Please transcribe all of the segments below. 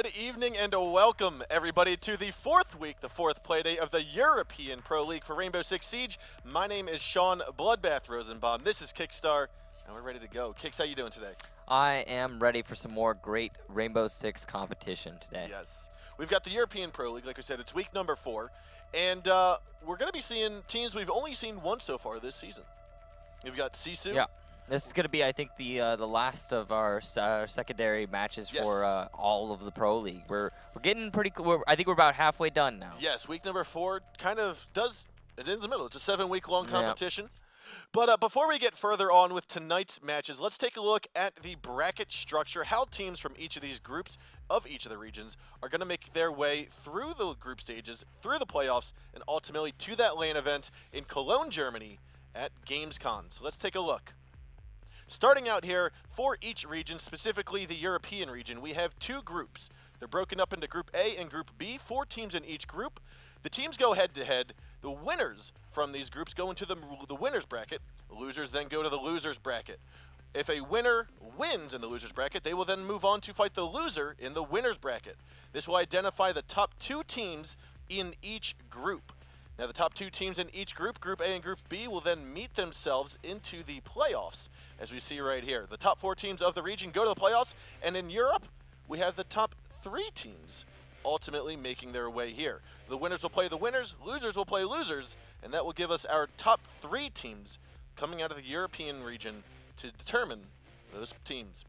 Good evening and welcome everybody to the fourth week, the fourth playday of the European Pro League for Rainbow Six Siege. My name is Sean Bloodbath Rosenbaum. This is Kickstar, and we're ready to go. Kicks, how you doing today? I am ready for some more great Rainbow Six competition today. Yes. We've got the European Pro League, like we said, it's week number 4, and we're going to be seeing teams we've only seen once so far this season. We've got Sisu. Yeah. This is going to be, I think, the last of our secondary matches for all of the Pro League. We're getting pretty. I think we're about halfway done now. Yes, week number 4 kind of does. It's in the middle. It's a 7-week-long competition. But before we get further on with tonight's matches, let's take a look at the bracket structure. How teams from each of these groups of each of the regions are going to make their way through the group stages, through the playoffs, and ultimately to that LAN event in Cologne, Germany, at Gamescom. So let's take a look. Starting out here, for each region, specifically the European region, we have 2 groups. They're broken up into Group A and Group B, 4 teams in each group. The teams go head-to-head. The winners from these groups go into the winners bracket. The losers then go to the losers bracket. If a winner wins in the losers bracket, they will then move on to fight the loser in the winners bracket. This will identify the top 2 teams in each group. Now, the top 2 teams in each group, Group A and Group B, will then meet themselves into the playoffs, as we see right here. The top 4 teams of the region go to the playoffs, and in Europe, we have the top 3 teams ultimately making their way here. The winners will play the winners, losers will play losers, and that will give us our top 3 teams coming out of the European region to determine those teams.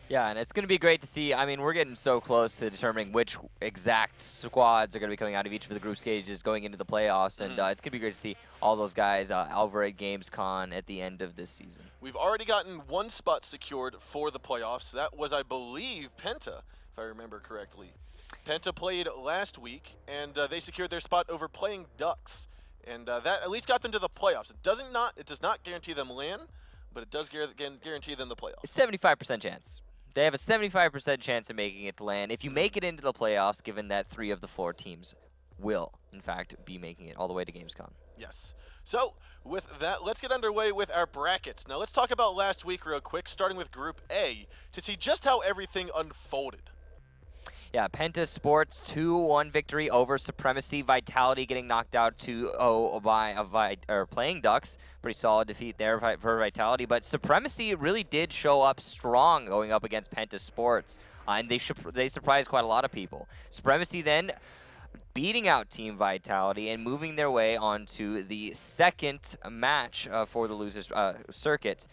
Yeah, and it's going to be great to see. I mean, we're getting so close to determining which exact squads are going to be coming out of each of the group stages going into the playoffs, and it's going to be great to see all those guys over at Gamescom at the end of this season. We've already gotten 1 spot secured for the playoffs. That was, I believe, Penta, if I remember correctly. Penta played last week, and they secured their spot over playing Ducks, and that at least got them to the playoffs. It does not guarantee them LAN, but it does guarantee them the playoffs. It's 75% chance. They have a 75% chance of making it to LAN. If you make it into the playoffs, given that 3 of the 4 teams will, in fact, be making it all the way to Gamescom. Yes. So, with that, let's get underway with our brackets. Now, let's talk about last week real quick, starting with Group A, to see just how everything unfolded. Yeah, Penta Sports 2-1 victory over Supremacy. Vitality getting knocked out 2-0 by Playing Ducks. Pretty solid defeat there for Vitality. But Supremacy really did show up strong going up against Penta Sports. And they surprised quite a lot of people. Supremacy then beating out Team Vitality and moving their way onto the second match for the losers circuit.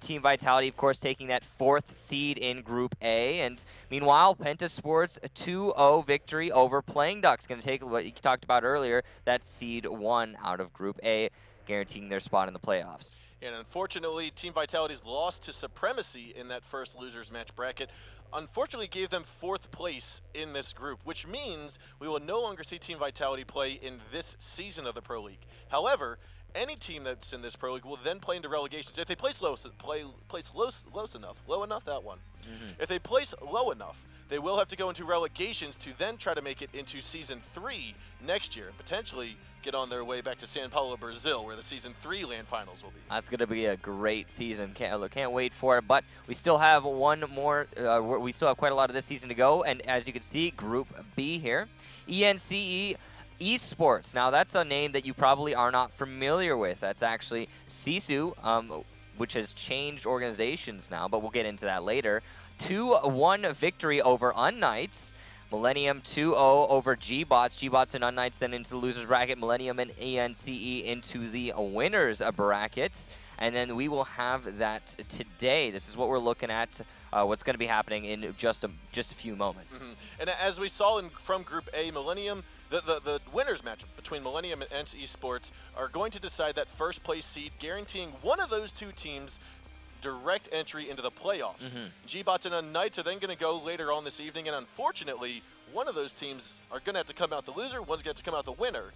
Team Vitality, of course, taking that 4th seed in Group A. And meanwhile, Penta Sports a 2-0 victory over Playing Ducks. Going to take what you talked about earlier, that seed 1 out of Group A, guaranteeing their spot in the playoffs. And unfortunately, Team Vitality's loss to Supremacy in that first losers match bracket unfortunately gave them 4th place in this group, which means we will no longer see Team Vitality play in this season of the Pro League. However, any team that's in this Pro League will then play into relegations. If they place low enough, that one. If they place low enough, they will have to go into relegations to then try to make it into Season 3 next year, and potentially get on their way back to São Paulo, Brazil, where the Season 3 LAN finals will be. That's going to be a great season. Can't wait for it. But we still have one more. We still have quite a lot of this season to go. And as you can see, Group B here, ENCE Esports. Now, that's a name that you probably are not familiar with. That's actually Sisu, which has changed organizations now, but we'll get into that later. 2-1 victory over unKnights. Millenium 2-0 over gBots. gBots and unKnights then into the losers bracket. Millenium and ENCE into the winners bracket. And then we will have that today. This is what we're looking at, what's going to be happening in just a few moments. And as we saw from Group A, Millenium, the winners match between Millenium and ENCE Esports are going to decide that 1st place seed, guaranteeing one of those 2 teams direct entry into the playoffs. gBots and unKnights are then going to go later on this evening, and unfortunately, one of those teams are going to have to come out the loser, one's going to have to come out the winner.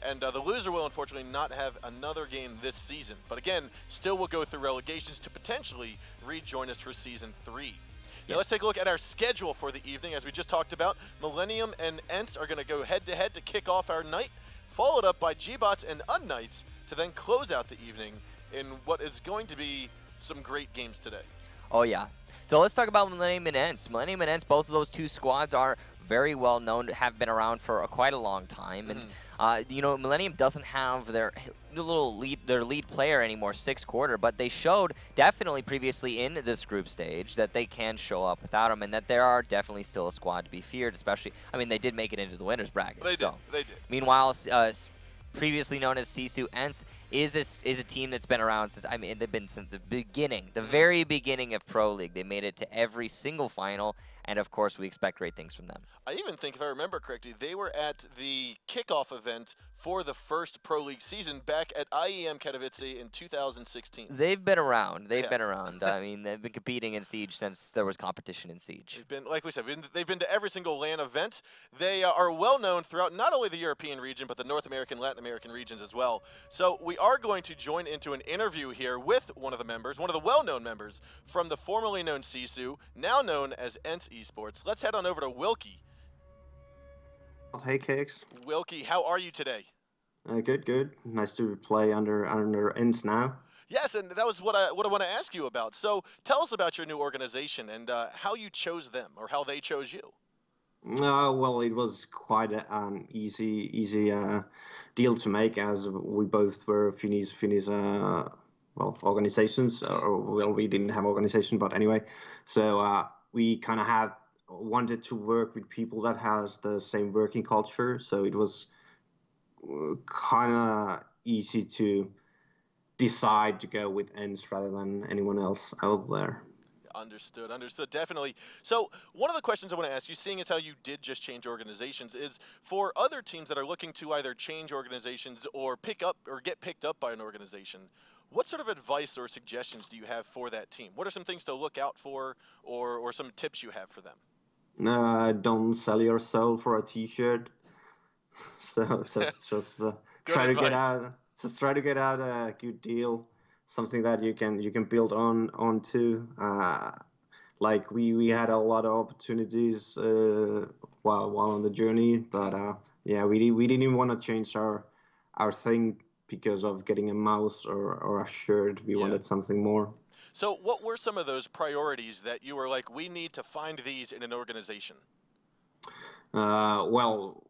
And the loser will unfortunately not have another game this season. But again, still will go through relegations to potentially rejoin us for Season 3. Now let's take a look at our schedule for the evening. As we just talked about, Millenium and ENCE are going to go head-to-head to kick off our night, followed up by gBots and unKnights to then close out the evening in what is going to be some great games today. Oh, yeah. So let's talk about Millenium and ENCE. Millenium and ENCE, both of those two squads are very well known, have been around for quite a long time. And, you know, Millenium doesn't have their lead player anymore, Six Quarter, but they showed definitely previously in this group stage that they can show up without him and that there are definitely still a squad to be feared, especially, I mean, they did make it into the winner's bracket. They did. Meanwhile, previously known as Sisu, ENCE is a team that's been around since, I mean, they've been since the beginning, the very beginning of Pro League. They made it to every single final, and of course, we expect great things from them. I even think, if I remember correctly, they were at the kickoff event for the first Pro League season back at IEM Katowice in 2016. They've been around. They've been around. I mean, they've been competing in Siege since there was competition in Siege. They've been, like we said, they've been to every single LAN event. They are well known throughout not only the European region, but the North American, Latin American regions as well. So we are going to join into an interview here with one of the members, one of the well-known members from the formerly known Sisu, now known as ENCE Esports. Let's head on over to Wilkie. Hey, Cakes. Wilkie, how are you today? Good, good. Nice to play under ENCE now. Yes, and that was what I want to ask you about. So tell us about your new organization and how you chose them, or how they chose you. Well, it was quite an easy deal to make, as we both were Finnish well, organizations. Well, we didn't have organization, but anyway. So we kind of wanted to work with people that has the same working culture. So it was kind of easy to decide to go with ENCE rather than anyone else out there. Understood, understood, definitely. So one of the questions I want to ask you, seeing as how you did just change organizations, is for other teams that are looking to either change organizations or get picked up by an organization, what sort of advice or suggestions do you have for that team? What are some things to look out for, or some tips you have for them? Don't sell your soul for a t-shirt. So just try to get out. Just try to get out a good deal, something that you can build onto. Like we had a lot of opportunities while on the journey, but yeah, we didn't even want to change our thing because of getting a mouse or a shirt. We wanted something more. So what were some of those priorities that you were like, we need to find these in an organization? Well,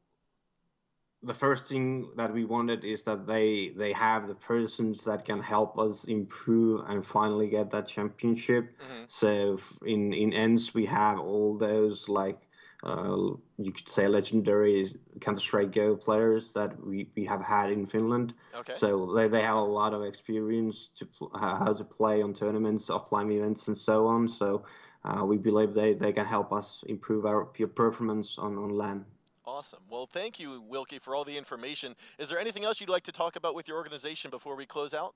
the first thing that we wanted is that they have the persons that can help us improve and finally get that championship. So in ENCE we have all those, like you could say, legendary Counter-Strike Go players that we have had in Finland. So they have a lot of experience to how to play on tournaments, offline events, and so on. So we believe they can help us improve our performance on LAN. Awesome. Well, thank you, Wilkie, for all the information. Is there anything else you'd like to talk about with your organization before we close out?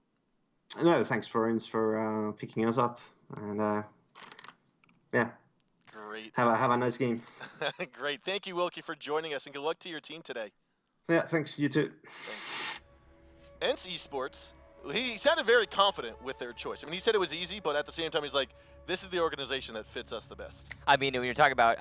No, thanks for ENCE for picking us up, and yeah. Great. Have a nice game. Great. Thank you, Wilkie, for joining us, and good luck to your team today. Yeah, thanks. You too. Thanks. ENCE Esports, he sounded very confident with their choice. I mean, he said it was easy, but at the same time, he's like, this is the organization that fits us the best. I mean, when you're talking about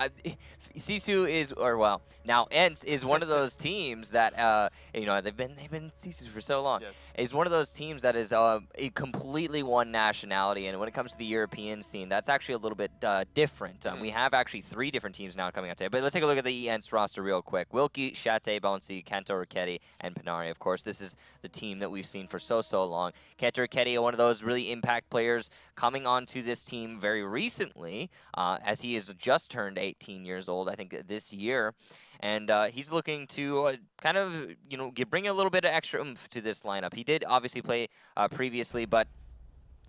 Sisu is, or well, now ENCE is one of those teams that you know, they've been Sisu for so long. Yes. Is one of those teams that is a completely one nationality, and when it comes to the European scene, that's actually a little bit different. We have actually 3 different teams now coming out today. But let's take a look at the ENCE roster real quick. Wilkie, Shate, Bouncy, Kanto Raketti, and Panari. Of course, this is the team that we've seen for so long. Kanto Raketti, one of those really impact players coming onto this team very recently, as he has just turned 18 years old, I think, this year. And he's looking to kind of, you know, bring a little bit of extra oomph to this lineup. He did obviously play previously, but,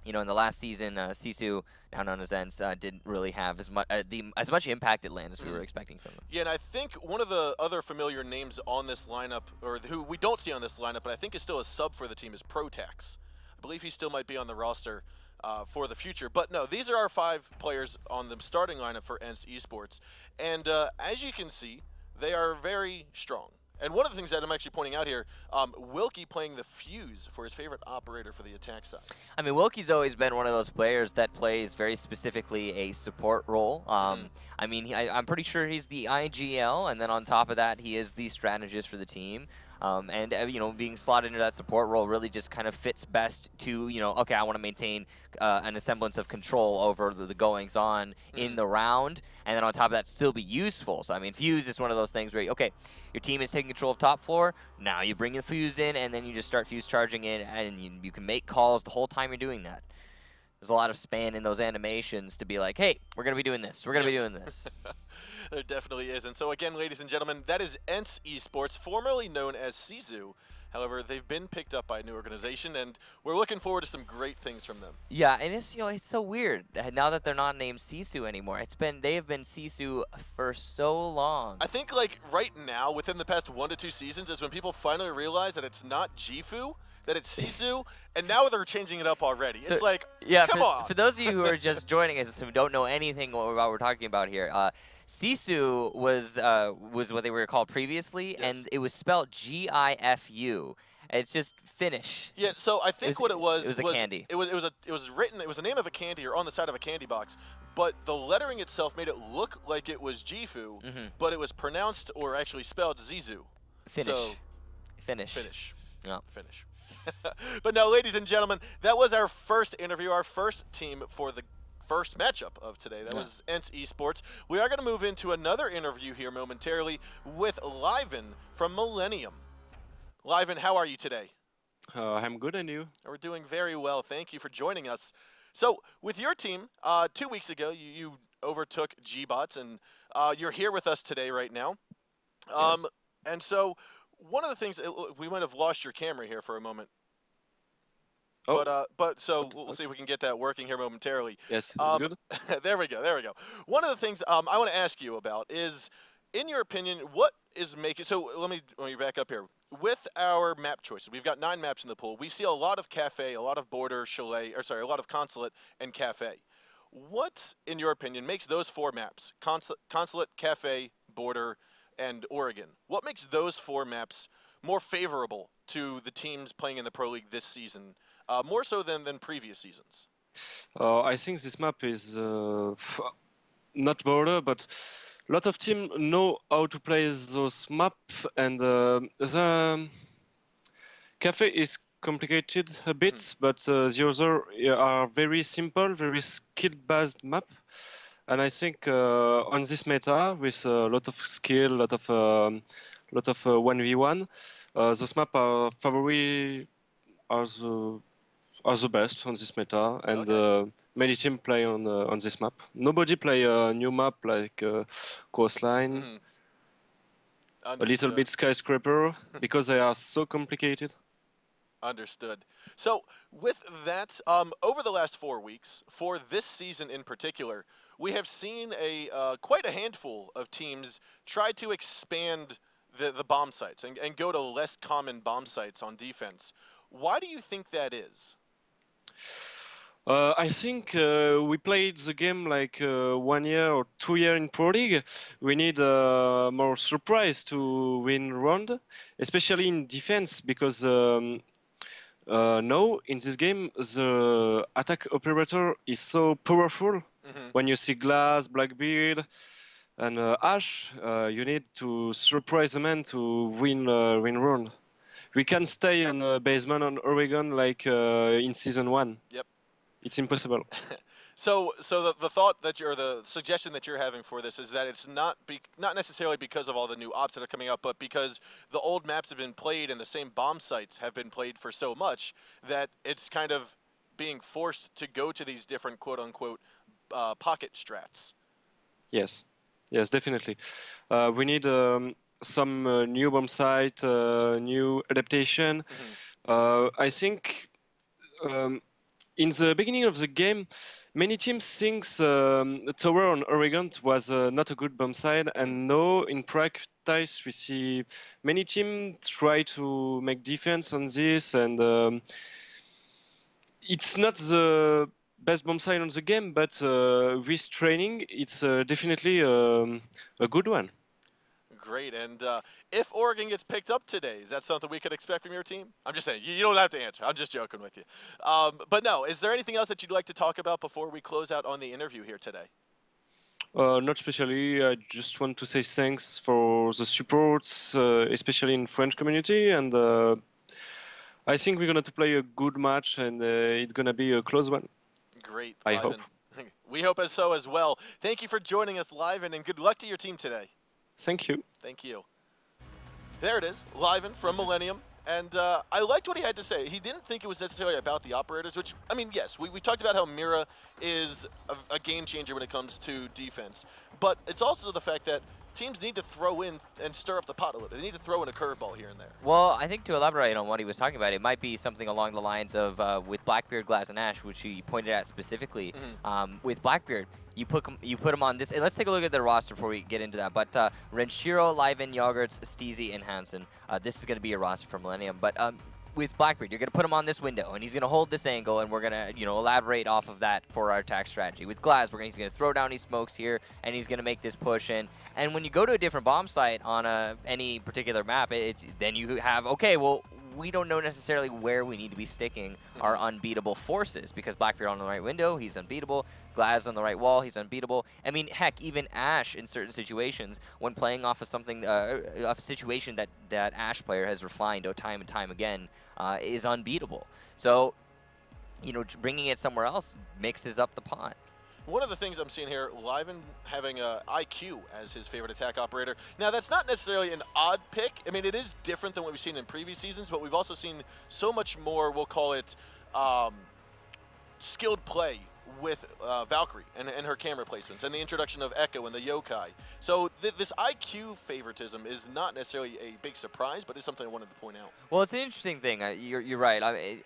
you know, in the last season, Sisu, now known as ENCE, didn't really have as much impact at LAN as we were expecting from him. Yeah, and I think one of the other familiar names on this lineup, or who we don't see on this lineup, but I think is still a sub for the team, is Protax. I believe he still might be on the roster for the future. But no, these are our 5 players on the starting lineup for ENCE Esports. And as you can see, they are very strong. And one of the things that I'm actually pointing out here, Wilkie playing the Fuse for his favorite operator for the attack side. I mean, Wilkie's always been one of those players that plays very specifically a support role. I mean, I'm pretty sure he's the IGL, and then on top of that, he is the strategist for the team. You know, being slotted into that support role really just kind of fits best to, you know, okay, I want to maintain an semblance of control over the goings-on in the round, and then on top of that, still be useful. So, I mean, Fuse is one of those things where, okay, your team is taking control of top floor, now you bring the Fuse in, and then you just start Fuse charging in, and you can make calls the whole time you're doing that. There's a lot of span in those animations to be like, hey, we're going to be doing this, we're going to be doing this. There definitely is. And so again, ladies and gentlemen, that is unKnights Esports, formerly known as Sisu. However, they've been picked up by a new organization, and we're looking forward to some great things from them. Yeah, and it's, you know, it's so weird now that they're not named Sisu anymore. They have been Sisu for so long. I think like right now, within the past 1 to 2 seasons, is when people finally realize that it's not GiFu, that it's Sisu, and now they're changing it up already. So, it's like, yeah, come on. For those of you who are just joining us who don't know anything about what we're talking about here, Sisu was what they were called previously, and it was spelled GIFU. It's just Finnish. Yeah, so I think what it was a candy. It was the name of a candy or on the side of a candy box, but the lettering itself made it look like it was GiFu, but it was pronounced or actually spelled Zizu. Finnish. So, Finish. Yeah. Finish. But now, ladies and gentlemen, that was our first interview, our first team for the first matchup of today. That was unKnights Esports. We are going to move into another interview here momentarily with Liven from Millenium. Liven, how are you today? I'm good, and you? We're doing very well. Thank you for joining us. So, with your team, 2 weeks ago, you overtook gBots, and you're here with us today right now. Yes. And so, one of the things, we might have lost your camera here for a moment. Oh. But so we'll see if we can get that working here momentarily. Yes, it's good. There we go. There we go. One of the things I want to ask you about is, in your opinion, what is making? So let me back up here. With our map choices, we've got 9 maps in the pool. We see a lot of cafe, a lot of border, chalet, or sorry, a lot of consulate and cafe. What, in your opinion, makes those 4 maps, consulate, cafe, border, and Oregon? What makes those 4 maps more favorable to the teams playing in the Pro League this season? More so than previous seasons. I think this map is not border, but a lot of teams know how to play those maps, and the cafe is complicated a bit, but the other are very simple, very skill-based map. And I think on this meta, with a lot of skill, lot of 1v1, those maps are are the best on this meta, and many teams play on this map. Nobody play a new map like Coastline, a little bit Skyscraper, because they are so complicated. Understood. So with that, over the last 4 weeks, for this season in particular, we have seen quite a handful of teams try to expand the bomb sites and go to less common bomb sites on defense. Why do you think that is? I think we played the game like 1 year or 2 years in Pro League. We need more surprise to win round, especially in defense, because now in this game the attack operator is so powerful. When you see Glass, Blackbeard, and Ash, you need to surprise the man to win round. We can stay on basement on Oregon like in season 1. Yep. It's impossible. So the thought that the suggestion that you're having for this is that it's not necessarily because of all the new ops that are coming up, but because the old maps have been played and the same bomb sites have been played for so much that it's kind of being forced to go to these different quote-unquote pocket strats. Yes, definitely. We need some new bomb site, new adaptation. I think in the beginning of the game, many teams think the tower on Oregon was not a good bomb site, and now in practice we see many teams try to make defense on this, and it's not the best bomb site on the game, but with training, it's definitely a good one. Great. And if Oregon gets picked up today, is that something we could expect from your team? I'm just saying, you don't have to answer. I'm just joking with you. But no, is there anything else that you'd like to talk about before we close out on the interview here today? Not especially. I just want to say thanks for the support, especially in French community, and I think we're going to play a good match, and it's going to be a close one. Great, I hope. We hope so as well. Thank you for joining us, Liven, and good luck to your team today. Thank you. Thank you. There it is, Liven from Millenium. And I liked what he had to say. He didn't think it was necessarily about the operators, which, I mean, yes, we talked about how Mira is a game changer when it comes to defense. But it's also the fact that teams need to throw in and stir up the pot a little bit. They need to throw in a curveball here and there. Well, I think to elaborate on what he was talking about, it might be something along the lines of with Blackbeard, Glaz, and Ash, which he pointed at specifically. With Blackbeard, you put him on this. And let's take a look at their roster before we get into that. But Renshiro, Liven, Yogurts, Steezy, and Hansen. This is going to be a roster for Millenium. But with Blackbeard, you're going to put him on this window, and he's going to hold this angle, and we're going to, elaborate off of that for our attack strategy. With Glaz, he's going to throw down these smokes here, and he's going to make this push in. And when you go to a different bomb site on any particular map, then you have, okay, well, we don't know necessarily where we need to be sticking our unbeatable forces, because Blackbeard on the right window, he's unbeatable. Glaz on the right wall, he's unbeatable. I mean, heck, even Ash in certain situations, when playing off of something, a situation that Ash player has refined time and time again, is unbeatable. So, bringing it somewhere else mixes up the pot. One of the things I'm seeing here, Liven having IQ as his favorite attack operator. Now, that's not necessarily an odd pick. I mean, it is different than what we've seen in previous seasons, but we've also seen so much more, we'll call it, skilled play with Valkyrie and her camera placements and the introduction of Echo and the yokai. So this IQ favoritism is not necessarily a big surprise, but it's something I wanted to point out. Well, it's an interesting thing. You're right.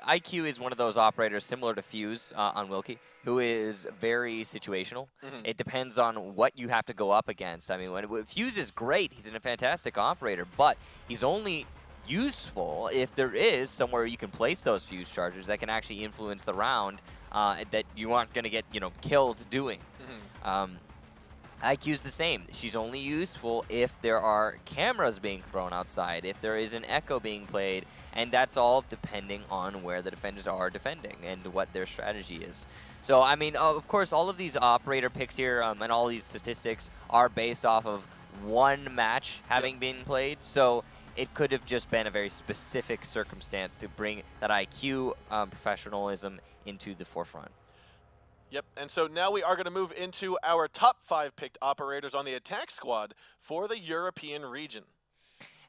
IQ is one of those operators similar to Fuse on Wilkie, who is very situational. It depends on what you have to go up against. I mean, when Fuse is great, he's a fantastic operator, but he's only useful if there is somewhere you can place those fuse charges that can actually influence the round that you aren't going to get killed doing. IQ's the same. She's only useful if there are cameras being thrown outside, if there is an echo being played, and that's all depending on where the defenders are defending and what their strategy is. So, I mean, of course, all of these operator picks here and all these statistics are based off of one match having been played. So it could have just been a very specific circumstance to bring that IQ professionalism into the forefront. Yep, and so now we are going to move into our top 5 picked operators on the attack squad for the European region.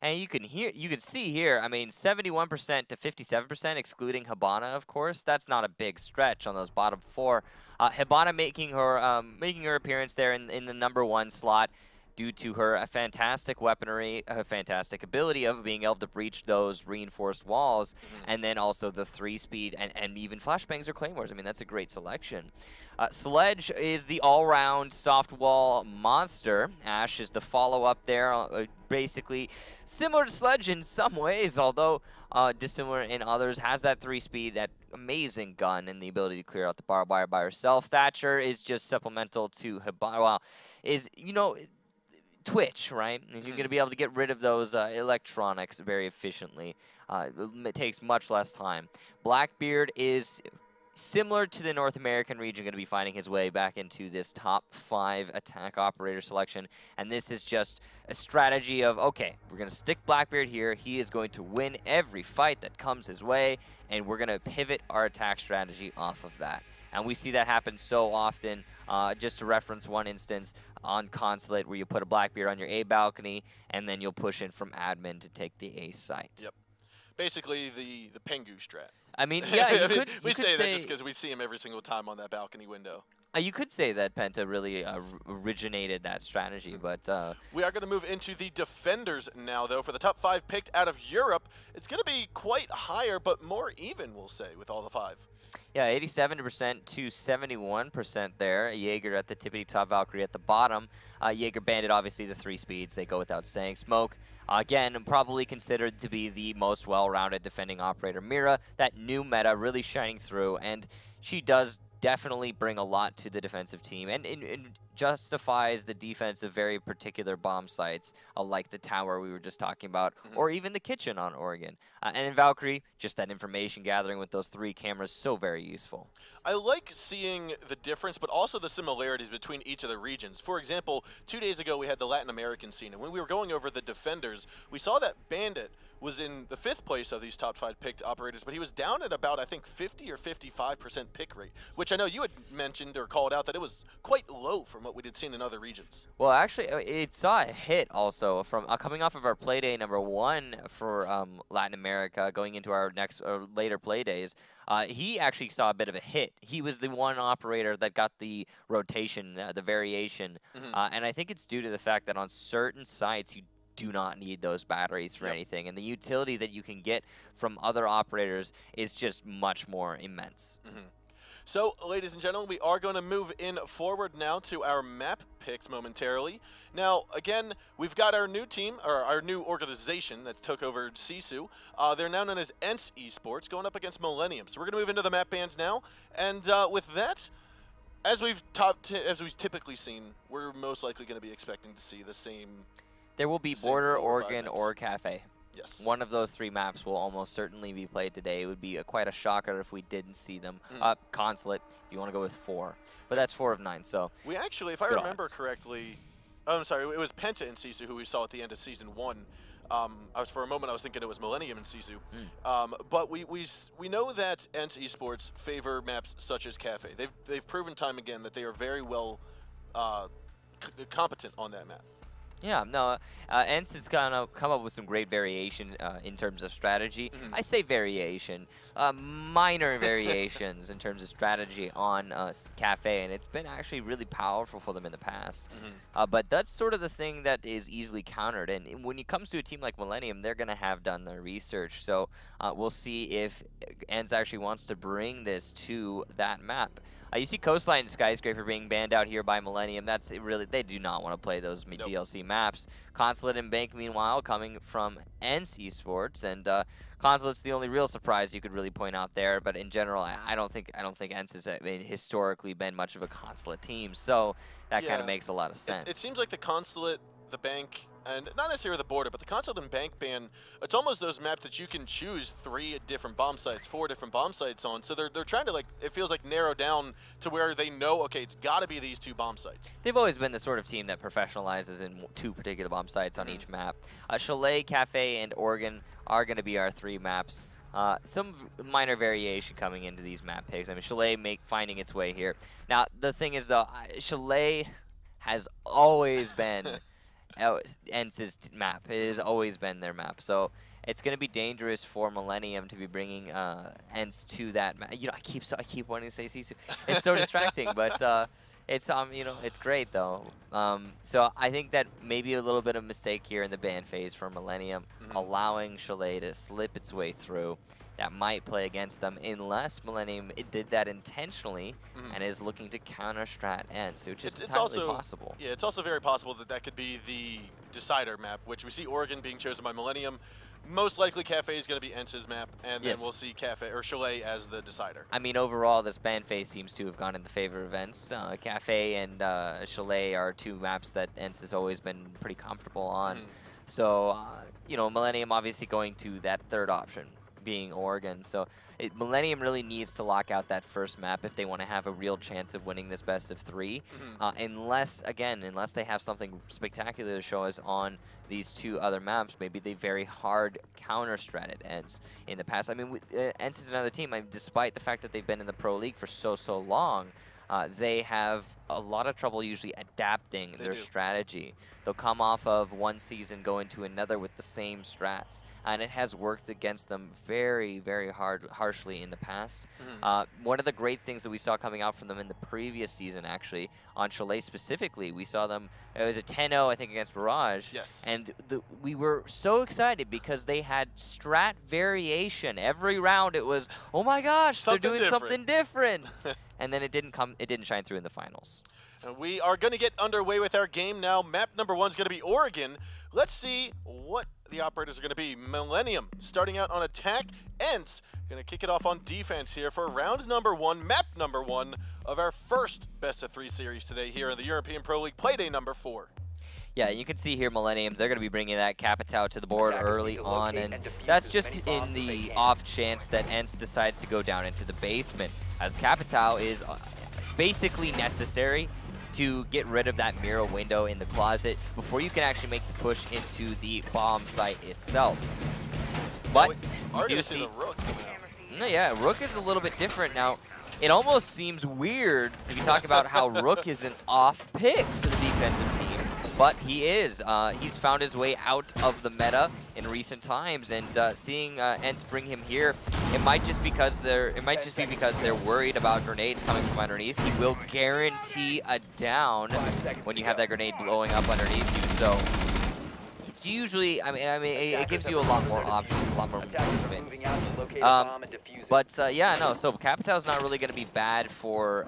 And you can see here, I mean, 71% to 57%, excluding Hibana, of course. That's not a big stretch on those bottom 4. Hibana making her appearance there in the #1 slot, due to her fantastic weaponry, her fantastic ability of being able to breach those reinforced walls, and then also the 3-speed and even flashbangs or claymores. I mean, that's a great selection. Sledge is the all-round soft wall monster. Ash is the follow-up there, basically similar to Sledge in some ways, although dissimilar in others. Has that 3-speed, that amazing gun, and the ability to clear out the barbed wire by herself. Thatcher is just supplemental to Hibana. Well, is, Twitch, right? And you're going to be able to get rid of those electronics very efficiently. It takes much less time. Blackbeard is similar to the North American region, going to be finding his way back into this top 5 attack operator selection. And this is just a strategy of, okay, we're going to stick Blackbeard here. He is going to win every fight that comes his way, and we're going to pivot our attack strategy off of that. And we see that happen so often. Just to reference one instance on Consulate, where you put a Blackbeard on your A balcony, and then you'll push in from admin to take the A site. Yep. Basically, the Pengu strat. I mean, yeah, you could. We say that just because we see him every single time on that balcony window. You could say that Penta really originated that strategy, but... We are going to move into the defenders now, though. For the top 5 picked out of Europe, it's going to be quite higher, but more even, we'll say, with all the 5. Yeah, 87% to 71% there. Jaeger at the tippity top, Valkyrie at the bottom. Jaeger Bandit, obviously the 3 speeds, they go without saying. Smoke, again, probably considered to be the most well-rounded defending operator. Mira, that new meta really shining through, and she does definitely bring a lot to the defensive team, and justifies the defense of very particular bomb sites, like the tower we were just talking about, or even the kitchen on Oregon. And in Valkyrie, just that information gathering with those 3 cameras, so very useful. I like seeing the difference, but also the similarities between each of the regions. For example, 2 days ago we had the Latin American scene, and when we were going over the defenders, we saw that Bandit was in the 5th place of these top 5 picked operators, but he was down at about, I think, 50 or 55% pick rate, which I know you had mentioned or called out that it was quite low from what we had seen in other regions. Well, actually, it saw a hit also from coming off of our play day #1 for Latin America, going into our next later play days. He actually saw a bit of a hit. He was the one operator that got the rotation, the variation, and I think it's due to the fact that on certain sites you do not need those batteries for anything, and the utility that you can get from other operators is just much more immense. So, ladies and gentlemen, we are going to move in forward now to our map picks momentarily. Now, again, we've got our new team, or our new organization that took over GiFu. They're now known as unKnights Esports, going up against Millenium. So we're going to move into the map bans now, and with that, as we've typically seen, we're most likely going to be expecting to see the same. There will be Border, Oregon, or Cafe. Yes. One of those 3 maps will almost certainly be played today. It would be quite a shocker if we didn't see them. Consulate, if you want to go with 4. But that's 4 of 9, so. We actually, if I remember correctly, I'm sorry, it was Penta and GiFu who we saw at the end of Season 1. For a moment, I was thinking it was Millenium and GiFu. But we know that unKnights Esports favor maps such as Cafe. They've proven time again that they are very well competent on that map. Yeah, no, unKnights has kind of come up with some great variation in terms of strategy. I say variation, minor variations in terms of strategy on Cafe, and it's been actually really powerful for them in the past. But that's sort of the thing that is easily countered, and when it comes to a team like Millenium, they're going to have done their research, so we'll see if unKnights actually wants to bring this to that map. You see Coastline and Skyscraper being banned out here by Millenium. That's really, they do not want to play those DLC maps. Consulate and Bank, meanwhile, coming from unKnights Esports, and Consulate's the only real surprise you could really point out there. But in general, I don't think unKnights has historically been much of a Consulate team, so that kind of makes a lot of sense. It seems like the Consulate, the Bank, and not necessarily the Border, but the Consulate and Bank ban, it's almost those maps that you can choose 3 different bomb sites, 4 different bomb sites on. So they're trying to, like, it feels like narrow down to where they know, okay, it's got to be these 2 bomb sites. They've always been the sort of team that professionalizes in 2 particular bomb sites on each map. Chalet, Cafe, and Oregon are going to be our 3 maps. Some minor variation coming into these map picks. I mean, Chalet finding its way here. Now, the thing is, though, Chalet has always been unKnights' map. It has always been their map. So it's going to be dangerous for Millenium to be bringing unKnights to that map. You know, I keep wanting to say GiFu. It's so distracting, but it's you know, it's great though. So I think that maybe a little bit of mistake here in the ban phase for Millenium, allowing Chalet to slip its way through. That might play against them unless Millenium did that intentionally and is looking to counter-strat unKnights, which is entirely possible. Yeah, it's also very possible that that could be the decider map, which we see Oregon being chosen by Millenium. Most likely Cafe is going to be unKnights' map, and then we'll see Cafe or Chalet as the decider. I mean, overall, this ban phase seems to have gone in the favor of unKnights. Cafe and Chalet are 2 maps that unKnights has always been pretty comfortable on. So, you know, Millenium obviously going to that 3rd option, being Oregon. So Millenium really needs to lock out that first map if they want to have a real chance of winning this best of 3. Unless they have something spectacular to show us on these 2 other maps, maybe they very hard counter-stratted unKnights in the past. I mean, unKnights is another team, despite the fact that they've been in the Pro League for so long, they have a lot of trouble usually adapting their strategy. They'll come off of one season, go into another with the same strats, and it has worked against them very, very harshly in the past. One of the great things that we saw coming out from them in the previous season, actually, on Chalet specifically, we saw them, it was a 10-0, I think, against Barrage. And we were so excited because they had strat variation. Every round it was, oh my gosh, they're doing something different. And then it didn't shine through in the finals. And we are going to get underway with our game now. Map number 1 is going to be Oregon. Let's see what the operators are going to be. Millenium starting out on attack. unKnights going to kick it off on defense here for round number 1, map number 1 of our first best-of-3 series today here in the European Pro League Playday number 4. Yeah, you can see here Millenium, they're going to be bringing that Capitao to the board early on, and that's just in the off chance that ENCE decides to go down into the basement, as Capitao is basically necessary to get rid of that mirror window in the closet before you can actually make the push into the bomb site itself. But you do see the Rook. Yeah, Rook is a little bit different now. It almost seems weird to be talking about how Rook is an off pick for the defensive team, but he is. He's found his way out of the meta in recent times, and seeing ENCE bring him here, it might just be because they're worried about grenades coming from underneath. He will guarantee a down when you have that grenade blowing up underneath you. So it's usually, I mean, it gives you a lot more options, a lot more movements. Yeah, no, so Capitao's not really going to be bad for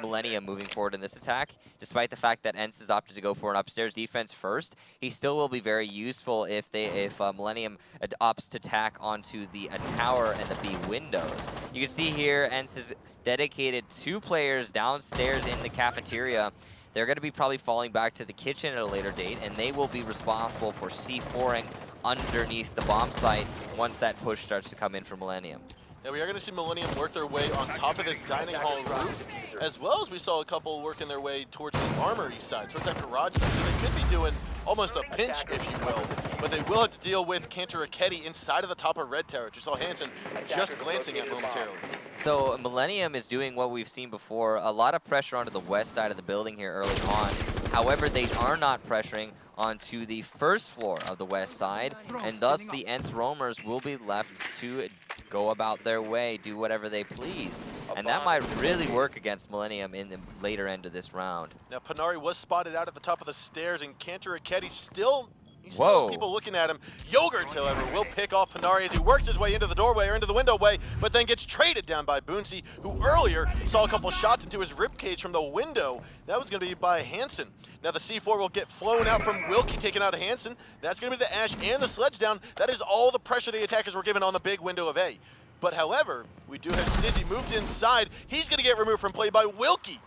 Millenium moving forward in this attack. Despite the fact that ENCE has opted to go for an upstairs defense first, he still will be very useful if Millenium opts to tack onto the tower and the B windows. You can see here ENCE has dedicated 2 players downstairs in the cafeteria. They're going to be probably falling back to the kitchen at a later date, and they will be responsible for C4ing underneath the bomb site once that push starts to come in for Millenium. Yeah, we are going to see Millenium work their way on top of this dining hall roof, as well as we saw a couple working their way towards the armory side, towards that garage side. So they could be doing almost a pinch, if you will, but they will have to deal with Cantor inside of the top of Red Tower, which you saw Hansen just glancing at momentarily. So Millenium is doing what we've seen before, a lot of pressure onto the west side of the building here early on. However, they are not pressuring onto the first floor of the west side, and thus the ENCE roamers will be left to go about their way, do whatever they please. And that might really work against Millenium in the later end of this round. Now, Panari was spotted out at the top of the stairs, and Cantor still have people looking at him. Yogurts, however, will pick off Panari as he works his way into the doorway or into the window way, but then gets traded down by Boonsy, who earlier saw a couple shots into his ribcage from the window. That was going to be by Hansen. Now the C4 will get flown out from Wilkie, taken out of Hansen. That's going to be the Ash and the sledge down. That is all the pressure the attackers were given on the big window of A. But however, we do have Stizzy moved inside. He's going to get removed from play by Wilkie.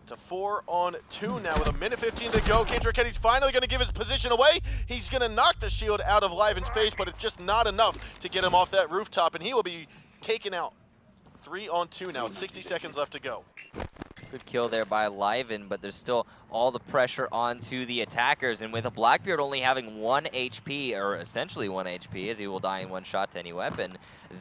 It's a 4-on-2 now with a minute 15 to go. Cantor finally going to give his position away. He's going to knock the shield out of Liven's face, but it's just not enough to get him off that rooftop, and he will be taken out. 3-on-2 now, 60 seconds left to go. Good kill there by Liven, but there's still all the pressure onto the attackers, and with a Blackbeard only having 1 HP, or essentially 1 HP, as he will die in 1 shot to any weapon,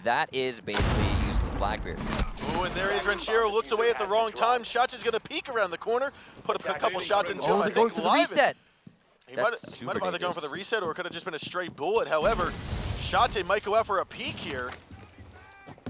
that is basically a useless Blackbeard. Ooh, and there is Renshiro, looks away at the wrong time. Shots is going to peek around the corner, put a couple shots into him. I think for the reset. He might have either gone for the reset or it could have just been a straight bullet. However, Shate might go out for a peek here.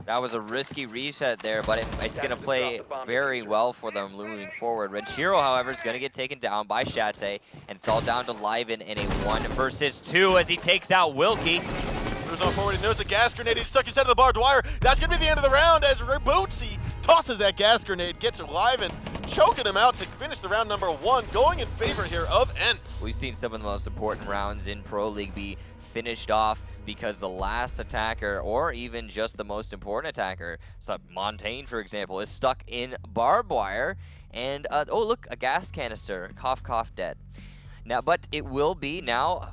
That was a risky reset there, but it's going to play very well for them moving forward. Renshiro, however, is going to get taken down by Shate, and it's all down to Liven in a 1 versus 2 as he takes out Wilkie. Moves on forward, he knows the gas grenade. He's stuck inside of the barbed wire. That's going to be the end of the round as Bootsy tosses that gas grenade, gets Liven, choking him out to finish the round number 1, going in favor here of ENCE. We've seen some of the most important rounds in Pro League be finished off because the last attacker, or even just the most important attacker, so Montaigne, for example, is stuck in barbed wire, and oh look, a gas canister, cough cough, dead. Now, but it will be now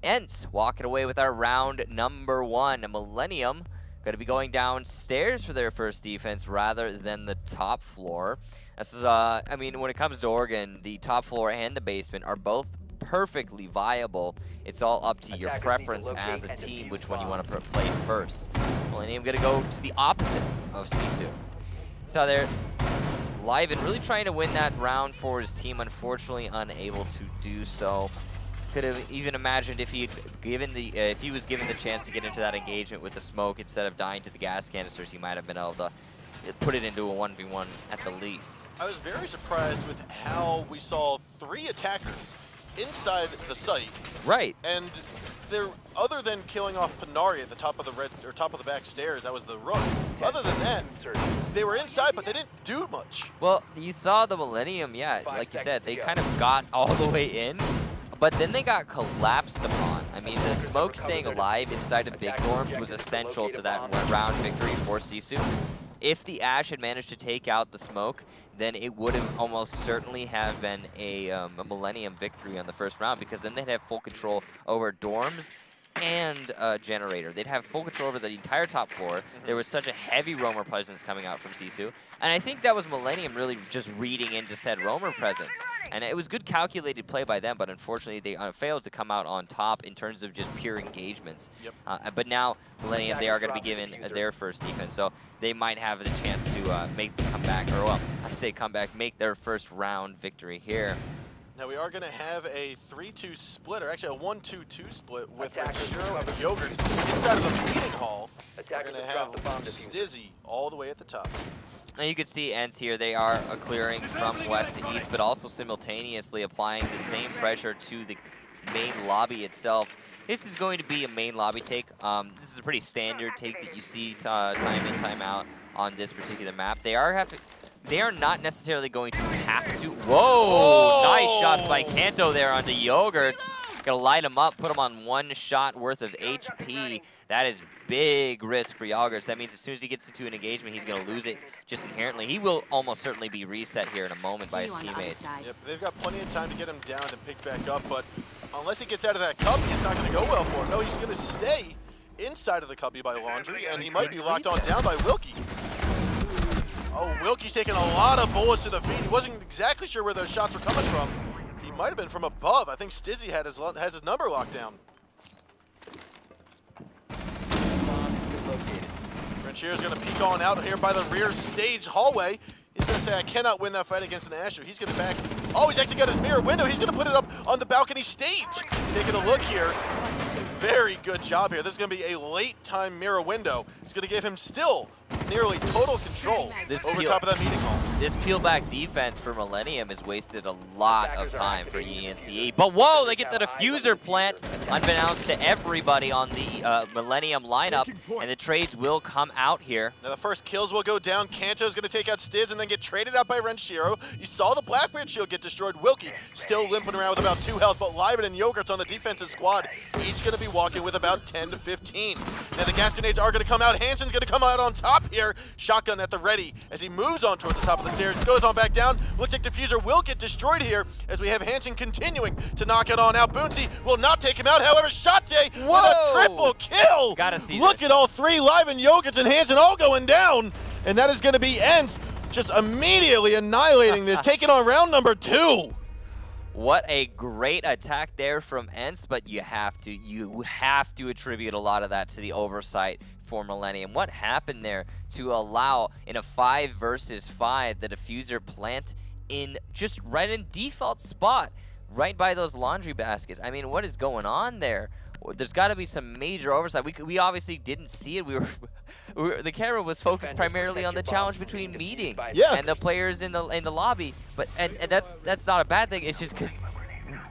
ENCE walking away with our round number 1. Millenium going to be going downstairs for their first defense rather than the top floor. This is I mean, when it comes to Oregon, the top floor and the basement are both perfectly viable. It's all up to your preference as a team which one you want to play first. Millenium going to go to the opposite of Sisu. So they're Liven really trying to win that round for his team, unfortunately unable to do so. Could have even imagined if he was given the chance to get into that engagement with the smoke instead of dying to the gas canisters, he might have been able to put it into a 1v1 at the least. I was very surprised with how we saw 3 attackers inside the site. Right. And they're, other than killing off Panari at the top of the top of the back stairs, that was the Rook. Other than that, they were inside, but they didn't do much. Well, you saw the Millenium, yeah, like you said, they kind of got all the way in, but then they got collapsed upon. I mean, the smoke staying alive inside of big dorms was essential to that round victory for Sisu. if the Ash had managed to take out the smoke, then it would have almost certainly have been a Millenium victory on the first round, because then they'd have full control over dorms and generator. They'd have full control over the entire top floor. There was such a heavy roamer presence coming out from Sisu, and I think that was Millenium really just reading into said roamer presence. And it was good calculated play by them, but unfortunately they failed to come out on top in terms of just pure engagements. Yep. But now Millenium, they are going to be given their first defense, so they might have the chance to make the comeback, or well, I say comeback, make their first round victory here. Now we are going to have a 3-2 split, or actually a 1-2-2 split with Shiro and Yogurt inside of the meeting hall. We're going to have Stizzy all the way at the top. Now you can see ends here, they are clearing from west to east, but also simultaneously applying the same pressure to the main lobby itself. This is going to be a main lobby take. This is a pretty standard take that you see time in, time out on this particular map. They are not necessarily going to have to. Whoa! Nice shots by Kanto there onto Yogurts. Gonna light him up, put him on 1 shot worth of HP. That is big risk for Yogurts. That means as soon as he gets into an engagement, he's gonna lose it just inherently. He will almost certainly be reset here in a moment by his teammates. Yep, they've got plenty of time to get him down and pick back up, but unless he gets out of that cubby, it's not gonna go well for him. No, he's gonna stay inside of the cubby by Laundry, and he might be locked on down by Wilkie. Oh, Wilkie's taking a lot of bullets to the feet. He wasn't exactly sure where those shots were coming from. He might have been from above. I think Stizzy has his number locked down. Ranchier's going to peek on out here by the rear stage hallway. He's going to say, I cannot win that fight against an Asher. He's going to back. Oh, he's actually got his mirror window. He's going to put it up on the balcony stage. Taking a look here. Very good job here. This is going to be a late time mirror window. It's going to give him still nearly total control over top of that meeting hall. This peel back defense for Millenium has wasted a lot of time for ENCE. But whoa, they get the diffuser plant unbeknownst to everybody on the Millenium lineup, and the trades will come out here. Now the first kills will go down. Kanto's going to take out Stiz and then get traded out by Renshiro. You saw the Blackbeard shield get destroyed. Wilkie still limping around with about 2 health, but Liven and Yogurts on the defensive squad, each going to be walking with about 10 to 15. Now the gas grenades are going to come out. Hansen's going to come out on top here. Shotgun at the ready as he moves on towards the top of the stairs, goes on back down. Looks like diffuser will get destroyed here as we have Hansen continuing to knock it on out. Boonsy will not take him out. However, Shate with a triple kill. Gotta see Look this. at all three, Liven, Yogurts, and Hansen all going down. And that is going to be Ents just immediately annihilating this, taking on round number 2. What a great attack there from Ents, but you have to attribute a lot of that to the oversight for Millenium. What happened there to allow, in a 5 versus 5, the diffuser plant in just right in default spot, right by those laundry baskets? I mean, what is going on there? There's got to be some major oversight. We obviously didn't see it. The camera was focused primarily on the challenge between meeting and the players in the lobby. But and that's not a bad thing. It's just because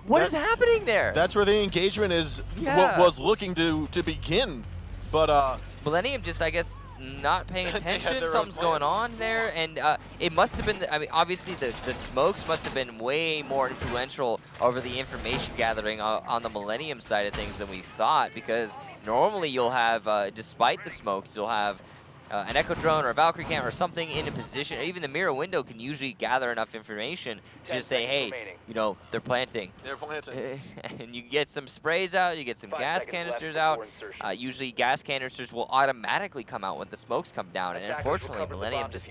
what is happening there? That's where the engagement is. Was looking to begin, but Millenium just, I guess, not paying attention. Something's going on there, and it must have been. I mean, obviously the smokes must have been way more influential over the information gathering on the Millenium side of things than we thought. Because normally you'll have, despite the smokes, you'll have an Echo Drone or a Valkyrie Cam or something in a position. Even the mirror window can usually gather enough information to just say, hey, you know, they're planting. They're planting. And you get some sprays out, you get some gas canisters out. Usually gas canisters will automatically come out when the smokes come down. And unfortunately, Millenium just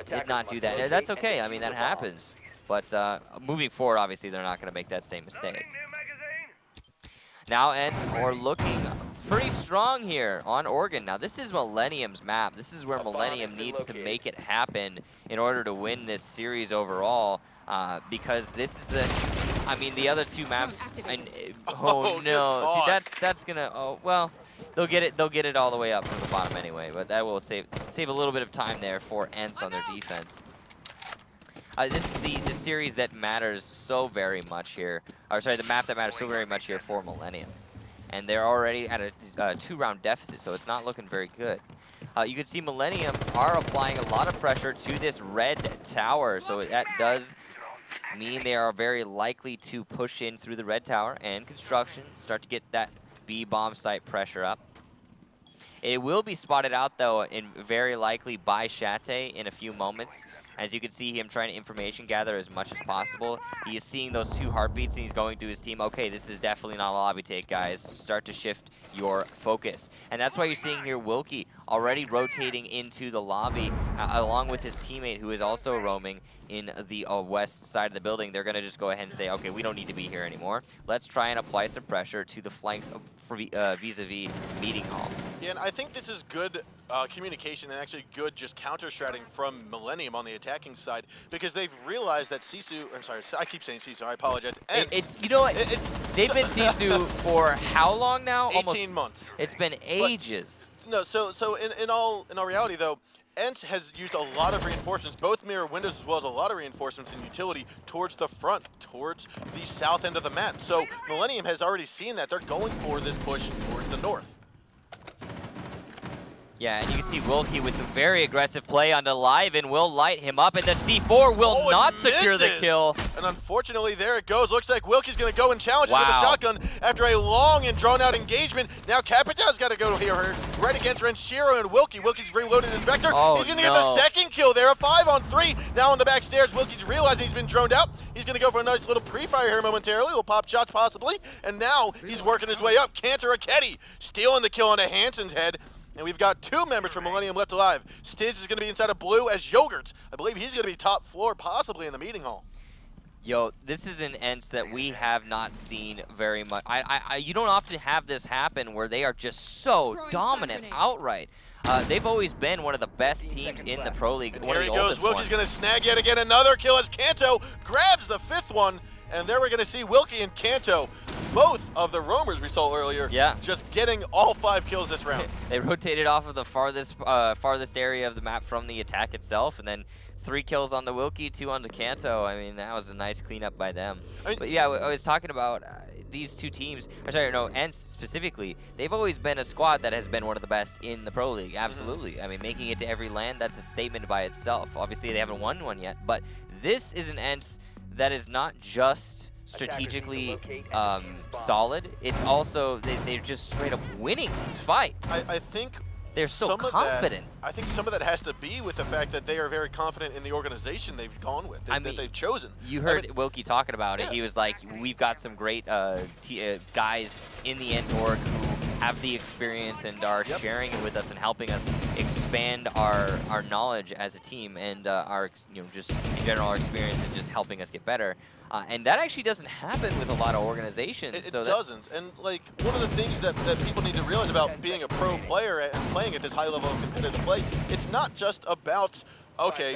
did not do that. And that's okay. I mean, that happens. But moving forward, obviously, they're not going to make that same mistake. Now, and we're looking pretty strong here on Oregon. Now, this is Millenium's map. This is where Millenium needs to make it happen in order to win this series overall, because this is the, I mean, the other 2 maps, and, oh no, see, that's gonna, oh, well, they'll get it all the way up from the bottom anyway, but that will save a little bit of time there for Ents on their defense. This is the series that matters so very much here, or sorry, the map that matters so very much here for Millenium. And they're already at a 2-round deficit, so it's not looking very good. You can see Millenium are applying a lot of pressure to this red tower, so that does mean they are very likely to push in through the red tower and construction, start to get that B bomb site pressure up. It will be spotted out, though, and very likely by Shate in a few moments. As you can see him trying to information gather as much as possible. He is seeing those 2 heartbeats, and he's going to his team. Okay, this is definitely not a lobby take, guys. Start to shift your focus. And that's why you're seeing here wilkie already rotating into the lobby, along with his teammate, who is also roaming in the west side of the building. They're going to just go ahead and say, okay, we don't need to be here anymore. Let's try and apply some pressure to the flanks of vis-a-vis meeting hall. Yeah, and I think this is good communication and actually good just counter-stratting from Millenium on the attacking side, because they've realized that Sisu, I'm sorry, I keep saying Sisu, I apologize. It's you know what, they've been Sisu for how long now? 18 months. It's been ages. But, no, so in all reality though, Ent has used a lot of reinforcements, both mirror windows as well as a lot of reinforcements and utility towards the front, towards the south end of the map. So Millenium has already seen that. They're going for this push towards the north. Yeah, and you can see wilkie with some very aggressive play onto Live and will light him up, and the C4 will not secure the kill. And unfortunately, there it goes. Looks like Wilkie's going to go and challenge with a shotgun after a long and drawn-out engagement. Now Capita's got to go here right against Renshiro and Wilkie. Wilkie's reloaded his Vector. He's going to get the second kill there, a 5-on-3. Now on the back stairs, Wilkie's realizing he's been droned out. He's going to go for a nice little pre-fire here momentarily. Will pop shots possibly. And now he's working his way up. Cantor Raketti stealing the kill onto Hansen's head. And we've got 2 members from Millenium left alive. Stiz is going to be inside of blue as Yogurt. I believe he's going to be top floor, possibly in the meeting hall. Yo, this is an Ents that we have not seen very much. You don't often have this happen where they are just so dominant outright. They've always been one of the best teams in the Pro League. Here he goes. Wilkie's going to snag yet again another kill as Kanto grabs the 5th one. And there we're going to see Wilkie and Kanto, both of the roamers we saw earlier, just getting all 5 kills this round. They rotated off of the farthest area of the map from the attack itself, and then 3 kills on the Wilkie, 2 on the Kanto. I mean, that was a nice cleanup by them. But yeah, I was talking about these 2 teams, or sorry, no, Ents specifically. They've always been a squad that has been one of the best in the Pro League, absolutely. I mean, making it to every LAN, that's a statement by itself. Obviously, they haven't won one yet, but this is an Ents that is not just strategically solid, it's also they're just straight up winning these fights. I think they're so confident. I think some of that has to be with the fact that they are very confident in the organization they've gone with, that they've chosen. You heard Wilkie talking about it. He was like, we've got some great guys in the Ents org who have the experience and are sharing it with us and helping us expand our knowledge as a team and our just in general our experience and just helping us get better. And that actually doesn't happen with a lot of organizations. It doesn't. And like one of the things that people need to realize about being a pro player and playing at this high level of competitive play, it's not just about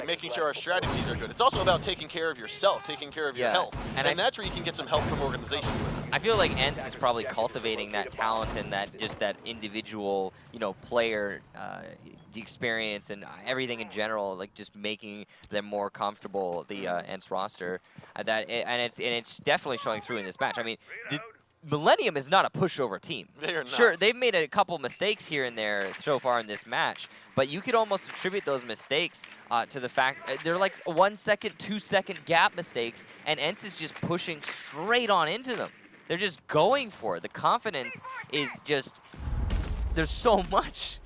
making sure our strategies are good. It's also about taking care of yourself, taking care of your health. And that's where you can get some help from organizations with it. I feel like Ents is probably cultivating that talent and that individual, player, the experience and everything in general, like just making them more comfortable, the Ents roster. And it's definitely showing through in this match. I mean, Millenium is not a pushover team. They are not. Sure, they've made a couple mistakes here and there so far in this match, but you could almost attribute those mistakes to the fact they're like 1 second, 2 second gap mistakes, and Ents is just pushing straight on into them. They're just going for it. The confidence is just, there's so much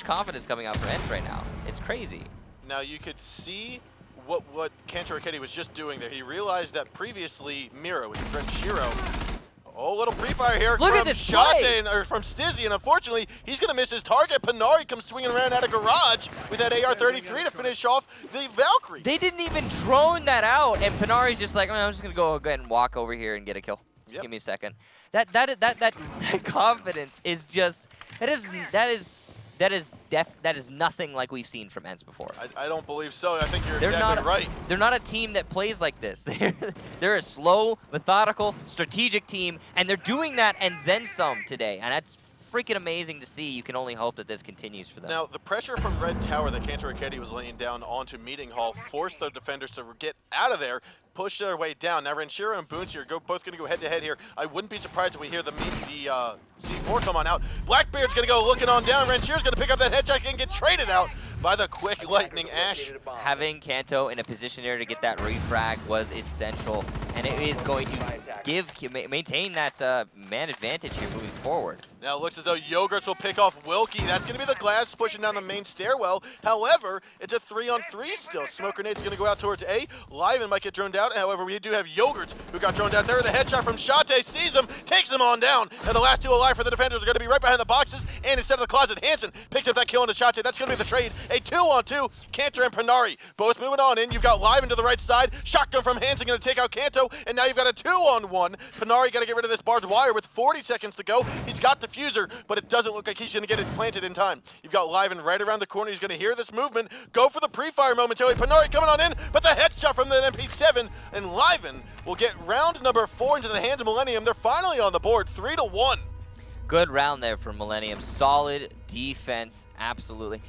confidence coming out for Ents right now. It's crazy. Now you could see what Cantor Raketti was just doing there. He realized that previously Mira, which is Renshiro, little pre-fire here from Shate, or from Stizzy, and unfortunately, he's going to miss his target. Panari comes swinging around out of garage with that AR-33 to finish off the Valkyrie. They didn't even drone that out, and Panari's just like, I'm just going to go ahead and walk over here and get a kill. Just give me a second. That confidence is just, that is nothing like we've seen from Ents before. I don't believe so. I think you're exactly right. They're not a team that plays like this. They're a slow, methodical, strategic team, and they're doing that and then some today. And that's freaking amazing to see. You can only hope that this continues for them. Now, the pressure from Red Tower that Cantor Raketti was laying down onto Meeting Hall forced the defenders to get out of there, push their way down. Now, Renshiro and Boonsi are both going to go head-to-head here. I wouldn't be surprised if we hear the C4 come on out. Blackbeard's going to go looking on down. Renshiro's going to pick up that headshot and get traded out by the quick lightning Ash. Having Kanto in a position there to get that refrag was essential, and it is going to maintain that man advantage here moving forward. Now it looks as though Yogurts will pick off Wilkie. That's going to be the glass pushing down the main stairwell. However, it's a 3-on-3 still. Smoke Grenade's going to go out towards A. Liven might get droned out. However, we do have Yogurts who got droned out there. The headshot from Shate sees him, takes him on down. And the last two alive for the defenders are going to be right behind the boxes. And instead of the closet, Hansen picks up that kill into Shate. That's going to be the trade. A 2-on-2. Kanto and Panari both moving on in. You've got Liven to the right side. Shotgun from Hansen going to take out Kanto. And now you've got a 2-on-1. Panari got to get rid of this barbed wire with 40 seconds to go. He's got Diffuser, but it doesn't look like he's going to get it planted in time. You've got Liven right around the corner. He's going to hear this movement, go for the pre-fire momentarily. Panari coming on in, but the headshot from the MP7, and Liven will get round number 4 into the hands of Millenium. They're finally on the board, 3-1. Good round there from Millenium. Solid defense, absolutely.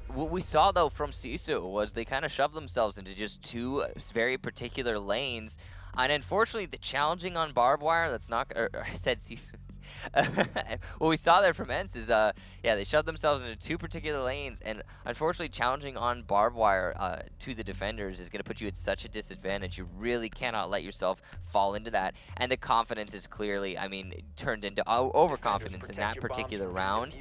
What we saw though from Sisu was they kind of shoved themselves into just two very particular lanes, and unfortunately, the challenging on barbed wire. That's not. I said Sisu. What we saw there from ENCE is, yeah, they shoved themselves into two particular lanes, and unfortunately challenging on barbed wire to the defenders is going to put you at such a disadvantage. You really cannot let yourself fall into that, and the confidence is clearly, I mean, turned into overconfidence in that particular round.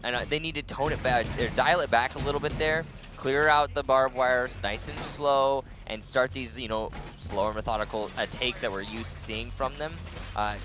And they need to tone it back, or dial it back a little bit there, clear out the barbed wires nice and slow, and start these, you know, slower methodical takes that we're used to seeing from them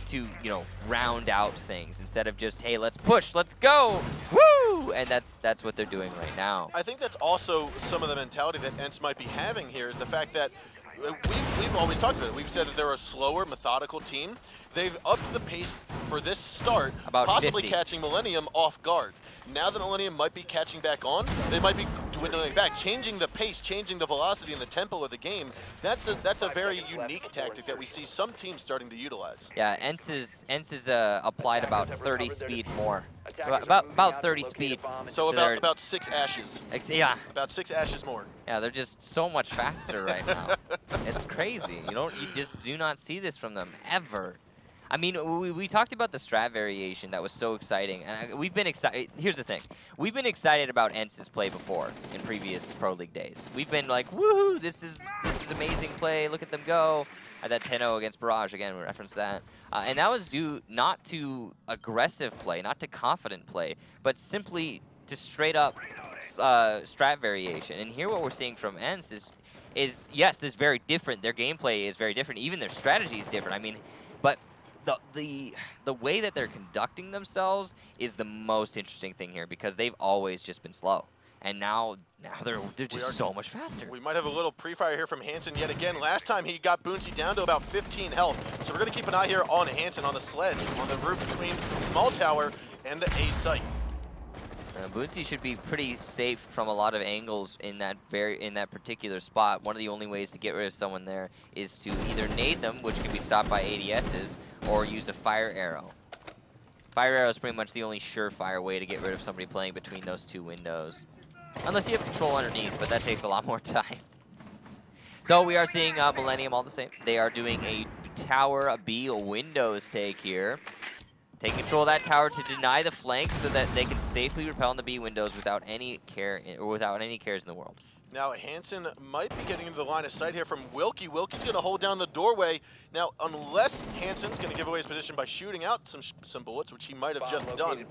to, you know, round out things instead of just, hey, let's push, let's go, woo! And that's what they're doing right now. I think that's also some of the mentality that ENCE might be having here, is the fact that we've always talked about it. We've said that they're a slower, methodical team. They've upped the pace for this start, about possibly 50. catching Millenium off guard. Now that Millenium might be catching back on, they might be dwindling back, changing the pace, changing the velocity and the tempo of the game. That's a very unique tactic that we see some teams starting to utilize. Yeah, ENCE is applied about 30 speed more. About 30 speed. So about 6 ashes. Yeah. About 6 ashes more. Yeah, they're just so much faster right now. It's crazy. You just do not see this from them ever. I mean, we talked about the strat variation that was so exciting, and we've been excited. Here's the thing: we've been excited about ENCE's play before in previous Pro League days. We've been like, woohoo! This is amazing play. Look at them go! That 10-0 against Barrage again. We referenced that, and that was due not to aggressive play, not to confident play, but simply to straight up strat variation. And here, what we're seeing from ENCE is yes, this is very different. Their gameplay is very different. Even their strategy is different. I mean, but the way that they're conducting themselves is the most interesting thing here, because they've always just been slow, and now they're just so much faster. We might have a little pre-fire here from Hansen yet again. Last time he got Boonsy down to about 15 health, so we're going to keep an eye here on Hansen on the sledge on the roof between Small Tower and the A site. Boonsy should be pretty safe from a lot of angles in that particular spot. One of the only ways to get rid of someone there is to either nade them, which can be stopped by ADSs, or use a fire arrow. Fire arrow is pretty much the only surefire way to get rid of somebody playing between those two windows. Unless you have control underneath, but that takes a lot more time. So we are seeing Millenium all the same. They are doing a tower B windows take here. Taking control of that tower to deny the flank so that they can safely repel on the B windows without any care or without any cares in the world. Now Hansen might be getting into the line of sight here from Wilkie. Wilkie's going to hold down the doorway. Now, unless Hansen's going to give away his position by shooting out some bullets, which he might have just done,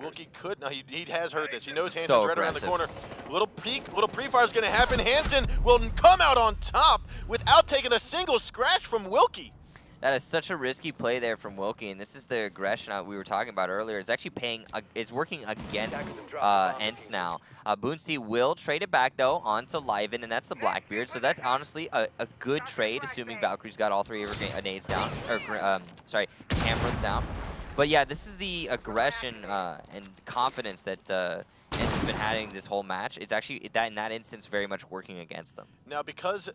Wilkie could. Now, he has heard this. He knows Hansen's right around the corner. Little pre-fire is going to happen. Hansen will come out on top without taking a single scratch from Wilkie. That is such a risky play there from Wilkie, and this is the aggression we were talking about earlier. It's actually it's working against ENCE now. Boonsy will trade it back, though, onto Liven, and that's the Blackbeard. So that's honestly a good trade, assuming Valkyrie's got all 3 of her nades down, or cameras down. But yeah, this is the aggression and confidence that ENCE has been having this whole match. It's actually, in that instance, very much working against them. Now, because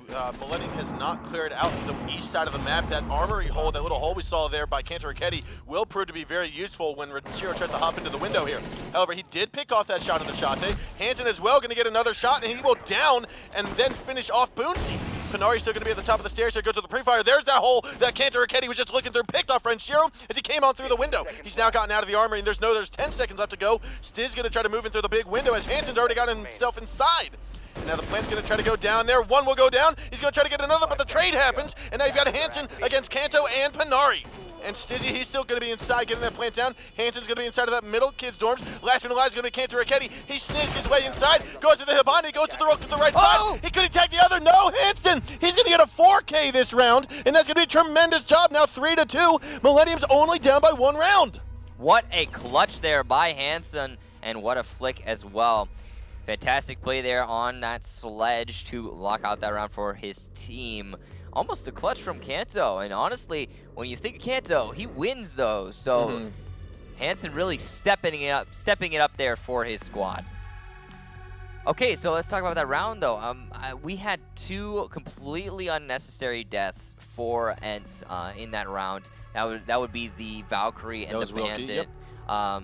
Millenium has not cleared out the east side of the map, that armory hole, that little hole we saw there by Kanto Raketti, will prove to be very useful when Renchiro tries to hop into the window here. However, he did pick off that shot in the Shate. Hansen as well going to get another shot, and he will down and then finish off Boonsy. Panari's still going to be at the top of the stairs here. Goes to the pre-fire. There's that hole that Cantor Arcadi was just looking through. Picked off Renshiro as he came on through the window. He's now gotten out of the armory, and there's 10 seconds left to go. Stiz going to try to move in through the big window as Hansen's already got himself inside. And now the plan's going to try to go down there. One will go down. He's going to try to get another, but the trade happens. And now you've got Hansen against Kanto and Panari. And Stizzy, he's still going to be inside, getting that plant down. Hansen's going to be inside of that middle kids' dorms. Last man alive is going to be Cantor Arcadi. He sneaks his way inside, goes to the Hibana, goes to the right side. He could attack the other. No, Hansen! He's going to get a 4K this round, and that's going to be a tremendous job. Now 3-2. Millennium's only down by 1 round. What a clutch there by Hansen, and what a flick as well. Fantastic play there on that sledge to lock out that round for his team. Almost a clutch from Kanto, and honestly, when you think of Kanto, he wins those. So Hansen really stepping it up there for his squad. Okay, so let's talk about that round though. We had 2 completely unnecessary deaths for ENCE in that round. That would be the Valkyrie and the Bandit. Yep.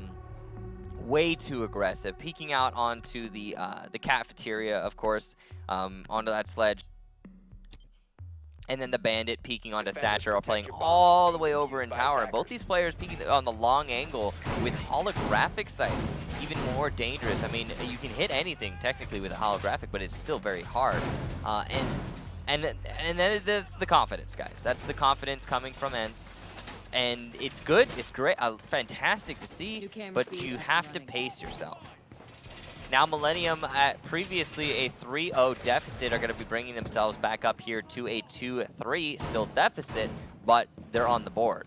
Way too aggressive, peeking out onto the cafeteria, of course, onto that sledge. And then the Bandit peeking onto Thatcher, playing all the way over in tower. And both these players peeking on the long angle with holographic sights, even more dangerous. I mean, you can hit anything technically with a holographic, but it's still very hard. And then that's the confidence, guys. That's the confidence coming from ENCE. And it's good, it's great, fantastic to see, but you have to pace yourself. Now Millennium, at previously a 3-0 deficit, are going to be bringing themselves back up here to a 2-3, still deficit, but they're on the board.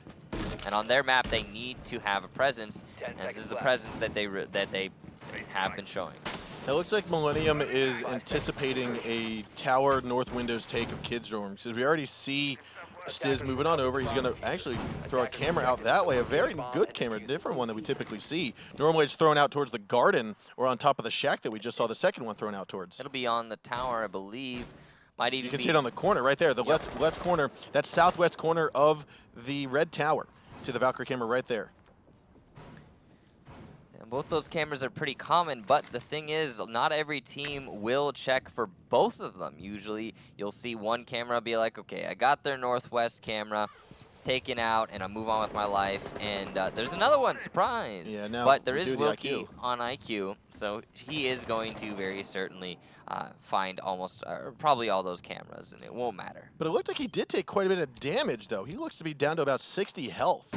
And on their map, they need to have a presence, and this is the presence that they have been showing. It looks like Millennium is anticipating a tower north windows take of kids' dorms, because we already see Stiz moving on over. He's going to actually throw a camera out that way, a very good camera, different one that we typically see. Normally it's thrown out towards the garden or on top of the shack that we just saw the second one thrown out towards. It'll be on the tower, I believe. Might even you can see it on the corner right there, the left corner, that southwest corner of the red tower. See the Valkyrie camera right there. Both those cameras are pretty common, but the thing is, not every team will check for both of them. Usually, you'll see one camera be like, okay, I got their northwest camera, it's taken out, and I move on with my life. And there's another one, surprise! Yeah, now but there is Wilkie on IQ, so he is going to very certainly find almost, probably all those cameras, and it won't matter. But it looked like he did take quite a bit of damage, though. He looks to be down to about 60 health.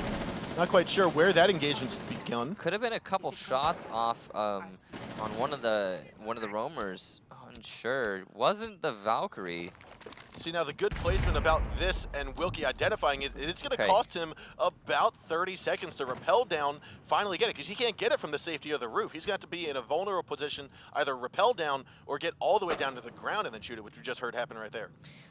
Not quite sure where that engagement's begun. Could have been a couple shots off on one of the roamers. Unsure. Wasn't the Valkyrie? See now the good placement about this and Wilkie identifying it. It's going to cost him about 30 seconds to rappel down, finally get it, because he can't get it from the safety of the roof. He's got to be in a vulnerable position, either rappel down or get all the way down to the ground and then shoot it, which we just heard happen right there.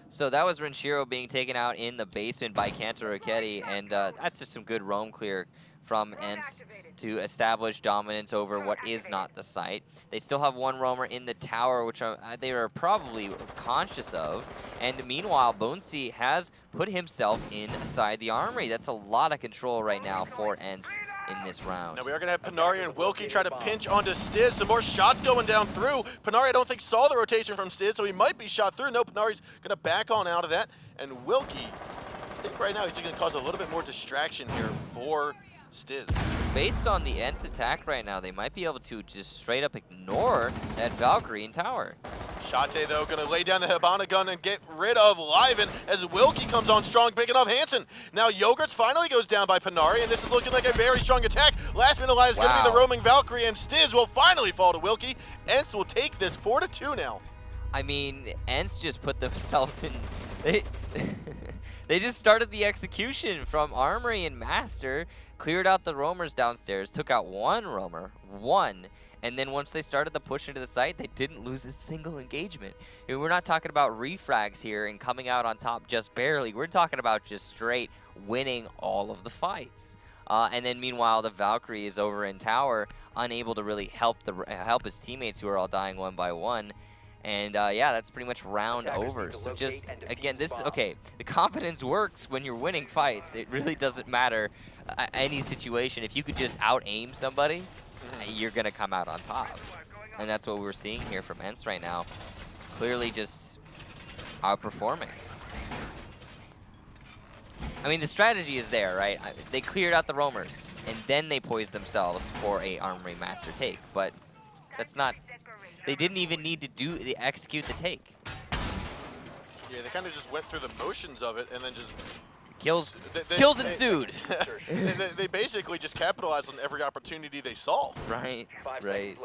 So that was Renshiro being taken out in the basement by Kantor Arcadi, and that's just some good roam clear from ENCE to establish dominance over what is not the site. They still have one roamer in the tower, which they are probably conscious of. And meanwhile, Bonesy has put himself inside the armory. That's a lot of control right now for ENCE in this round. Now we are going to have Panari and Wilkie try to pinch onto Stiz. Some more shots going down through. Panari, I don't think, saw the rotation from Stiz, so he might be shot through. No, Panari's going to back on out of that. And Wilkie, I think right now he's going to cause a little bit more distraction here for Stiz. Based on the ENCE attack right now, they might be able to just straight up ignore that Valkyrie in tower. Shate, though, going to lay down the Hibana gun and get rid of Liven as Wilkie comes on strong, picking off Hansen. Now Yogurts finally goes down by Panari, and this is looking like a very strong attack. Last man alive is going to be the roaming Valkyrie, and Stiz will finally fall to Wilkie. ENCE will take this 4-2 now. I mean, ENCE just put themselves in... They just started the execution from Armory and Master, cleared out the roamers downstairs, took out one roamer, and then once they started the push into the site, they didn't lose a single engagement. And we're not talking about refrags here and coming out on top just barely. We're talking about just straight winning all of the fights. And then meanwhile, the Valkyrie is over in tower, unable to really help his teammates who are all dying one by one. And yeah, that's pretty much round over. So just, again, the confidence works when you're winning fights. It really doesn't matter any situation. If you could just out-aim somebody, you're going to come out on top. And that's what we're seeing here from ENCE right now. Clearly just outperforming. I mean, the strategy is there, right? They cleared out the roamers, and then they poised themselves for a Armory Master take, but that's not... They didn't even need to execute the take. Yeah, they kind of just went through the motions of it and then just... Kills ensued. They basically just capitalized on every opportunity they saw. Right, right.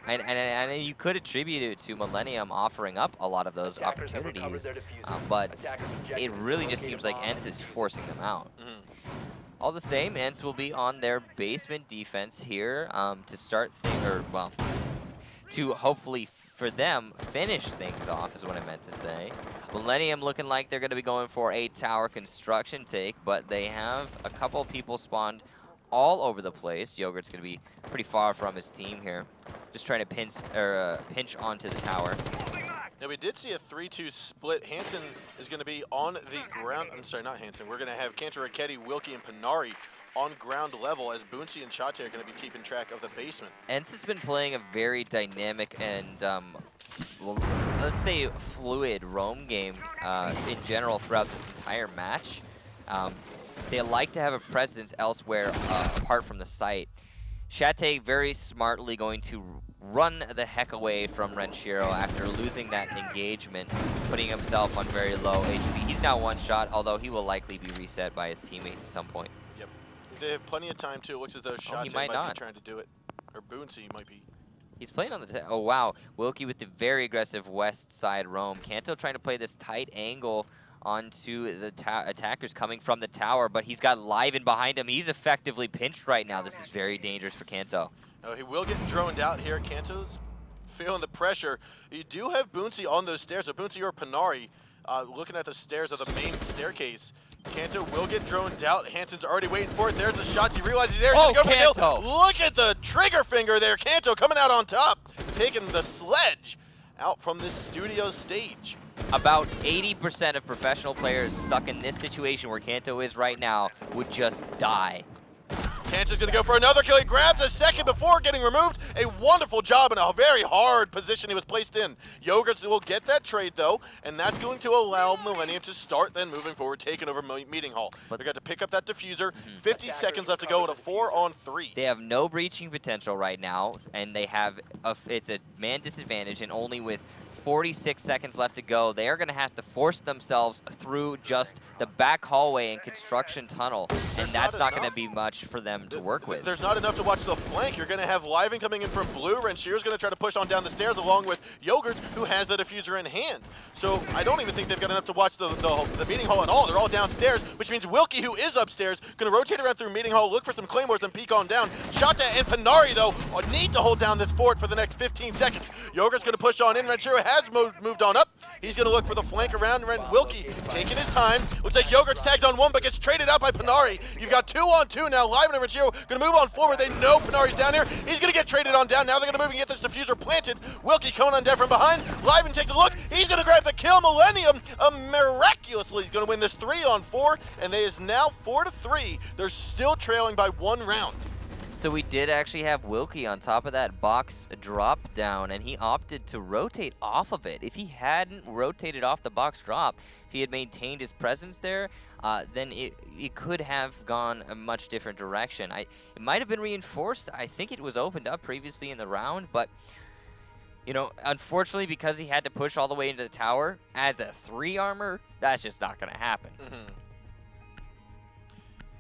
And you could attribute it to Millenium offering up a lot of those opportunities, but it really just seems like ENCE is forcing them out. All the same, ENCE will be on their basement defense here to start to hopefully for them finish things off is what I meant to say. Millenium looking like they're going to be going for a tower construction take, but they have a couple of people spawned all over the place. Yogurt's going to be pretty far from his team here, just trying to pinch onto the tower. Now we did see a 3-2 split. Hansen is going to be on the ground. I'm sorry, not Hansen. We're going to have Cantor, Raketti, Wilkie, and Panari on ground level as Boonsy and Chate are going to be keeping track of the basement. ENCE has been playing a very dynamic and, well, let's say fluid roam game in general throughout this entire match. They like to have a presence elsewhere apart from the site. Chate very smartly going to run the heck away from Renshiro after losing that engagement, putting himself on very low HP. He's now one shot, although he will likely be reset by his teammates at some point. Yep. They have plenty of time too. It looks as though Chate might be trying to do it. Or Boonsy might be. He's playing on the... Oh, wow. Wilkie with the very aggressive west side roam. Kanto trying to play this tight angle onto the attackers coming from the tower, but he's got Liven behind him. He's effectively pinched right now. This is very dangerous for Kanto. Oh, he will get droned out here. Kanto's feeling the pressure. You do have Boonsy on those stairs. So Boonsy or Panari looking at the stairs of the main staircase. Kanto will get droned out. Hansen's already waiting for it. There's the shots. He realizes he's there. He's gonna go for the kill. Look at the trigger finger there. Kanto coming out on top, taking the sledge out from this studio stage. About 80% of professional players stuck in this situation where Kanto is right now would just die. Kanto's going to go for another kill. He grabs a second before getting removed. A wonderful job in a very hard position he was placed in. Yogurts will get that trade, though, and that's going to allow Millenium to start then moving forward, taking over Meeting Hall. They're going to pick up that diffuser. 50 seconds left to go in a 4-on-3. They have no breaching potential right now, and they have it's a man disadvantage, and only with 46 seconds left to go, they are going to have to force themselves through just the back hallway and construction tunnel, and that's not going to be much for them to work with. There's not enough to watch the flank. You're going to have Liven coming in from blue. Renshiro's going to try to push on down the stairs along with Yogurt, who has the diffuser in hand. So I don't even think they've got enough to watch the Meeting Hall at all. They're all downstairs, which means Wilkie, who is upstairs, going to rotate around through Meeting Hall, look for some claymores, and peek on down. Shata and Panari, though, need to hold down this fort for the next 15 seconds. Yogurt's going to push on in. Renshiro has moved on up. He's going to look for the flank around. Wilkie taking his time. Looks like Yogurt's tagged on one, but gets traded out by Panari. You've got 2-on-2 now. Liven and Renshiro going to move on forward. They know Panari's down here. He's going to get traded on down. Now they're going to move and get this diffuser planted. Wilkie coming on down from behind. Liven takes a look. He's going to grab the kill. Millenium miraculously going to win this 3-on-4, and they is now 4-3. They're still trailing by 1 round. So we did actually have Wilkie on top of that box drop down, and he opted to rotate off of it. If he hadn't rotated off the box drop, if he had maintained his presence there, then it could have gone a much different direction. It might have been reinforced. I think it was opened up previously in the round, but you know, unfortunately, because he had to push all the way into the tower as a 3 armor, that's just not going to happen.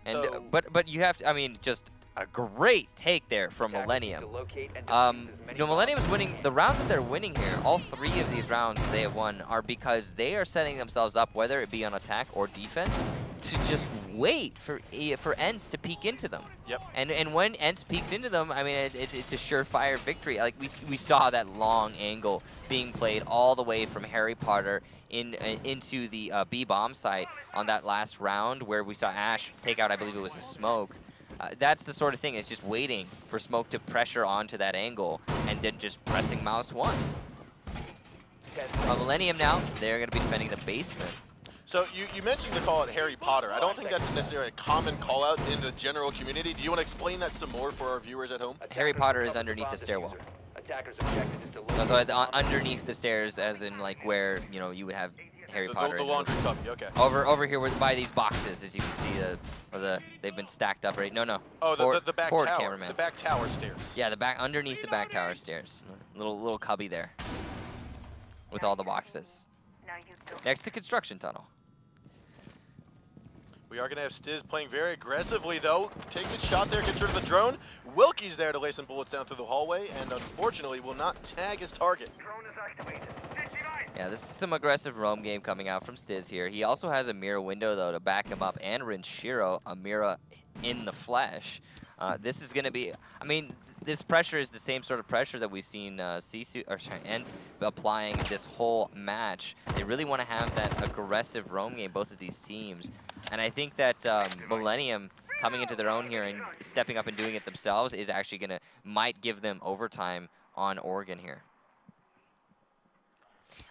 And So, but you have to, I mean, just a great take there from Millenium. You know, Millenium is winning the rounds that they're winning here. All 3 of these rounds they have won are because they are setting themselves up, whether it be on attack or defense, to just wait for ENCE to peek into them. Yep. And when ENCE peeks into them, I mean, it's a surefire victory. Like we saw that long angle being played all the way from Harry Potter into the B bomb site on that last round where we saw Ash take out, I believe it was a smoke. That's the sort of thing, it's just waiting for smoke to pressure onto that angle and then just pressing mouse 1. Millenium now, they're going to be defending the basement. So you mentioned to call it Harry Potter. I don't think that's necessarily a common call out in the general community. Do you want to explain that some more for our viewers at home? Harry Potter is underneath the stairwell. So underneath the stairs, as in like where you would have Harry Potter. The laundry cubby. Okay. Over here, by these boxes, as you can see, they've been stacked up. Right? No. Oh, the back forward tower. Cameraman. The back tower stairs. Yeah, underneath the back tower stairs. Little cubby there, with all the boxes. Next to construction tunnel. We are going to have Stiz playing very aggressively, though. Takes a shot there, gets rid of the drone. Wilkie's there to lay some bullets down through the hallway, and unfortunately will not tag his target. Yeah, this is some aggressive roam game coming out from Stiz here. He also has a mirror window, though, to back him up, and Renshiro, a mirror in the flesh. This is going to be, I mean, this pressure is the same sort of pressure that we've seen ENCE applying this whole match. They really want to have that aggressive roam game, both of these teams. And I think that Millenium coming into their own here and stepping up and doing it themselves is actually might give them overtime on Oregon here.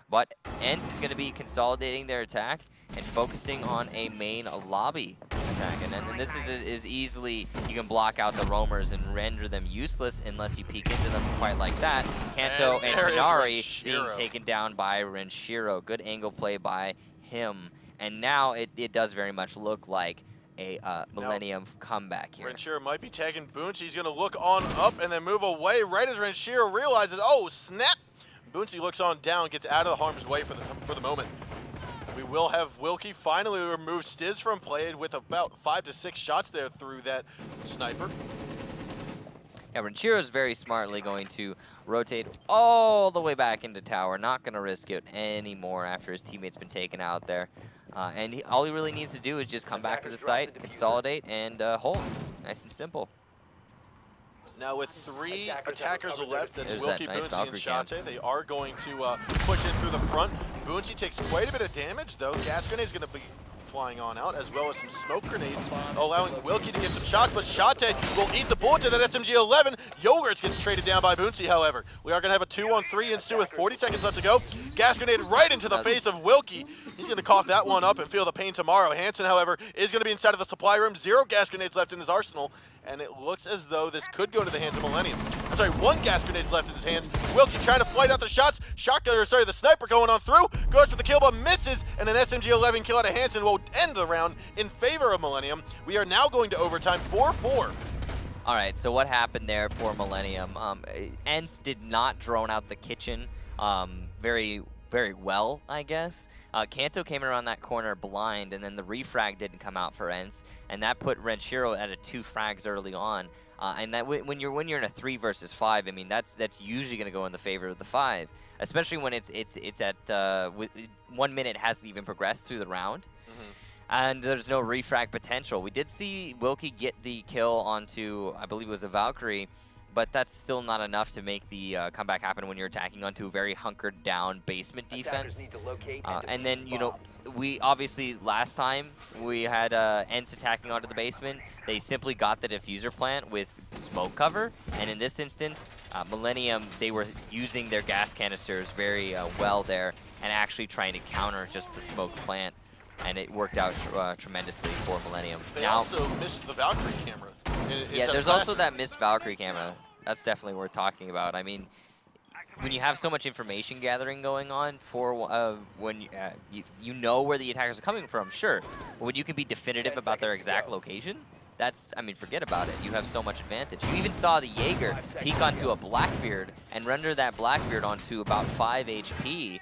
But ENCE is going to be consolidating their attack and focusing on a main lobby attack. And this is easily, you can block out the roamers and render them useless unless you peek into them quite like that. Kanto and Hinari being taken down by Renshiro. Good angle play by him. And now it does very much look like a Millenium comeback here. Renshiro might be tagging Boonchi. He's going to look on up and then move away right as Renshiro realizes, oh, snap! Boonchi looks on down, gets out of the harm's way for the moment. We will have Wilkie finally remove Stiz from play with about 5 to 6 shots there through that sniper. Yeah, Renshiro is very smartly going to rotate all the way back into tower. Not going to risk it anymore after his teammate's been taken out there. And all he really needs to do is just come back to the site, consolidate, and hold. Nice and simple. Now with 3 attackers left, that's Wilkie, nice Boonchi, and Shate. They are going to push in through the front. Boonchi takes quite a bit of damage, though. Gas grenade's going to be flying on out, as well as some smoke grenades, allowing Wilkie to get some shots, but Shate will eat the bullet to that SMG-11. Yogurts gets traded down by Boonchi, however. We are going to have a 2-on-3 ensue with 40 seconds left to go. Gas grenade right into the face of Wilkie. He's going to cough that one up and feel the pain tomorrow. Hansen, however, is going to be inside of the supply room. 0 gas grenades left in his arsenal, and it looks as though this could go into the hands of Millenium. I'm sorry, 1 gas grenade left in his hands. Wilkie trying to fight out the shots. The sniper going on through. Goes for the kill, but misses, and an SMG-11 kill out of Hansen will end the round in favor of Millenium. We are now going to overtime 4-4. All right, so what happened there for Millenium? ENCE did not drone out the kitchen very well, I guess. Kanto came around that corner blind, and then the refrag didn't come out for ENCE, and that put Renshiro at 2 frags early on. And that when you're in a 3 versus 5, I mean that's usually going to go in the favor of the 5, especially when it's at 1 minute hasn't even progressed through the round, and there's no refrag potential. We did see Wilkie get the kill onto, I believe it was a Valkyrie, but that's still not enough to make the comeback happen when you're attacking onto a very hunkered down basement defense. And then, we obviously, last time we had ENCE attacking onto the basement, they simply got the diffuser plant with smoke cover. And in this instance, Millenium, they were using their gas canisters very well there and actually trying to counter just the smoke plant. And it worked out tremendously for Millenium. They also missed the Valkyrie camera. Yeah, there's also that missed Valkyrie camera. That's definitely worth talking about. I mean, when you have so much information gathering going on for when you know where the attackers are coming from, sure. But when you can be definitive about their exact location, that's, I mean, forget about it. You have so much advantage. You even saw the Jaeger peek onto a Blackbeard and render that Blackbeard onto about 5 HP,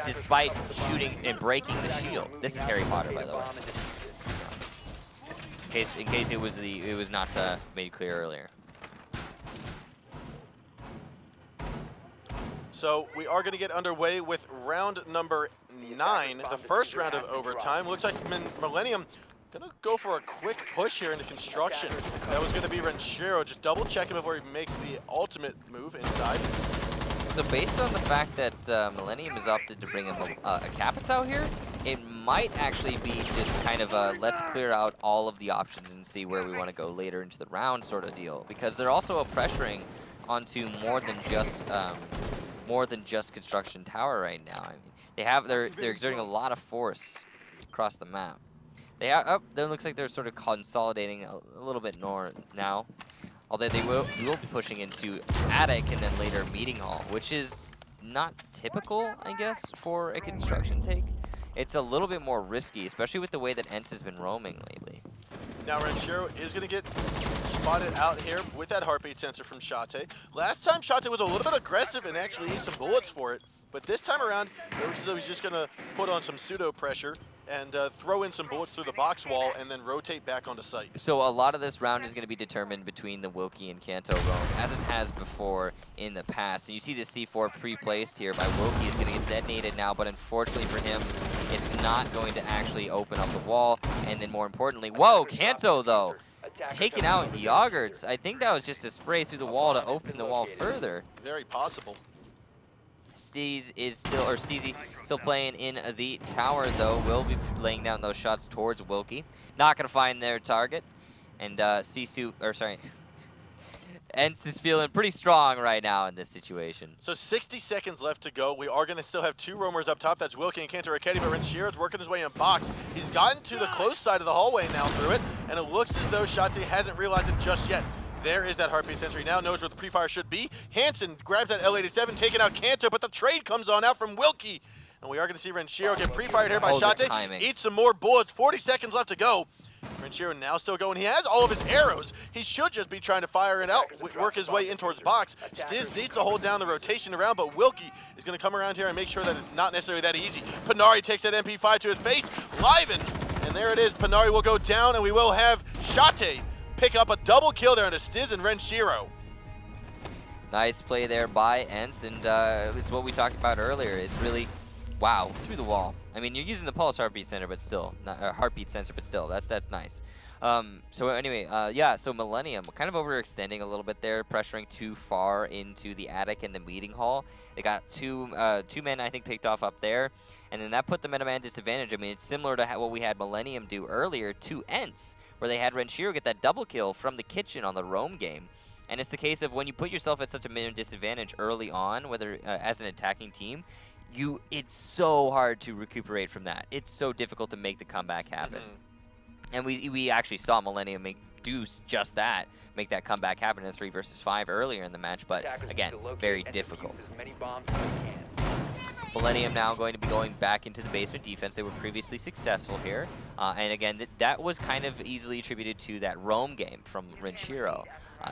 despite shooting and breaking the shield. This is Harry Potter, by the way. In case it was not made clear earlier. So we are going to get underway with round number 9, the first round of overtime. Looks like Millenium going to go for a quick push here into construction. That was going to be Renshiro. Just double check him before he makes the ultimate move inside. So based on the fact that Millenium has opted to bring him a Capitao here, it might actually be just kind of a let's clear out all of the options and see where we want to go later into the round sort of deal, because they're also pressuring onto more than just construction tower right now. I mean, they're exerting a lot of force across the map. Then it looks like they're sort of consolidating a little bit more now. Although they will be pushing into Attic and then later Meeting Hall, which is not typical, I guess, for a construction take. It's a little bit more risky, especially with the way that ENCE has been roaming lately. Now Renshiro is going to get spotted out here with that heartbeat sensor from Shate. Last time Shate was a little bit aggressive and actually used some bullets for it, but this time around it looks as though he's just going to put on some pseudo pressure and throw in some bullets through the box wall and then rotate back onto site. So a lot of this round is going to be determined between the Wilkie and Kanto roam, as it has before in the past. And you see the C4 pre-placed here by Wilkie is going to get detonated now, but unfortunately for him, it's not going to actually open up the wall. And then more importantly, whoa, Kanto though, taking out Yogurts. I think that was just a spray through the wall to open the wall further. Very possible. Steezy still playing in the tower though. Will be laying down those shots towards Wilkie. Not gonna find their target. And ENCE is feeling pretty strong right now in this situation. So 60 seconds left to go. We are gonna still have two roamers up top. That's Wilkie and Kanto Raketti, but Renshiro's working his way in box. He's gotten to the close side of the hallway now through it, and it looks as though Shate hasn't realized it just yet. There is that heartbeat sensor. He now knows where the pre-fire should be. Hansen grabs that L87, taking out Kanto, but the trade comes on out from Wilkie. And we are going to see Renshiro get pre-fired here by Shate. Eat some more bullets. 40 seconds left to go. Renshiro now still going. He has all of his arrows. He should just be trying to fire it out, work his way in towards box. Stiz needs to hold down the rotation around, but Wilkie is going to come around here and make sure that it's not necessarily that easy. Panari takes that MP5 to his face. Liven. And there it is. Panari will go down, and we will have Shate pick up a double kill there on Stiz and Renshiro. Nice play there by ENCE, and it's what we talked about earlier. It's really, wow, through the wall. I mean, you're using the pulse heartbeat sensor, but still, not heartbeat sensor, but still, that's nice. So anyway, yeah, so Millenium kind of overextending a little bit there, pressuring too far into the attic and the meeting hall. They got two men, I think, picked off up there, and then that put them at a man disadvantage. I mean, it's similar to what we had Millenium do earlier to ENCE, where they had Renshiro get that double kill from the kitchen on the roam game. And it's the case of when you put yourself at such a minimum disadvantage early on, whether as an attacking team, it's so hard to recuperate from that. It's so difficult to make the comeback happen. And we actually saw Millenium do just that, make that comeback happen in a 3 versus 5 earlier in the match, but again, very difficult. Millenium now going to be going back into the basement defense. They were previously successful here. And again, that was kind of easily attributed to that roam game from Renshiro.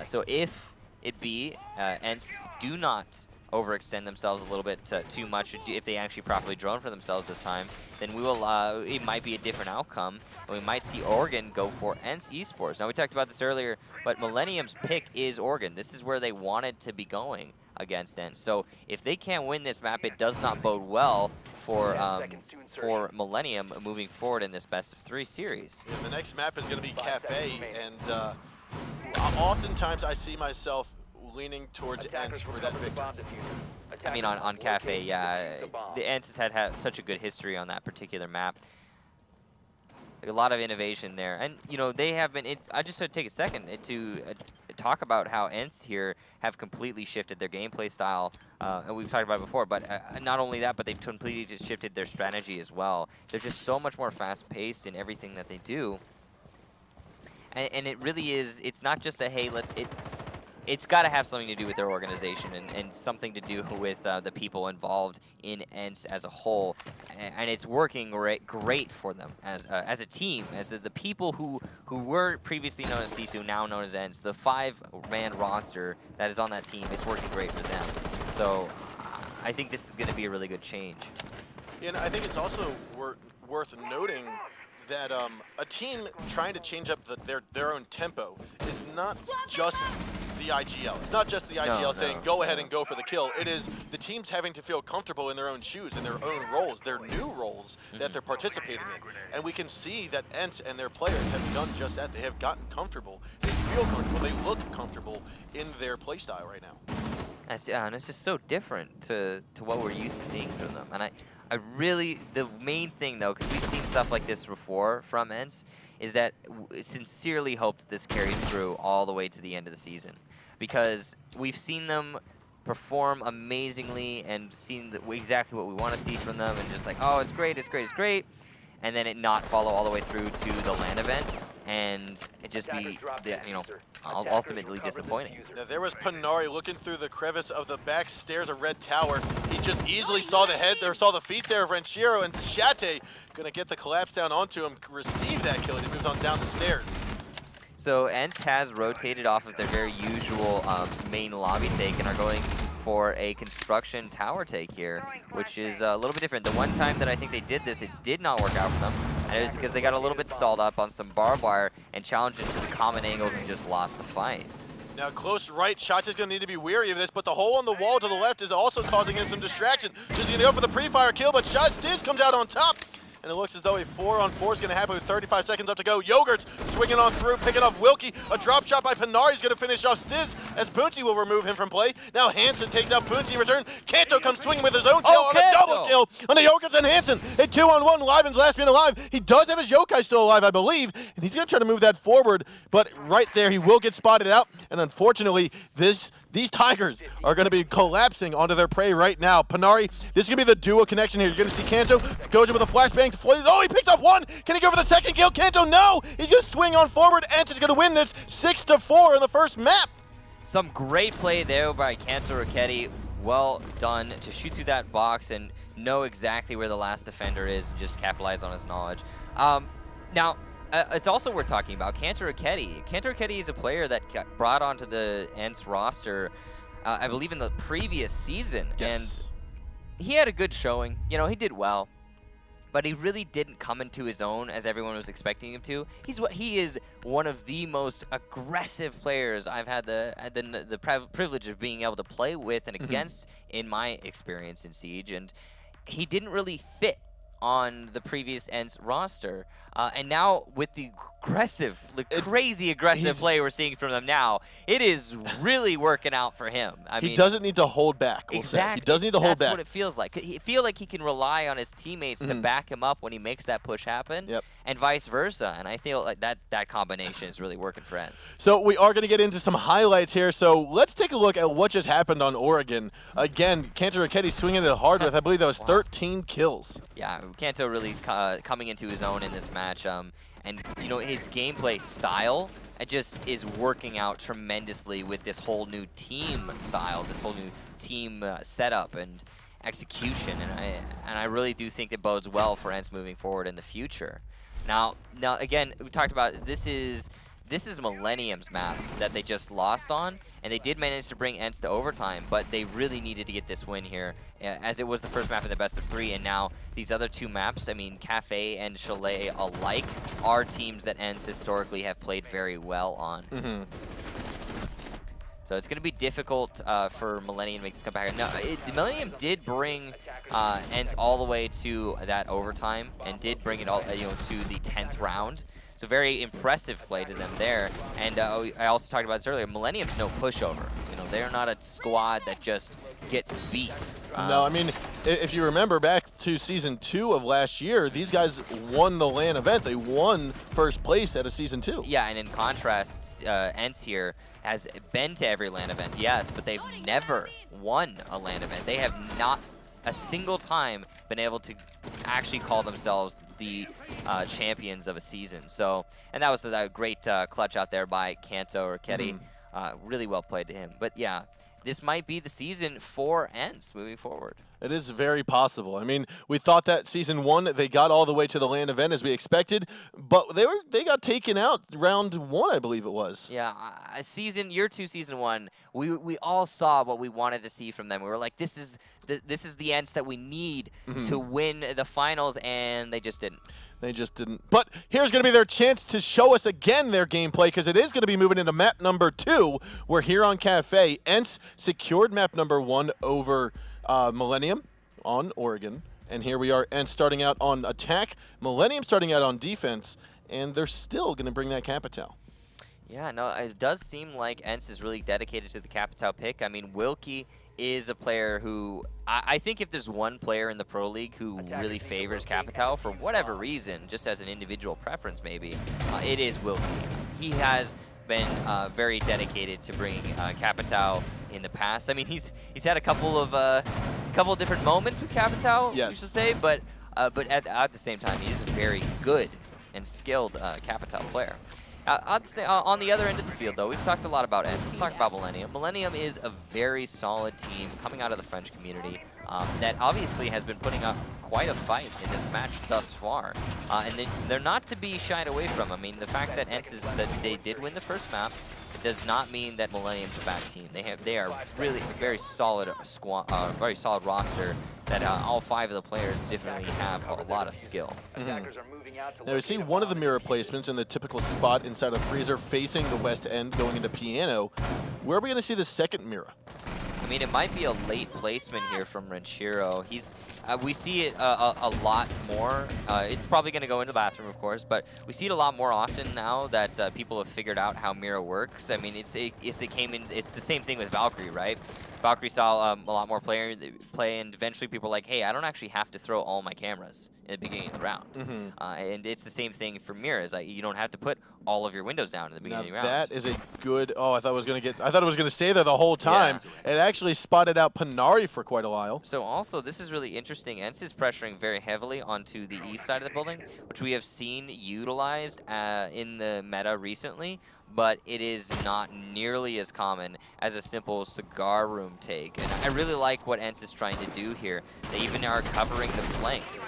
So if it be ENCE do not overextend themselves a little bit too much, if they actually properly drone for themselves this time, then we will, it might be a different outcome. And we might see Oregon go for ENCE Esports. Now we talked about this earlier, but Millennium's pick is Oregon. This is where they wanted to be going against ENCE. So if they can't win this map, it does not bode well for Millenium moving forward in this best-of-3 series. Yeah, the next map is going to be Cafe, and oftentimes I see myself leaning towards ENCE for that victory. I mean, on Cafe, yeah, the ENCE has had such a good history on that particular map. Like a lot of innovation there, and you know they have been. I just want to take a second to talk about how ENCE here have completely shifted their gameplay style, and we've talked about it before. But not only that, but they've completely just shifted their strategy as well. They're just so much more fast-paced in everything that they do, and it really is. It's not just a hey, it's got to have something to do with their organization and something to do with the people involved in ENCE as a whole, and it's working great for them as a team, as the people who were previously known as GiFu, now known as ENCE, the 5-man roster that is on that team. It's working great for them. So I think this is going to be a really good change. Yeah, and I think it's also worth noting that a team trying to change up their own tempo is not just the IGL. It's not just the IGL saying, go ahead and go for the kill. It is the teams having to feel comfortable in their own shoes, in their own roles, their new roles that they're participating in. And we can see that ENCE and their players have done just that. They have gotten comfortable. They feel comfortable. They look comfortable in their playstyle right now. And it's just so different to what we're used to seeing from them. And I really, the main thing though, because we've seen stuff like this before from ENCE, is that sincerely hope that this carries through all the way to the end of the season. Because we've seen them perform amazingly and seen exactly what we want to see from them, and just like, oh, it's great, it's great, it's great, and then it not follow all the way through to the LAN event. and it just be, you know, ultimately disappointing. Now there was Panari looking through the crevice of the back stairs of Red Tower. He just easily saw the head there, saw the feet there of Ranchero, and Shate gonna get the collapse down onto him, receive that kill, and he moves on down the stairs. So ENCE has rotated off of their very usual main lobby take and are going for a construction tower take here, which is a little bit different. The one time that I think they did this, it did not work out for them, and it was because they got a little bit stalled up on some barbed wire and challenged into the common angles and just lost the fight. Now close right, Shate is going to need to be wary of this, but the hole on the wall to the left is also causing him some distraction. She's going to go for the pre-fire kill, but Stiz comes out on top. And it looks as though a 4-on-4 is going to happen with 35 seconds left to go. Yogurt's swinging on through, picking off Wilkie. A drop shot by Panari is going to finish off Stiz as Boonty will remove him from play. Now Hansen takes out Boonty in return. Kanto comes swinging with his own kill on a double kill on the Yogurts and Hansen. A 2-on-1, Liven's last man alive. He does have his Yokai still alive, I believe, and he's going to try to move that forward. But right there, he will get spotted out. And unfortunately, these Tigers are going to be collapsing onto their prey right now. Panari, this is going to be the duo connection here. You're going to see Kanto goes in with a flashbang. Oh, he picks up one. Can he go for the second kill? Kanto, no. He's going to swing on forward. ENCE is going to win this 6-4 in the first map. Some great play there by Kanto Raketti. Well done to shoot through that box and know exactly where the last defender is and just capitalize on his knowledge. Now, it's also worth talking about Kanto Raketti. Kanto Raketti is a player that got brought onto the ENCE roster, I believe, in the previous season. Yes. And he had a good showing. You know, he did well. But he really didn't come into his own as everyone was expecting him to. He is one of the most aggressive players I've had the privilege of being able to play with and against in my experience in Siege. And he didn't really fit on the previous ENCE roster. And now with the crazy aggressive play we're seeing from them now, it is really working out for him. I mean, he doesn't need to hold back. Exactly. He doesn't need to hold back. That's what it feels like. He feel like he can rely on his teammates to back him up when he makes that push happen, and vice versa. And I feel like that combination is really working for ENCE. So we are going to get into some highlights here. So let's take a look at what just happened on Oregon. Again, Kanto Raketti swinging it hard with, I believe that was 13 kills. Yeah, Kanto really coming into his own in this match. And, you know, his gameplay style, it just is working out tremendously with this whole new team style, this whole new team setup and execution. And I really do think it bodes well for ENCE moving forward in the future. Now again, we talked about this is Millenium's map that they just lost on, and they did manage to bring ENCE to overtime, but they really needed to get this win here, as it was the first map in the best of 3, and now these other two maps, I mean, Cafe and Chalet alike, are teams that ENCE historically have played very well on. So it's going to be difficult for Millenium to make this comeback. No, Millenium did bring ENCE all the way to that overtime, and did bring it all, to the 10th round. So very impressive play to them there. And I also talked about this earlier. Millenium's no pushover. You know, they're not a squad that just gets beat. No, I mean, if you remember back to Season 2 of last year, these guys won the LAN event. They won first place at a Season 2. Yeah, and in contrast, ENCE here has been to every LAN event, yes, but they've never won a LAN event. They have not a single time been able to actually call themselves the champions of a season. So, and that was a great clutch out there by Kanto Raketti. Really well played to him. But yeah, this might be the season for ENCE moving forward. It is very possible. I mean, we thought that Season 1, they got all the way to the LAN event as we expected, but they got taken out round 1, I believe it was. Yeah, year 2, Season 1, we all saw what we wanted to see from them. We were like, this is the ENCE that we need to win the finals, and they just didn't. They just didn't. But here's going to be their chance to show us again their gameplay, because it is going to be moving into map number 2. We're here on Cafe. ENCE secured map number 1 over Millenium on Oregon. And here we are, ENCE starting out on attack, Millenium starting out on defense, and they're still going to bring that Capital. Yeah, no, it does seem like ENCE is really dedicated to the Capital pick. I mean, Wilkie is a player who, I think if there's one player in the Pro League who really favors Capital for whatever reason, just as an individual preference maybe, it is Wilkie. He has been very dedicated to bringing Capital in the past. I mean, he's had a couple of different moments with Capital, yes, you should say, but at the same time, he is a very good and skilled Capital player. I'd say on the other end of the field, though, we've talked a lot about ENCE. Let's talk about Millenium. Millenium is a very solid team coming out of the French community that obviously has been putting up quite a fight in this match thus far. And they're not to be shied away from. I mean, the fact that ENCE that they did win the first map, it does not mean that Millenium's a bad team. They are really a very solid squad, very solid roster that all 5 of the players definitely have a lot of skill. Now we see one of the mirror placements in the typical spot inside of Freezer facing the west end going into Piano. Where are we going to see the second mirror? I mean, it might be a late placement here from Renshiro. We see it a lot more. It's probably going to go into the bathroom, of course, but we see it a lot more often now that people have figured out how mirror works. I mean, it's the same thing with Valkyrie, right? Valkyrie saw a lot more play, and eventually people were like, hey, I don't actually have to throw all my cameras in the beginning of the round. And it's the same thing for mirrors. You don't have to put all of your windows down in the beginning of the round. That is a good. Oh, I thought it was going to stay there the whole time. Yeah. It actually spotted out Panari for quite a while. So also, this is really interesting. ENCE is pressuring very heavily onto the east side of the building, which we have seen utilized in the meta recently, but it is not nearly as common as a simple cigar room take. And I really like what ENCE is trying to do here. They even are covering the flanks.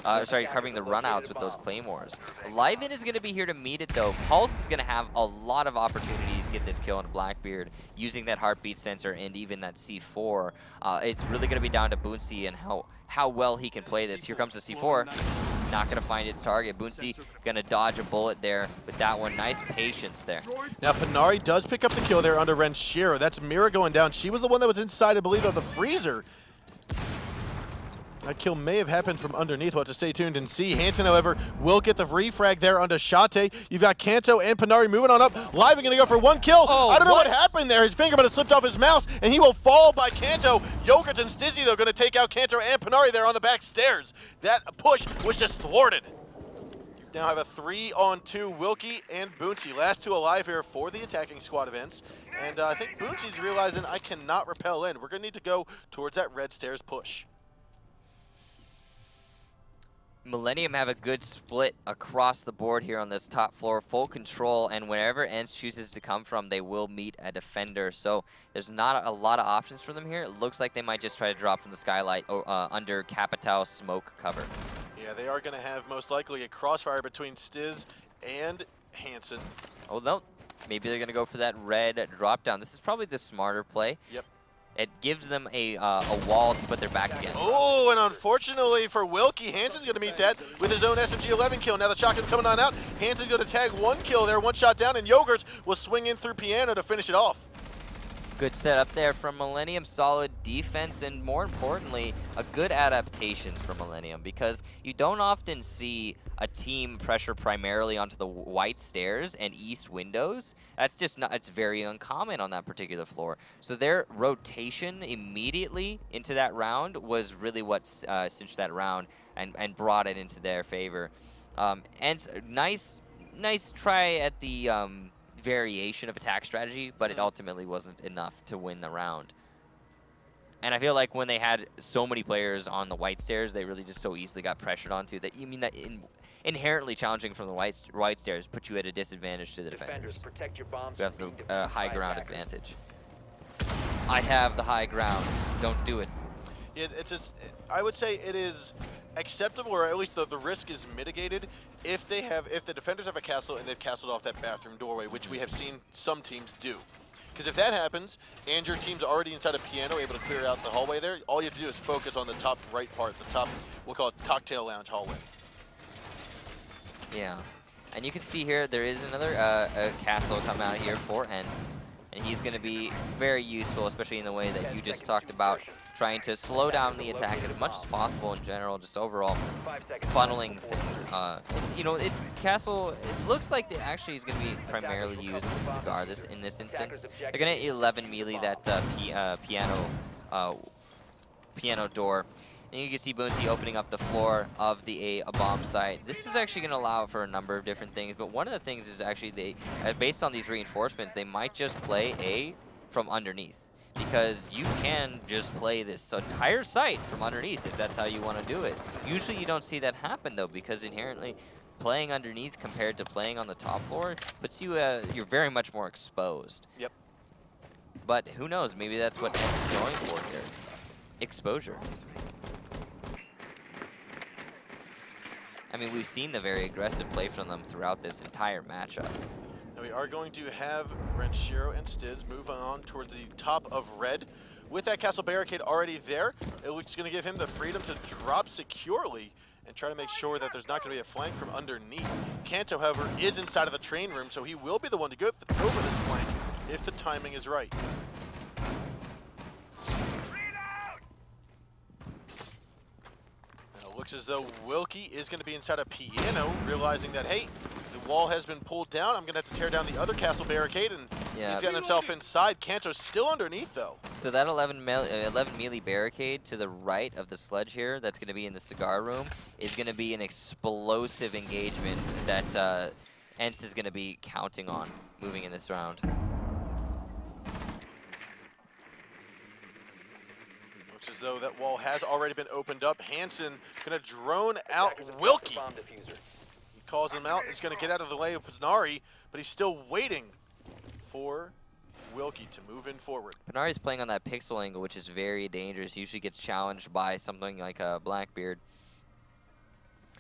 Covering the runouts with those claymores. Livin is going to be here to meet it, though. Pulse is going to have a lot of opportunities to get this kill on Blackbeard using that heartbeat sensor and even that C4. It's really going to be down to Boonsy and how well he can play this. Here comes the C4. Not going to find its target. Boonsy going to dodge a bullet there with that one. Nice patience there. Now, Panari does pick up the kill there under Renshiro. That's Mira going down. She was the one that was inside, I believe, of the freezer. That kill may have happened from underneath. We'll have to stay tuned and see. Hansen, however, will get the refrag there onto Shate. You've got Kanto and Panari moving on up. Live going to go for 1 kill. Oh, I don't know what happened there. His finger might have slipped off his mouse, and he will fall by Kanto. Yogurt and Stizzy, though, going to take out Kanto and Panari there on the back stairs. That push was just thwarted. You now have a 3-on-2 Wilkie and Boonsy. Last 2 alive here for the attacking squad events. And I think Boonsy's realizing I cannot repel in. We're going to need to go towards that red stairs push. Millenium have a good split across the board here on this top floor, full control, and wherever ENCE chooses to come from, they will meet a defender. So there's not a lot of options for them here. It looks like they might just try to drop from the skylight under Capital smoke cover. Yeah, they are going to have most likely a crossfire between Stiz and Hansen. Oh, no. Maybe they're going to go for that red drop down. This is probably the smarter play. Yep. It gives them a wall to put their back against. Oh, and unfortunately for Wilkie, Hansen's going to meet that with his own SMG-11 kill. Now the shotgun coming on out. Hansen's going to tag 1 kill there, 1 shot down, and Yogurt will swing in through Piano to finish it off. Good setup there from Millenium, solid defense, and more importantly, a good adaptation from Millenium, because you don't often see a team pressure primarily onto the white stairs and east windows. That's just not, it's very uncommon on that particular floor. So their rotation immediately into that round was really what cinched that round and brought it into their favor. And nice try at the variation of attack strategy, but it ultimately wasn't enough to win the round. And I feel like when they had so many players on the white stairs, they really just so easily got pressured onto that. You mean that inherently challenging from the white stairs put you at a disadvantage to the defenders. Protect your bombs. You have the high ground advantage. I have the high ground. Don't do it. Yeah, it's just, I would say it is acceptable, or at least the risk is mitigated if the defenders have a castle and they've castled off that bathroom doorway, which we have seen some teams do. Because if that happens and your team's already inside a Piano, able to clear out the hallway there, all you have to do is focus on the top right part, the top, we'll call it cocktail lounge hallway. Yeah, and you can see here there is another castle come out here for ENCE, and he's going to be very useful, especially in the way that you just talked about, trying to slow down the attack as much as possible in general, just overall funneling things. You know, Castle, it looks like it actually is going to be primarily used as a cigar in this instance. They're going to 11 melee that piano door. And you can see Boonsy opening up the floor of the a bomb site. This is actually going to allow for a number of different things, but one of the things is actually they, based on these reinforcements, they might just play A from underneath. Because you can just play this entire site from underneath if that's how you want to do it. Usually you don't see that happen though, because inherently playing underneath compared to playing on the top floor puts you, you're very much more exposed. Yep. But who knows, maybe that's what NC is going for here. Exposure. I mean, we've seen the very aggressive play from them throughout this entire matchup. Now we are going to have Renshiro and Stiz move on towards the top of red. With that castle barricade already there, it's going to give him the freedom to drop securely and try to make sure that there's not going to be a flank from underneath. Kanto, however, is inside of the train room, so he will be the one to go over this flank if the timing is right. Now it looks as though Wilkie is going to be inside a piano, realizing that, hey, the wall has been pulled down. I'm going to have to tear down the other castle barricade, and he's gotten himself inside. Kanto's still underneath, though. So that 11 melee barricade to the right of the sludge here, that's going to be in the cigar room, is going to be an explosive engagement that ENCE is going to be counting on moving in this round. Looks as though that wall has already been opened up. Hansen going to drone out Wilkie. He calls him out. He's going to get out of the way of Pnari, but he's still waiting for Wilkie to move in forward. Pnari's playing on that pixel angle, which is very dangerous. Usually gets challenged by something like a Blackbeard.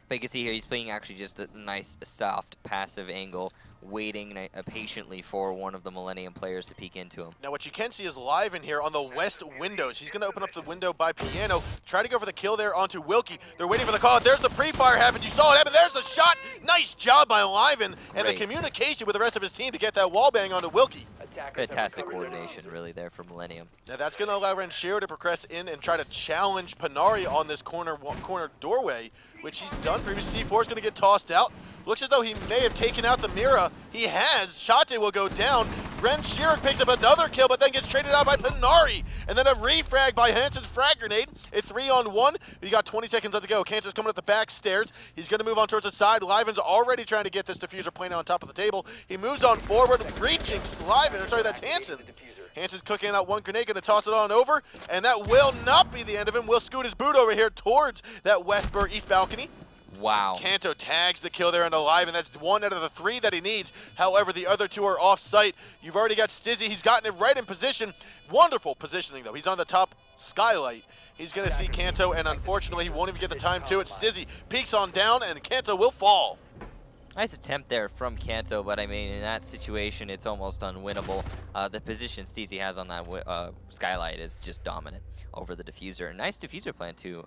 But you can see here he's playing actually just a nice, soft, passive angle, waiting patiently for one of the Millenium players to peek into him. Now what you can see is live in here on the west windows. He's going to open up the window by piano, try to go for the kill there onto Wilkie. They're waiting for the call. There's the pre-fire happen. You saw it happen. There's the shot. Nice job by Liven and the communication with the rest of his team to get that wall bang onto Wilkie. Fantastic coordination really there for Millenium. Now that's going to allow Renshiro to progress in and try to challenge Pnari on this corner doorway, which he's done previously. C4 is going to get tossed out. Looks as though he may have taken out the Mira. He has. Shate will go down. Renshiro picks up another kill, but then gets traded out by Pnari. And then a refrag by Hansen's frag grenade. A 3-on-1. You got 20 seconds left to go. Kanto's coming up the back stairs. He's going to move on towards the side. Liven's already trying to get this diffuser plane on top of the table. He moves on forward, reaching Liven. Sorry, that's Hansen. Hansen's cooking out one grenade, going to toss it on over. And that will not be the end of him. Will scoot his boot over here towards that Westberg east balcony. Wow. Kanto tags the kill there on Live, and that's 1 out of the 3 that he needs. However, the other 2 are off-site. You've already got Stizzy. He's gotten it right in position. Wonderful positioning, though. He's on the top skylight. He's going to see Kanto, and unfortunately, he won't even get the time to it. Stizzy peeks on down, and Kanto will fall. Nice attempt there from Kanto, but I mean, in that situation, it's almost unwinnable. The position Stizzy has on that skylight is just dominant over the diffuser. Nice diffuser plan, too.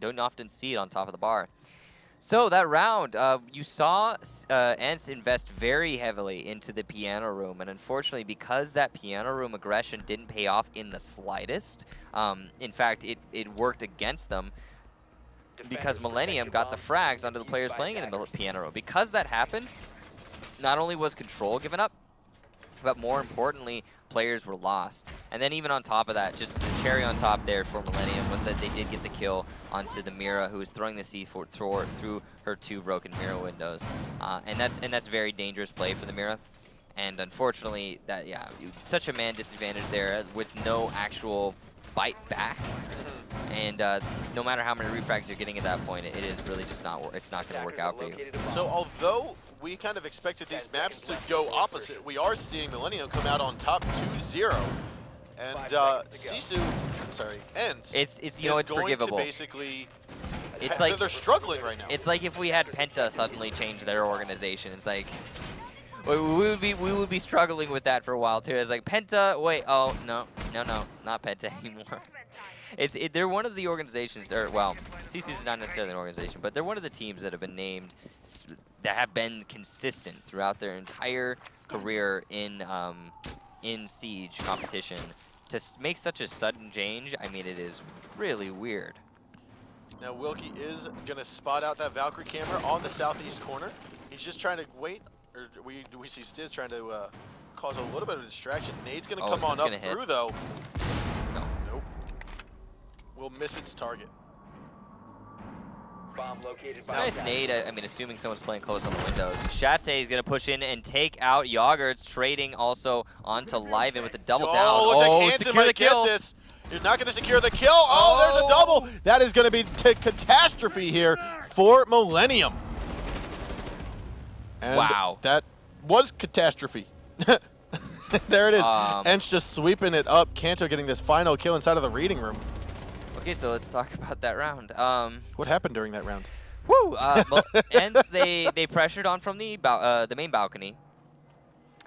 Don't often see it on top of the bar. So that round, you saw ENCE invest very heavily into the piano room, and unfortunately, because that piano room aggression didn't pay off in the slightest, in fact, it worked against them because Millenium got the frags onto the players playing in the piano room. Because that happened, not only was control given up, but more importantly, players were lost. And then even on top of that, just the cherry on top there for Millenium was that they did get the kill onto the Mira, who was throwing the C4 through her 2 broken Mira windows. And that's very dangerous play for the Mira. And unfortunately, such a man disadvantage there with no actual fight back. And no matter how many refrags you're getting at that point, it is really just it's not going to work out for you. So although we kind of expected these maps to go opposite, we are seeing Millenium come out on top 2-0. And ENCE it's you know, it's forgivable. Basically, it's like they're struggling right now. It's like if we had Penta suddenly change their organization. It's like we would be struggling with that for a while too. It's like Penta, wait, oh no, not Penta anymore. They're one of the organizations, well, Sisu's not necessarily an organization, but they're one of the teams that have been named, that have been consistent throughout their entire career in Siege competition. To make such a sudden change, I mean, it is really weird. Now Wilkie is going to spot out that Valkyrie camera on the southeast corner. He's just trying to wait, or we see Stiz trying to cause a little bit of distraction. Nade's going to come on up through, though. No. Nope. Will miss its target. Bomb located by nice nade, I mean, assuming someone's playing close on the windows. Shate is going to push in and take out Yogurts, trading also onto Liven with a double down. Looks like Hansen might get this. You're not going to secure the kill. Oh, there's a double. That is going to be catastrophe here for Millenium. And wow. that was catastrophe. There it is. Ents just sweeping it up. Kanto getting this final kill inside of the reading room. Okay, so let's talk about that round. What happened during that round? Woo! Ents, they pressured on from the main balcony.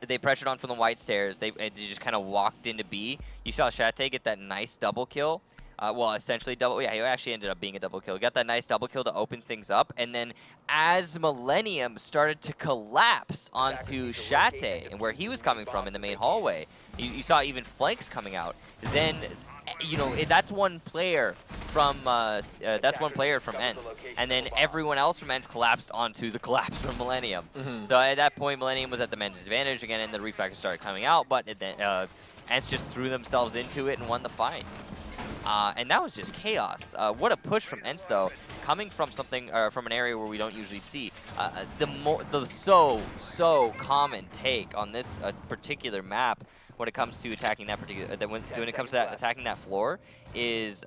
They pressured on from the white stairs. They just kind of walked into B. You saw Shate get that nice double kill. Well, essentially double. Yeah, he actually ended up being a double kill. Got that nice double kill to open things up. And then as Millenium started to collapse onto Shate and where he was coming from in the main hallway, you saw even flanks coming out. Then, you know, that's one player from Ents, and then everyone else from Ents collapsed onto the collapse from Millenium. So at that point, Millenium was at the men's advantage again, and the refractors started coming out. But then Ents just threw themselves into it and won the fights. And that was just chaos. What a push from Ents, though, coming from something from an area where we don't usually see. The so common take on this particular map when it comes to attacking that particular when it comes to attacking that floor is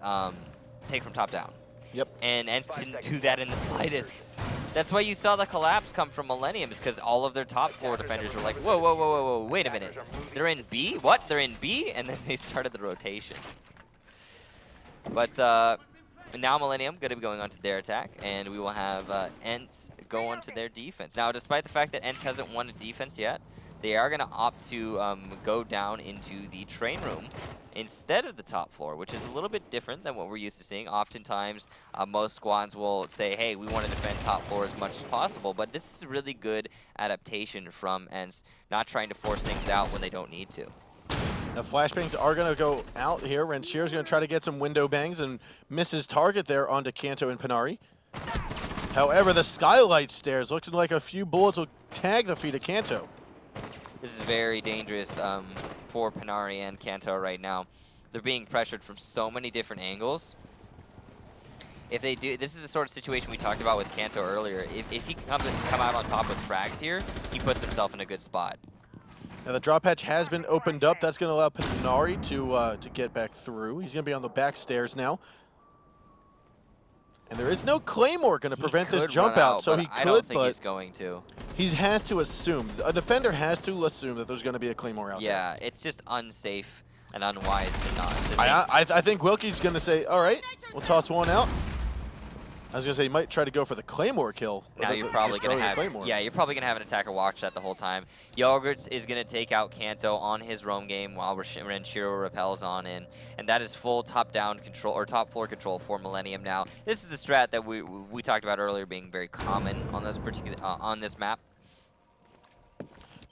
take from top down. Yep. And Ents didn't do that in the slightest. That's why you saw the collapse come from Millenium, is because all of their top floor defenders were like, whoa, whoa, whoa, whoa, whoa, wait a minute. They're in B? What? They're in B? And then they started the rotation. But now Millenium going to be going on to their attack, and we will have Ents go on to their defense. Now, despite the fact that Ents hasn't won a defense yet, they are going to opt to go down into the train room instead of the top floor, which is a little bit different than what we're used to seeing. Oftentimes, most squads will say, hey, we want to defend top floor as much as possible, but this is a really good adaptation from Ents, not trying to force things out when they don't need to. Now, flashbangs are going to go out here. Renshiro is going to try to get some window bangs and miss his target there onto Kanto and Panari. However, the skylight stairs looks like a few bullets will tag the feet of Kanto. This is very dangerous for Panari and Kanto right now. They're being pressured from so many different angles. If they do, this is the sort of situation we talked about with Kanto earlier. If he can come out on top with frags here, he puts himself in a good spot. Now the drop hatch has been opened up. That's going to allow Panari to get back through. He's going to be on the back stairs now. And there is no Claymore going to prevent this jump out, so he could, I don't think he's going to. He has to assume. A defender has to assume that there's going to be a Claymore out there. Yeah, it's just unsafe and unwise to not. I think Wilkie's going to say, all right, we'll toss one out. I was going to say, he might try to go for the Claymore kill. Now you're probably going to have, you're probably going to have an attacker watch that the whole time. Yogurts is going to take out Kanto on his roam game while Renshiro repels on in. And that is full top-down control, or top-floor control for Millenium now. This is the strat that we talked about earlier being very common on this particular, on this map.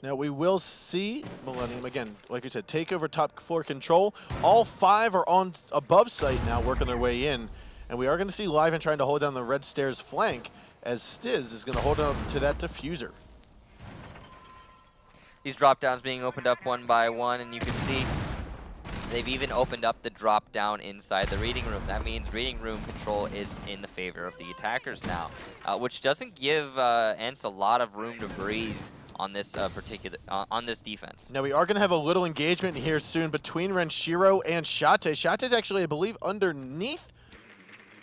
Now we will see Millenium, again, like you said, take over top-floor control. All 5 are on above site now, working their way in. And we are going to see Liven trying to hold down the red stairs flank as Stiz is going to hold on to that diffuser. These drop downs being opened up one by one, and you can see they've even opened up the drop down inside the reading room. That means reading room control is in the favor of the attackers now, which doesn't give Ents a lot of room to breathe on this on this defense. Now we are going to have a little engagement here soon between Renshiro and Shate. Shate's actually, I believe, underneath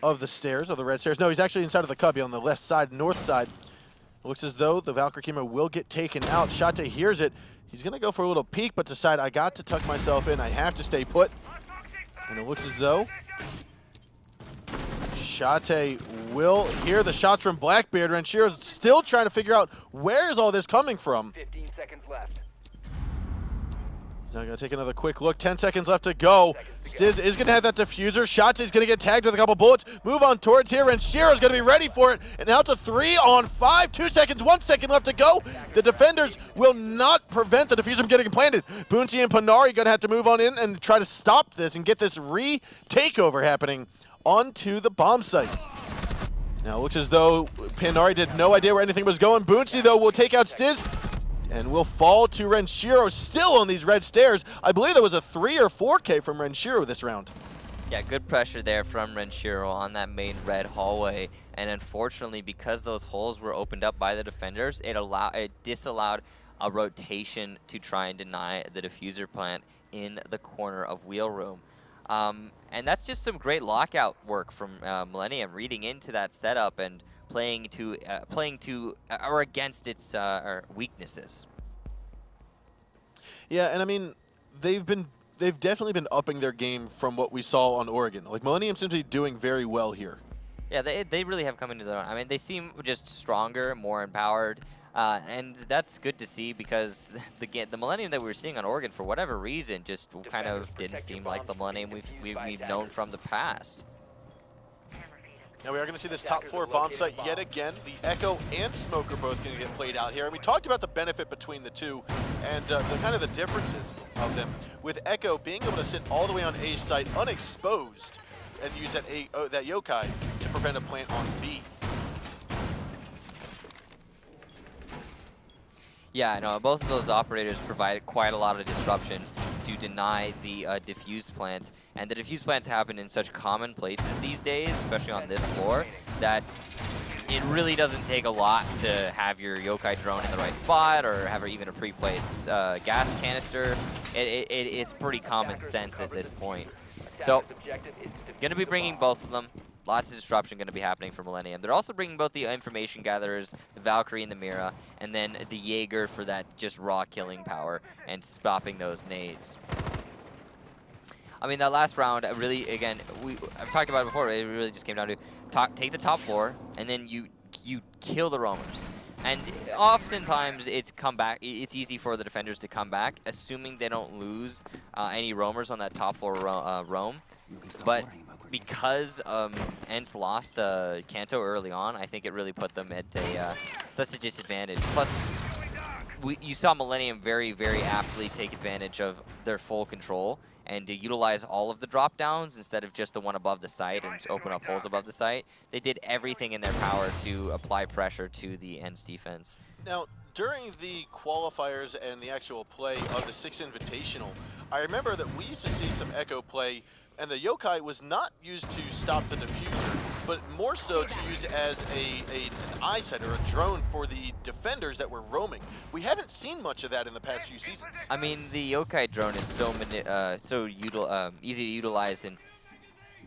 of the stairs, of the red stairs. No, he's actually inside of the cubby on the left side, north side. It looks as though the Valkyrie Kima will get taken out. Shate hears it. He's going to go for a little peek, but decide, I got to tuck myself in. I have to stay put. And it looks as though Shate will hear the shots from Blackbeard. Renshiro's still trying to figure out where is all this coming from. 15 seconds left. He's now going to take another quick look. 10 seconds left to go. Stiz is going to have that diffuser. Shate's going to get tagged with a couple bullets. Move on towards here, and Shiro's going to be ready for it. And now to 3 on 5. 2 seconds, 1 second left to go. The defenders will not prevent the diffuser from getting planted. Boonty and Panari going to have to move on in and try to stop this and get this re-takeover happening onto the bomb site. Now it looks as though Panari had no idea where anything was going. Boonty, though, will take out Stiz and will fall to Renshiro, still on these red stairs. I believe there was a 3 or 4K from Renshiro this round. Yeah, good pressure there from Renshiro on that main red hallway. And unfortunately, because those holes were opened up by the defenders, it disallowed a rotation to try and deny the diffuser plant in the corner of wheel room. And that's just some great lockout work from Millenium, reading into that setup and playing to or against its weaknesses. Yeah, and I mean, they've definitely been upping their game from what we saw on Oregon. Like, Millenium seems to be doing very well here. Yeah, they really have come into their own. I mean, they seem just stronger, more empowered, and that's good to see because the Millenium that we were seeing on Oregon, for whatever reason, just kind of didn't seem like the Millenium we've known from the past. Now we are going to see this top floor bomb site yet again. The Echo and Smoke are both going to get played out here. And we talked about the benefit between the two and the kind of the differences of them. With Echo being able to sit all the way on A site unexposed and use that yokai to prevent a plant on B. Yeah, I know. Both of those operators provide quite a lot of disruption to deny the diffused plant. And the diffused plants happen in such common places these days, especially on this floor, that it really doesn't take a lot to have your yokai drone in the right spot or have even a pre-placed gas canister. It's pretty common sense at this point. So, going to be bringing both of them. Lots of disruption going to be happening for Millenium. They're also bringing both the information gatherers, the Valkyrie and the Mira, and then the Jaeger for that just raw killing power and stopping those nades. I mean, that last round, really, again, I've talked about it before, it really just came down to take the top floor, and then you kill the roamers. And oftentimes, it's easy for the defenders to come back, assuming they don't lose any roamers on that top floor roam. But because ENCE lost Kanto early on, I think it really put them at such a disadvantage. Plus, you saw Millenium very, very aptly take advantage of their full control and to utilize all of the drop downs instead of just the one above the site and open up holes above the site. They did everything in their power to apply pressure to the ENCE defense. Now, during the qualifiers and the actual play of the 6 Invitational, I remember that we used to see some Echo play, and the yokai was not used to stop the diffuser, but more so to use as an eyesight or a drone for the defenders that were roaming. We haven't seen much of that in the past few seasons. I mean, the yokai drone is so easy to utilize in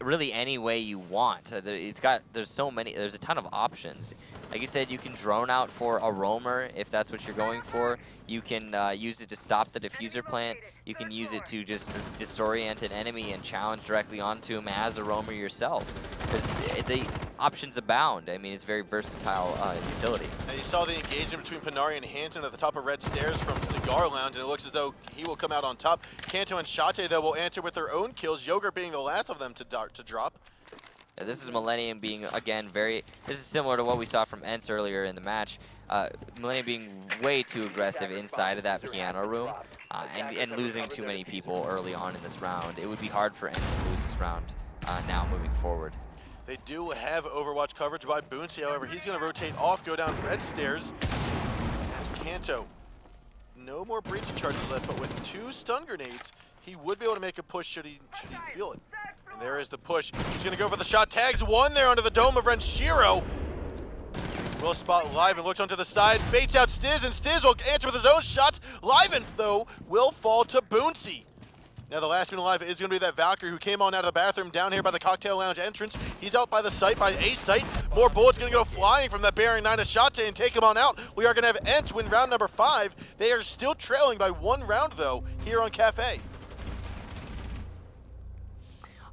really any way you want. There's a ton of options. Like you said, you can drone out for a roamer if that's what you're going for. You can use it to stop the diffuser plant. You can use it to just disorient an enemy and challenge directly onto him as a roamer yourself. Because the options abound. I mean, it's very versatile utility. And you saw the engagement between Panari and Hanson at the top of Red Stairs from Cigar Lounge, and it looks as though he will come out on top. Kanto and Shate, though, will answer with their own kills, Yogurt being the last of them to drop. Yeah, this is Millenium being, again, this is similar to what we saw from ENCE earlier in the match. Millenium being way too aggressive inside of that piano room and losing too many people early on in this round. It would be hard for ENCE to lose this round now moving forward. They do have Overwatch coverage by Boonsy, however, he's going to rotate off, go down Red Stairs. Kanto, no more breaching charges left, but with 2 stun grenades, he would be able to make a push should he feel it. And there is the push. He's going to go for the shot. Tags one there under the dome of Renshiro. Will spot Liven, looks onto the side, baits out Stiz, and Stiz will answer with his own shots. Liven, though, will fall to Boonsy. Now the last man alive is going to be that Valkyrie who came on out of the bathroom down here by the Cocktail Lounge entrance. He's out by the site, by A site. More bullets going to go flying from that bearing 9 of Shate and take him on out. We are going to have ENCE win round number 5. They are still trailing by 1 round, though, here on Cafe.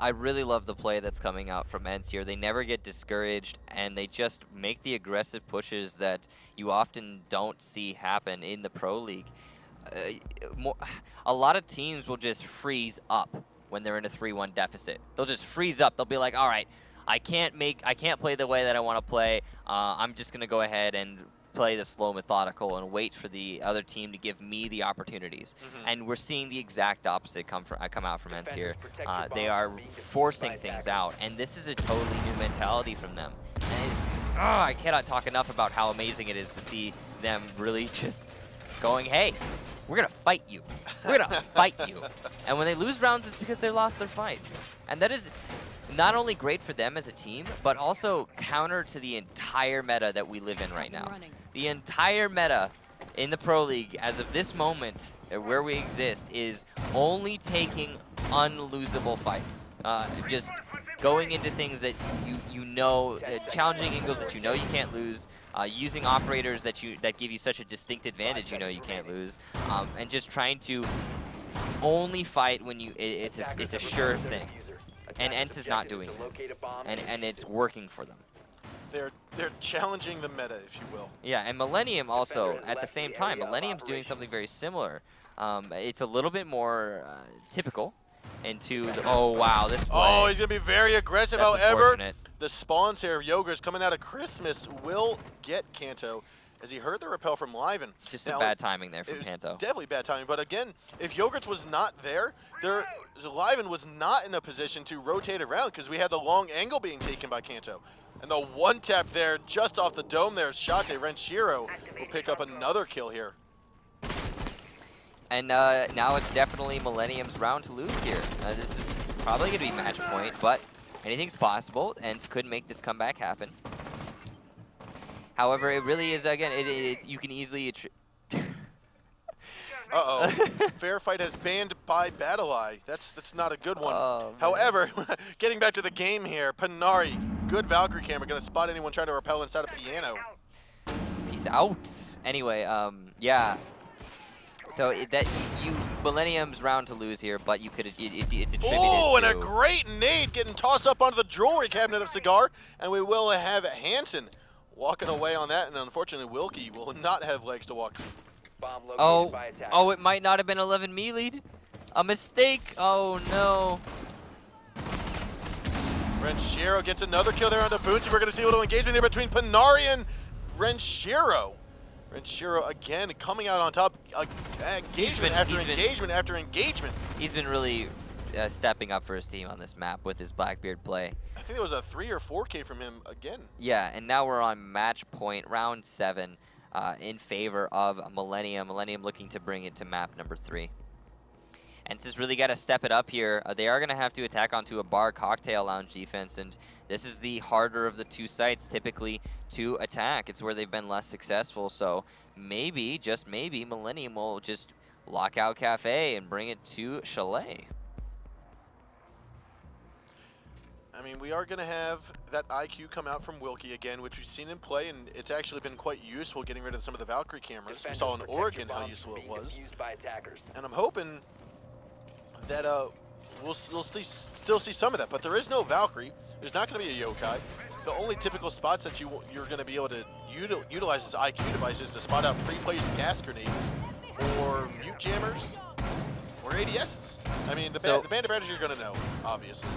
I really love the play that's coming out from ENCE here. They never get discouraged, and they just make the aggressive pushes that you often don't see happen in the Pro League. A lot of teams will just freeze up when they're in a 3-1 deficit. They'll just freeze up. They'll be like, all right, I can't play the way that I want to play. I'm just going to go ahead and play the slow methodical and wait for the other team to give me the opportunities. And we're seeing the exact opposite come out from ENCE here. They are forcing things out, and this is a totally new mentality from them. And I cannot talk enough about how amazing it is to see them really just going, hey, we're going to fight you. We're going to fight you. And when they lose rounds, it's because they lost their fights. And that is not only great for them as a team, but also counter to the entire meta that we live in right now. The entire meta in the Pro League, as of this moment, where we exist, is only taking unlosable fights. Just going into things that you know, challenging angles that you know you can't lose, using operators that give you such a distinct advantage you know you can't lose, and just trying to only fight when it's a sure thing. And ENCE is not doing that, and it's working for them. They're challenging the meta, if you will. Yeah, and Millenium also, at the same time, Millennium's doing something very similar. It's a little bit more typical into the, oh wow, this play. Oh, he's gonna be very aggressive. That's However, the spawns here, Yogurt's coming out of Christmas, will get Kanto as he heard the repel from Liven. Just some bad timing there from Kanto. Definitely bad timing, but again, if Yogurt's was not there, Liven was not in a position to rotate around because we had the long angle being taken by Kanto. And the one tap there, just off the dome there, Shate Renshiro will pick up another kill here. And now it's definitely Millennium's round to lose here. This is probably going to be match point, but anything's possible, and could make this comeback happen. However, it really is, again, you can easily... Uh-oh. Fair Fight has banned by BattleEye. That's not a good one. Oh, however, getting back to the game here, Panari, good Valkyrie camera, going to spot anyone trying to repel inside of Piano. Peace out. Anyway, yeah. So Millennium's round to lose here, but you could it's attributed oh, and to... a great nade getting tossed up onto the jewelry cabinet of Cigar, and we will have Hansen walking away on that, and unfortunately Wilkie will not have legs to walk. Oh, it might not have been 11 me lead. A mistake. Oh no. Renshiro gets another kill there on Boonty. We're going to see a little engagement here between Panari and Renshiro. Renshiro again coming out on top. Engagement after engagement after engagement. He's been really stepping up for his team on this map with his Blackbeard play. I think it was a 3 or 4K from him again. Yeah, and now we're on match point, round 7. In favor of Millennium. Millennium looking to bring it to map number 3. ENCE has really got to step it up here. They are going to have to attack onto a bar cocktail lounge defense, and this is the harder of the two sites typically to attack. It's where they've been less successful, so maybe, just maybe, Millennium will just lock out Cafe and bring it to Chalet. I mean, we are going to have that IQ come out from Wilkie again, which we've seen him play, and it's actually been quite useful getting rid of some of the Valkyrie cameras. We saw in Oregon how useful it was. And I'm hoping that we'll still see some of that, but there is no Valkyrie. There's not going to be a yokai. The only typical spots that you're going to be able to utilize this IQ device is to spot out pre-placed gas grenades or mute jammers or ADSs. I mean, the band of brothers you're going to know, obviously.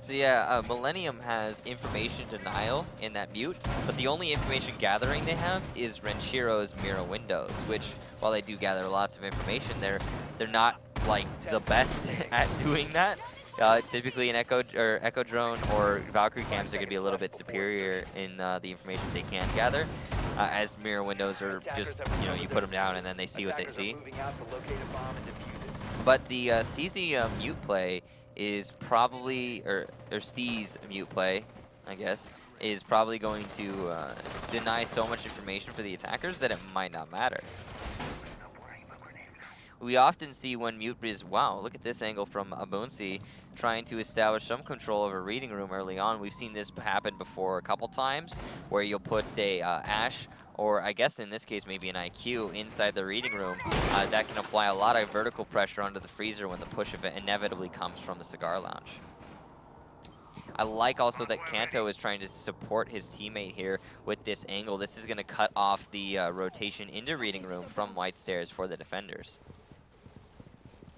So yeah, Millennium has information denial in that mute, but the only information gathering they have is Renshiro's mirror windows, which, while they do gather lots of information, they're not like the best at doing that. Typically, an Echo Drone or Valkyrie cams are going to be a little bit superior in the information they can gather, as mirror windows are just, you put them down and then they see what they see. But the CZ mute play is probably, or Stee's mute play, I guess, is probably going to deny so much information for the attackers that it might not matter. We often see when mute is, wow, look at this angle from Abunsi trying to establish some control over reading room early on. We've seen this happen before a couple times, where you'll put a Ash, or I guess in this case maybe an IQ, inside the reading room. That can apply a lot of vertical pressure onto the freezer when the push of it inevitably comes from the cigar lounge. I like also that Kanto is trying to support his teammate here with this angle. This is going to cut off the rotation into reading room from White Stairs for the defenders.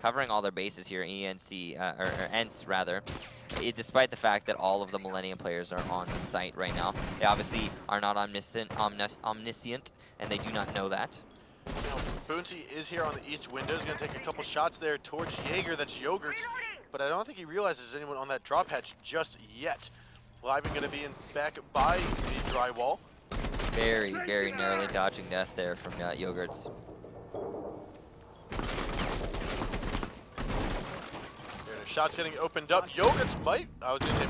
Covering all their bases here, ENCE rather, despite the fact that all of the Millennium players are on the site right now. They obviously are not omniscient, and they do not know that. Boonty is here on the east window. He's going to take a couple shots there towards Jaeger. That's Yogurt. But I don't think he realizes there's anyone on that drop hatch just yet. Liven going to be back by the drywall. Very, very narrowly dodging death there from Yogurts. Shots getting opened up. Yogurts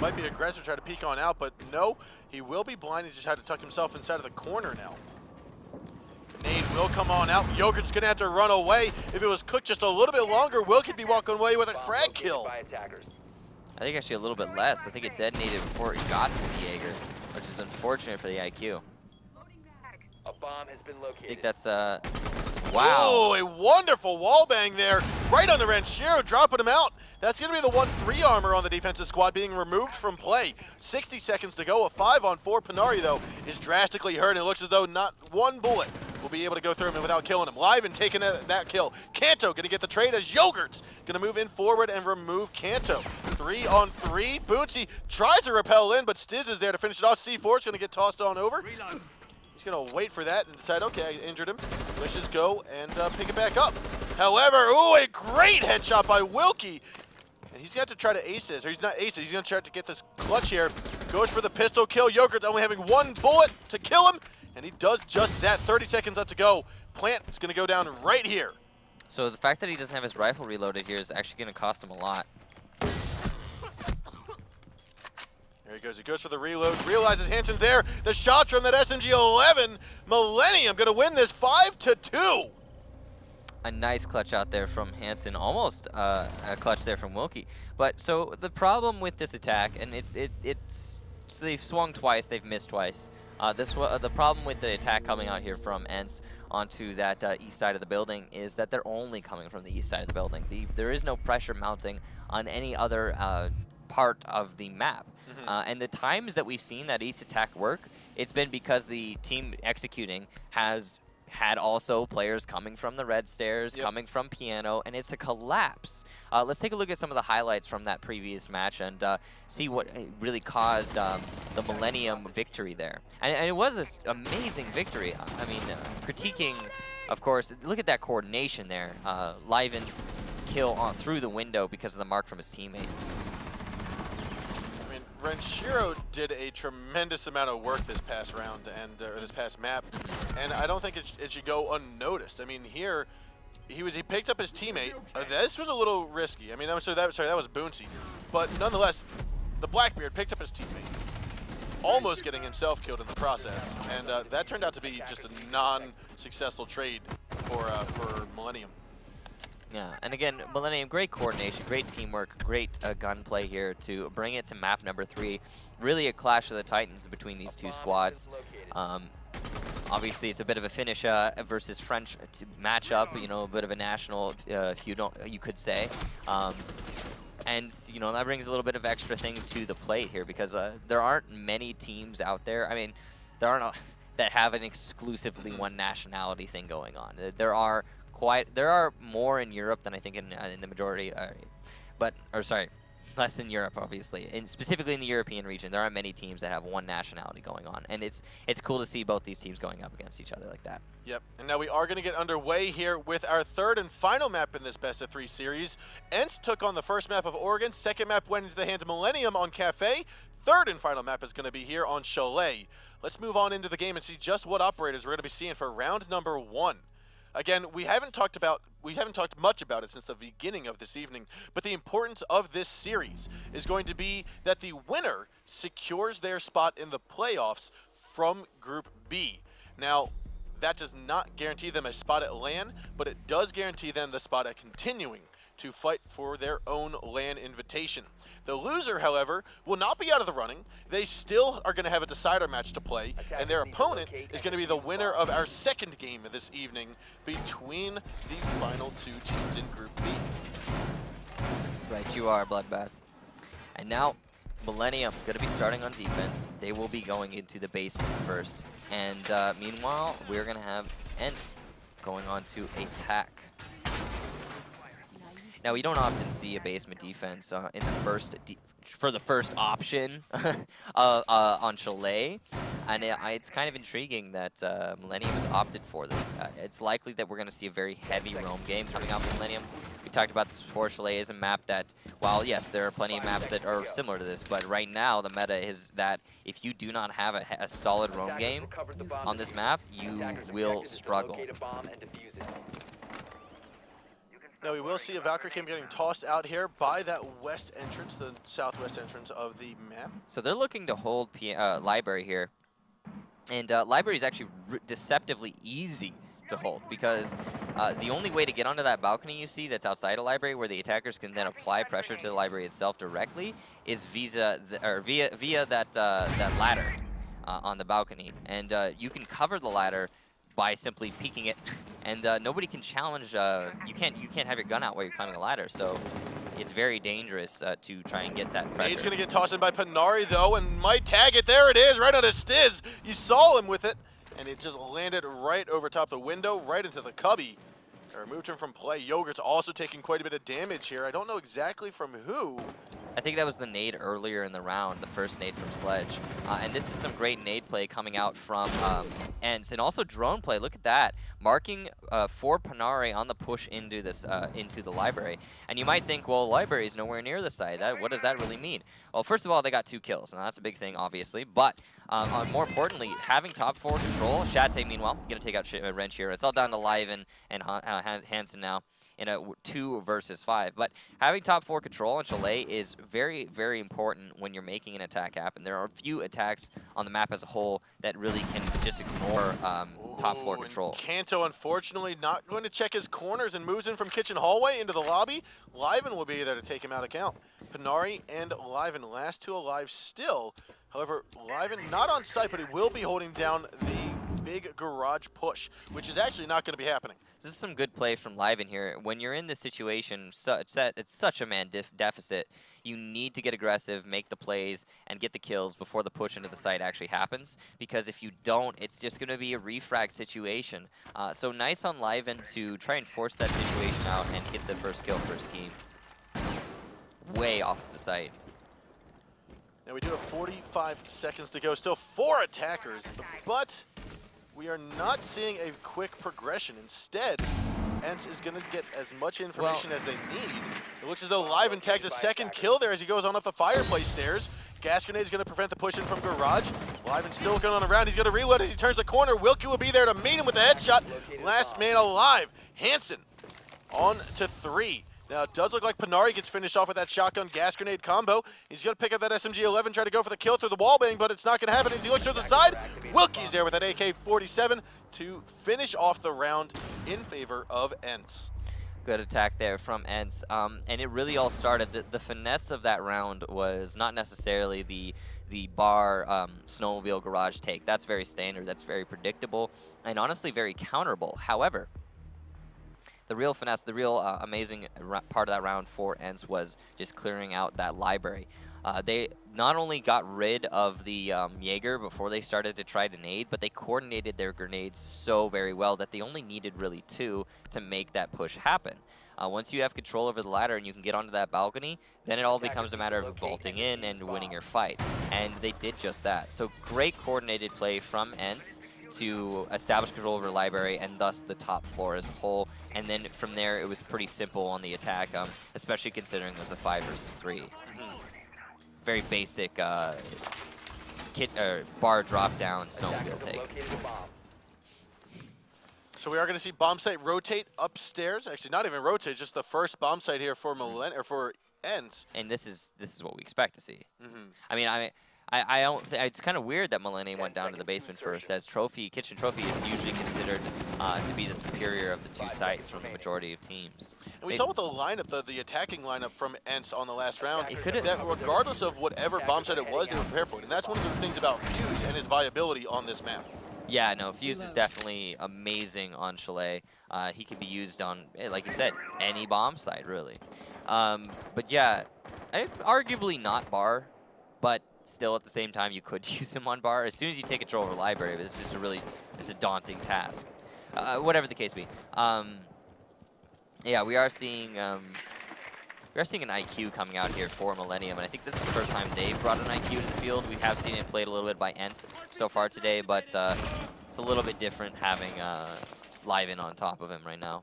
might be aggressive, try to peek on out, but no, he will be blind. He just had to tuck himself inside of the corner now. Nade will come on out. Yogurt's gonna have to run away. If it was cooked just a little bit longer, Will could be walking away with a frag kill. I think actually a little bit less. I think it detonated before it got to the Jaeger, which is unfortunate for the IQ. A bomb has been located. I think that's, wow. Oh, a wonderful wall bang there, right on the Ranchero, dropping him out. That's going to be the 1-3 armor on the defensive squad being removed from play. 60 seconds to go. A 5-on-4. Panari, though, is drastically hurt. It looks as though not one bullet will be able to go through him without killing him. Live and taking that kill. Kanto going to get the trade as Yogurt's going to move in forward and remove Kanto. 3-on-3. Boonsy tries to repel in, but Stiz is there to finish it off. C4 is going to get tossed on over. He's going to wait for that and decide, okay, I injured him. Let's just go and pick it back up. However, ooh, a great headshot by Wilkie. And he's got to try to ace this, or he's not ace it. He's going to try to get this clutch here. Goes for the pistol kill. Yogurt only having one bullet to kill him. And he does just that. 30 seconds left to go. Plant is going to go down right here. So the fact that he doesn't have his rifle reloaded here is actually going to cost him a lot. There he goes. He goes for the reload. Realizes Hansen's there. The shots from that SMG-11. Millenium going to win this 5-2. A nice clutch out there from Hansen, almost a clutch there from Wilkie. But so the problem with this attack, and so they've swung twice, they've missed twice. The problem with the attack coming out here from ENCE onto that east side of the building is that they're only coming from the east side of the building. There is no pressure mounting on any other part of the map. And the times that we've seen that east attack work, it's been because the team executing has had also players coming from the red stairs, coming from piano, and it's a collapse. Let's take a look at some of the highlights from that previous match and see what really caused the Millenium victory there. And it was an amazing victory. I mean, critiquing, of course, look at that coordination there. Liven's kill through the window because of the mark from his teammate. Ranchero did a tremendous amount of work this past round and or this past map, and I don't think it should go unnoticed. I mean, here he picked up his teammate. This was a little risky. I mean, that was Boonsy, but nonetheless, the Blackbeard picked up his teammate, almost getting himself killed in the process, and that turned out to be just a non-successful trade for Millenium. Yeah, and again, Millenium, great coordination, great teamwork, great gunplay here to bring it to map number 3. Really a clash of the titans between these two squads. Obviously, it's a bit of a Finnish versus French matchup. You know, a bit of a national, you could say. And you know that brings a little bit of extra thing to the plate here because there aren't many teams out there. I mean, there aren't that have an exclusively one nationality thing going on. There are more in Europe than I think in the majority, less in Europe, obviously, and specifically in the European region. There aren't many teams that have one nationality going on, and it's cool to see both these teams going up against each other like that. Yep, and now we are going to get underway here with our third and final map in this best-of-3 series. ENCE took on the first map of Oregon. Second map went into the hands of Millenium on Cafe. Third and final map is going to be here on Chalet. Let's move on into the game and see just what operators we're going to be seeing for round number 1. Again, we haven't talked much about it since the beginning of this evening, but the importance of this series is going to be that the winner secures their spot in the playoffs from Group B. Now, that does not guarantee them a spot at LAN, but it does guarantee them the spot at continuing to fight for their own LAN invitation. The loser, however, will not be out of the running. They still are going to have a decider match to play, and their opponent is going to be the winner of our second game of this evening between the final 2 teams in Group B. Right, you are, Bloodbath. And now, Millenium going to be starting on defense. They will be going into the basement first. And meanwhile, we're going to have ENCE going on to attack. Now, we don't often see a basement defense in the first option on Chalet, and it's kind of intriguing that Millenium has opted for this. It's likely that we're going to see a very heavy roam game coming out from Millenium. We talked about this before. Chalet is a map that, while yes, there are plenty of maps that are similar to this, but right now the meta is that if you do not have a solid roam game on this map, you will struggle. Now we will see a Valkyrie Kim getting tossed out here by that west entrance, the southwest entrance of the map. So they're looking to hold Library here. And Library is actually deceptively easy to hold because The only way to get onto that balcony you see that's outside a library where the attackers can then apply pressure to the library itself directly is via that ladder on the balcony. And you can cover the ladder by simply peeking it, and nobody can challenge. You can't have your gun out while you're climbing a ladder, so it's very dangerous to try and get that pressure. He's going to get tossed in by Panari, though, and might tag it. There it is, right on his Stiz. You saw him with it, and it just landed right over top the window, right into the cubby. They removed him from play. Yogurt's also taking quite a bit of damage here. I don't know exactly from who. I think that was the nade earlier in the round, the first nade from Sledge. And this is some great nade play coming out from ENCE, and also drone play. Look at that, marking for Panari on the push into this into the library. And you might think, well, library is nowhere near the site. What does that really mean? Well, first of all, they got 2 kills, and that's a big thing, obviously. But more importantly, having top 4 control. Shate, meanwhile, gonna take out Wrench here. It's all down to Liven and Hansen now in a 2 versus 5. But having top 4 control on Chalet is very, very important when you're making an attack happen. There are few attacks on the map as a whole that really can just ignore top 4 control. Kanto, unfortunately, not going to check his corners and moves in from kitchen hallway into the lobby. Liven will be there to take him out of count. Panari and Liven, last 2 alive still. However, Liven not on site, but he will be holding down the big garage push, which is actually not going to be happening. This is some good play from Liven here. When you're in this situation, it's such a man deficit, you need to get aggressive, make the plays, and get the kills before the push into the site actually happens. Because if you don't, it's just going to be a refrag situation. So nice on Liven to try and force that situation out and get the first kill for his team. Way off the site. Now we do have 45 seconds to go. Still 4 attackers, but we are not seeing a quick progression. Instead, ENCE is going to get as much information as they need. It looks as though Liven tags a second kill there as he goes on up the fireplace stairs. Gas grenade is going to prevent the push in from Garage. Liven still going on around. He's going to reload as he turns the corner. Wilkie will be there to meet him with a headshot. Last man alive. Hansen on to 3. Now, it does look like Panari gets finished off with that shotgun gas grenade combo. He's going to pick up that SMG-11, try to go for the kill through the wallbang, but it's not going to happen as he looks to the side. Wilkie's there with that AK-47 to finish off the round in favor of ENCE. Good attack there from ENCE. And it really all started, the finesse of that round was not necessarily the bar snowmobile garage take. That's very standard, that's very predictable, and honestly very counterable. However, the real finesse, the real amazing part of that round for ENCE was just clearing out that library. They not only got rid of the Jaeger before they started to try to nade, but they coordinated their grenades so very well that they only needed really 2 to make that push happen. Once you have control over the ladder and you can get onto that balcony, then it all becomes a matter of vaulting in and winning your fight. And they did just that. So great coordinated play from ENCE to establish control over the library and thus the top floor as a whole. And then from there, it was pretty simple on the attack, especially considering it was a 5 versus 3. Very basic bar drop down snowmobile take. So we are going to see bomb site rotate upstairs. Actually, not even rotate, just the first bomb site here for for ENCE. And this is what we expect to see. I mean, I don't think it's kind of weird that Millenium went down to the basement first, as kitchen trophy is usually considered to be the superior of the 2 sites from the majority of teams. And we saw with the lineup, the attacking lineup from ENCE on the last round, that regardless of whatever bomb site it was, they were prepared for it. And that's one of the things about Fuse and his viability on this map. Yeah, no, Fuse is definitely amazing on Chalet. He can be used on, like you said, any bomb site, really. But yeah, arguably not bar, but still at the same time you could use him on bar as soon as you take control of the library, but it's just it's a daunting task. Whatever the case be. Yeah, we are seeing an IQ coming out here for Millenium, and I think this is the first time they've brought an IQ to the field. We have seen it played a little bit by ENCE so far today, but it's a little bit different having Liven on top of him right now.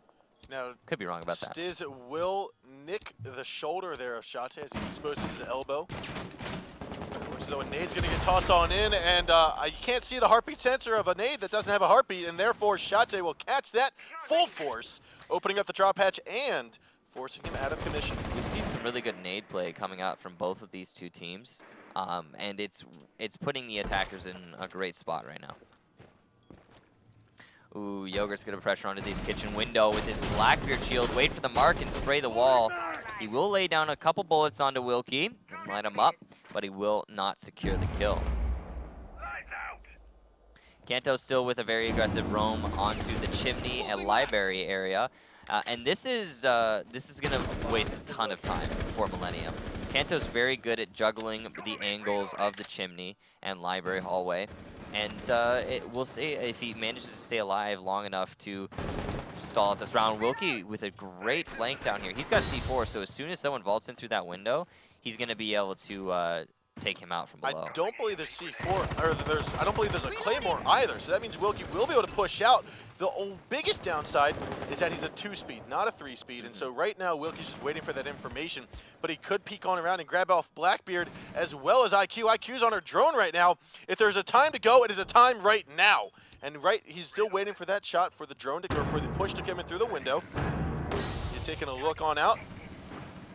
Now, could be wrong about that. Stiz will nick the shoulder there of Shate as he exposes his elbow. So a nade's going to get tossed on in, and you can't see the heartbeat sensor of a nade that doesn't have a heartbeat, and therefore Shate will catch that full force, opening up the drop hatch and forcing him out of commission. We've seen some really good nade play coming out from both of these 2 teams, and it's putting the attackers in a great spot right now. Ooh, Yogurt's gonna pressure onto this kitchen window with his Blackbeard shield. Wait for the mark and spray the wall. He will lay down a couple bullets onto Wilkie and light him up, but he will not secure the kill. Kanto still with a very aggressive roam onto the chimney and library area. And this is gonna waste a ton of time for Millenium. Kanto's very good at juggling the angles of the chimney and library hallway. And we'll see if he manages to stay alive long enough to stall at this round. Wilkie with a great flank down here. He's got C4, so as soon as someone vaults in through that window, he's going to be able to take him out from below. I don't believe there's C4, or I don't believe there's a Claymore either, so that means Wilkie will be able to push out. The biggest downside is that he's a 2-speed, not a 3-speed, and so right now Wilkie's just waiting for that information, but he could peek on around and grab off Blackbeard as well as IQ. IQ's on her drone right now. If there's a time to go, it is a time right now. And he's still waiting for that shot for the drone to go, for the push to come in through the window. He's taking a look on out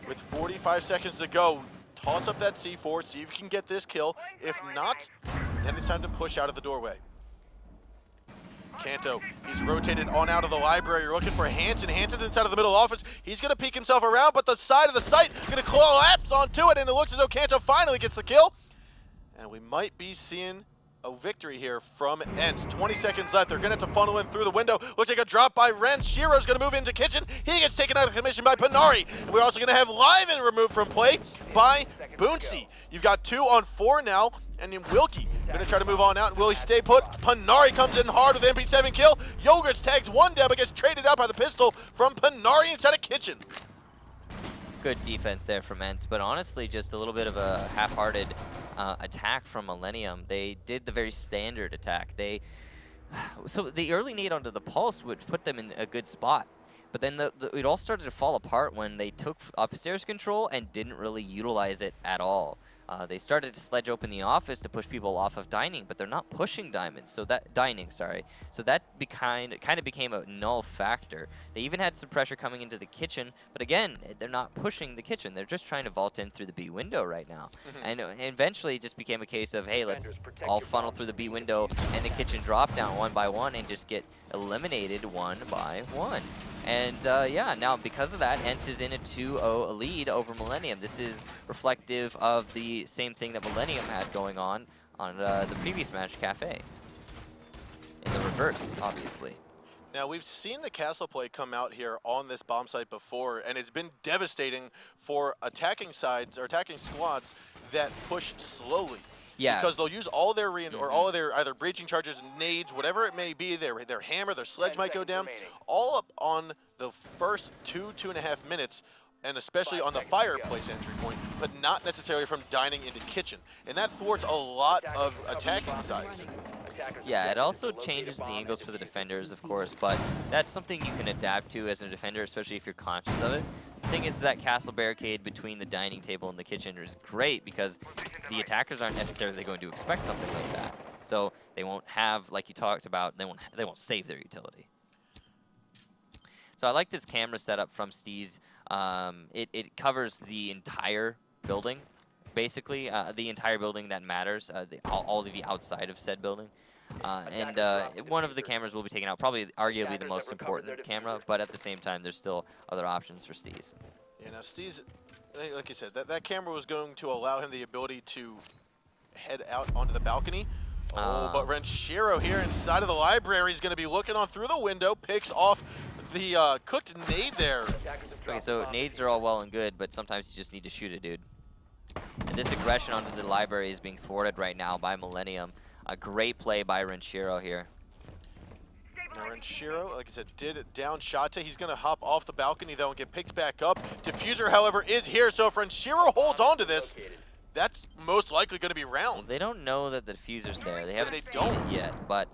with 45 seconds to go. Toss up that C4, see if you can get this kill. If not, then it's time to push out of the doorway. Kanto, he's rotated on out of the library. You're looking for Hansen. Hansen's inside of the middle office. He's going to peek himself around, but the side of the site going to collapse onto it, and it looks as though Kanto finally gets the kill. And we might be seeing a victory here from ENCE. 20 seconds left. They're going to have to funnel in through the window. Looks like a drop by Ren. Shiro's going to move into kitchen. He gets taken out of commission by Panari. And we're also going to have Lyman removed from play by Boonsy. You've got 2 on 4 now, and then Wilkie going to try to move on out. Will he stay put? Panari comes in hard with MP7 kill. Yogurts tags 1 down, but gets traded out by the pistol from Panari inside of kitchen. Good defense there from ENCE, but honestly just a little bit of a half-hearted attack from Millenium. They did the very standard attack. So the early nade onto the Pulse would put them in a good spot, but then it all started to fall apart when they took upstairs control and didn't really utilize it at all. They started to sledge open the office to push people off of dining, but they're not pushing dining, so that kind of became a null factor. They even had some pressure coming into the kitchen, but again, they're not pushing the kitchen. They're just trying to vault in through the B window right now. And eventually it just became a case of, hey, let's all funnel through the B window and the kitchen drop down 1 by 1 and just get eliminated 1 by 1. And yeah, now because of that, ENCE is in a 2-0 lead over Millenium. This is reflective of the same thing that Millenium had going on the previous match, Cafe. In the reverse, obviously. Now, we've seen the castle play come out here on this bomb site before, and it's been devastating for attacking sides or attacking squads that push slowly. Yeah. Because they'll use all their or all of their either breaching charges, nades, whatever it may be, their hammer, their sledge might go down, all up on the first 2.5 minutes, and especially on the fireplace entry point, but not necessarily from dining into kitchen. And that thwarts a lot of attacking sides. Yeah, it also changes the angles for the defenders, of course, but that's something you can adapt to as a defender, especially if you're conscious of it. The thing is that castle barricade between the dining table and the kitchen is great because the attackers aren't necessarily going to expect something like that. So they won't have, like you talked about, they won't save their utility. So I like this camera setup from Steez. It covers the entire building, basically, the entire building that matters, all of the outside of said building. One of the cameras will be taken out, probably arguably the most important camera, but at the same time, there's still other options for Steez. Yeah, now Steez, like you said, that camera was going to allow him the ability to head out onto the balcony. But Renshiro here inside of the library is going to be looking on through the window, picks off the cooked nade there. Okay, so nades are all well and good, but sometimes you just need to shoot it, dude. And this aggression onto the library is being thwarted right now by Millenium. A great play by Renshiro here. Now Renshiro, like I said, did down Shate. He's going to hop off the balcony, though, and get picked back up. Diffuser, however, is here, so if Renshiro holds on to this, that's most likely going to be round. Well, they don't know that the diffuser's there. They haven't seen it yet, but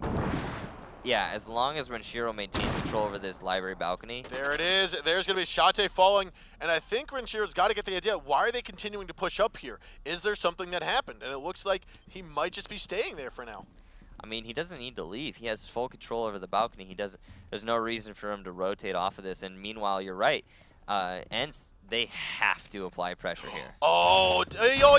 yeah, as long as Renshiro maintains control over this library balcony. There it is. There's going to be Shate falling, and I think Renshiro's got to get the idea. Why are they continuing to push up here? Is there something that happened? And it looks like he might just be staying there for now. I mean, he doesn't need to leave. He has full control over the balcony. There's no reason for him to rotate off of this. And meanwhile, you're right. ENCE, they have to apply pressure here. Oh,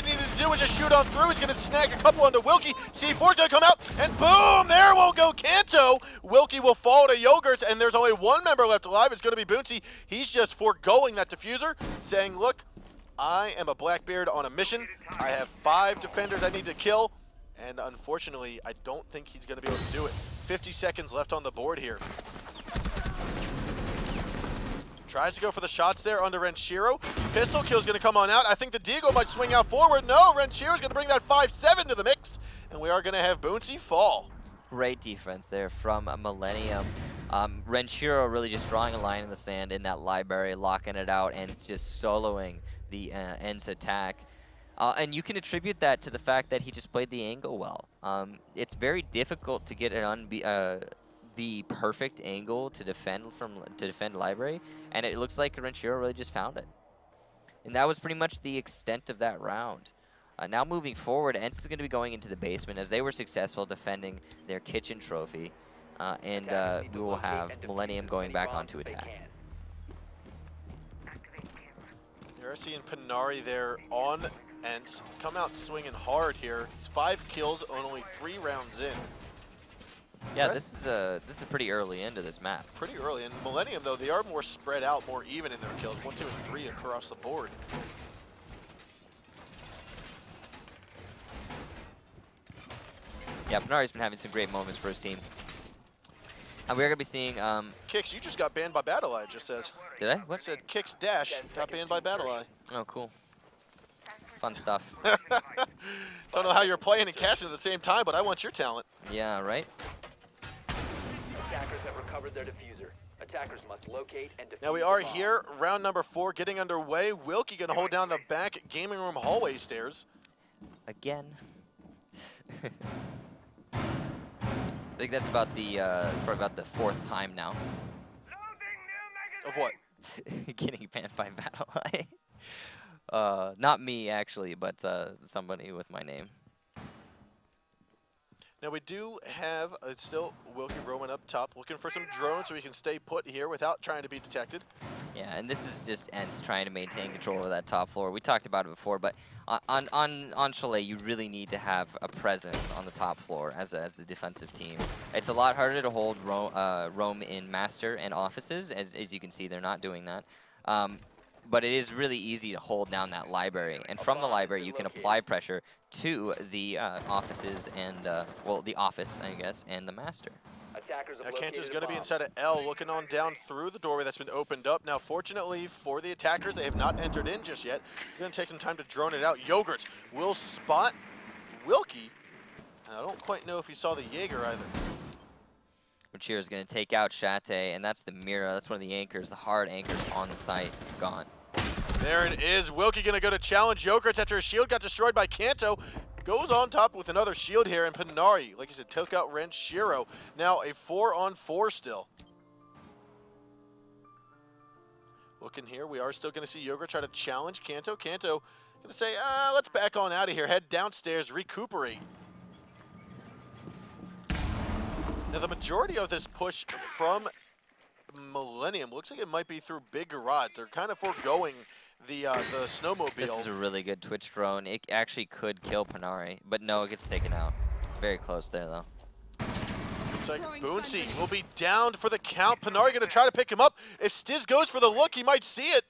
he needed to do was just shoot on through. He's going to snag a couple onto Wilkie. C4's going to come out, and boom, there will go Kanto. Wilkie will fall to Yogurts, and there's only one member left alive. It's going to be Boonty. He's just foregoing that diffuser, saying, look, I am a Blackbeard on a mission. I have 5 defenders I need to kill, and unfortunately, I don't think he's going to be able to do it. 50 seconds left on the board here. Tries to go for the shots there under Renshiro. Pistol kill is going to come on out. I think the Deagle might swing out forward. No, Renshiro is going to bring that 5-7 to the mix, and we are going to have Boonty fall. Great defense there from Millenium. Renshiro really just drawing a line in the sand in that library, locking it out, and just soloing the End's attack. And you can attribute that to the fact that he just played the angle well. It's very difficult to get the perfect angle to defend library, and it looks like Renshiro really just found it. And that was pretty much the extent of that round. Now moving forward, Ents is going to be going into the basement as they were successful defending their kitchen trophy, and we will have Millenium going back onto attack. You're seeing Panari there on Ents. Come out swinging hard here. It's 5 kills, only 3 rounds in. Yeah, this is pretty early into this map. Pretty early. And Millenium, though, they are more spread out, more even in their kills. 1, 2, and 3 across the board. Yeah, Panari's been having some great moments for his team. And we're going to be seeing... Kicks, you just got banned by BattleEye, it just says. Did I? What? It said Kicks Dash got banned by BattleEye. Oh, cool. Fun stuff. Don't know how you're playing and casting at the same time, but I want your talent. Yeah, right? Attackers have recovered their diffuser. Attackers must locate and defuse. Now we are here, round number 4, getting underway. Wilkie gonna hold down the back gaming room hallway stairs. Again. I think that's about the it's probably about the 4th time now. Of what? Getting banned by BattleEye. Not me actually, but somebody with my name. Now we do have still Wilkie roaming up top, looking for some drones so we can stay put here without trying to be detected. Yeah, and this is just Ents trying to maintain control of that top floor. We talked about it before, but on Chalet, you really need to have a presence on the top floor as the defensive team. It's a lot harder to hold roam in Master and Offices, as you can see, they're not doing that. But it is really easy to hold down that library. And from the library, you can apply pressure to the offices and, well, the office, I guess, and the Master. Kanto's going to be inside of L, looking on down through the doorway that's been opened up. Now, fortunately for the attackers, they have not entered in just yet. They're going to take some time to drone it out. Yogurts will spot Wilkie. And I don't quite know if he saw the Jaeger either. Machira's going to take out Shate, and that's the Mira. That's one of the anchors, the hard anchors on the site. Gone. There it is. Wilkie going to go to challenge Yogurts after his shield got destroyed by Kanto. Goes on top with another shield here, and Panari, like you said, took out Renshiro. Now a 4-on-4 still. Looking here, we are still going to see Yogurt try to challenge Kanto. Kanto going to say, let's back on out of here. Head downstairs, recuperate. Now the majority of this push from Millenium looks like it might be through Big Garage. They're kind of foregoing the snowmobile. This is a really good Twitch drone. It actually could kill Panari, but no, it gets taken out. Very close there, though. Looks like Boonty will be downed for the count. Panari going to try to pick him up. If Stiz goes for the look, he might see it.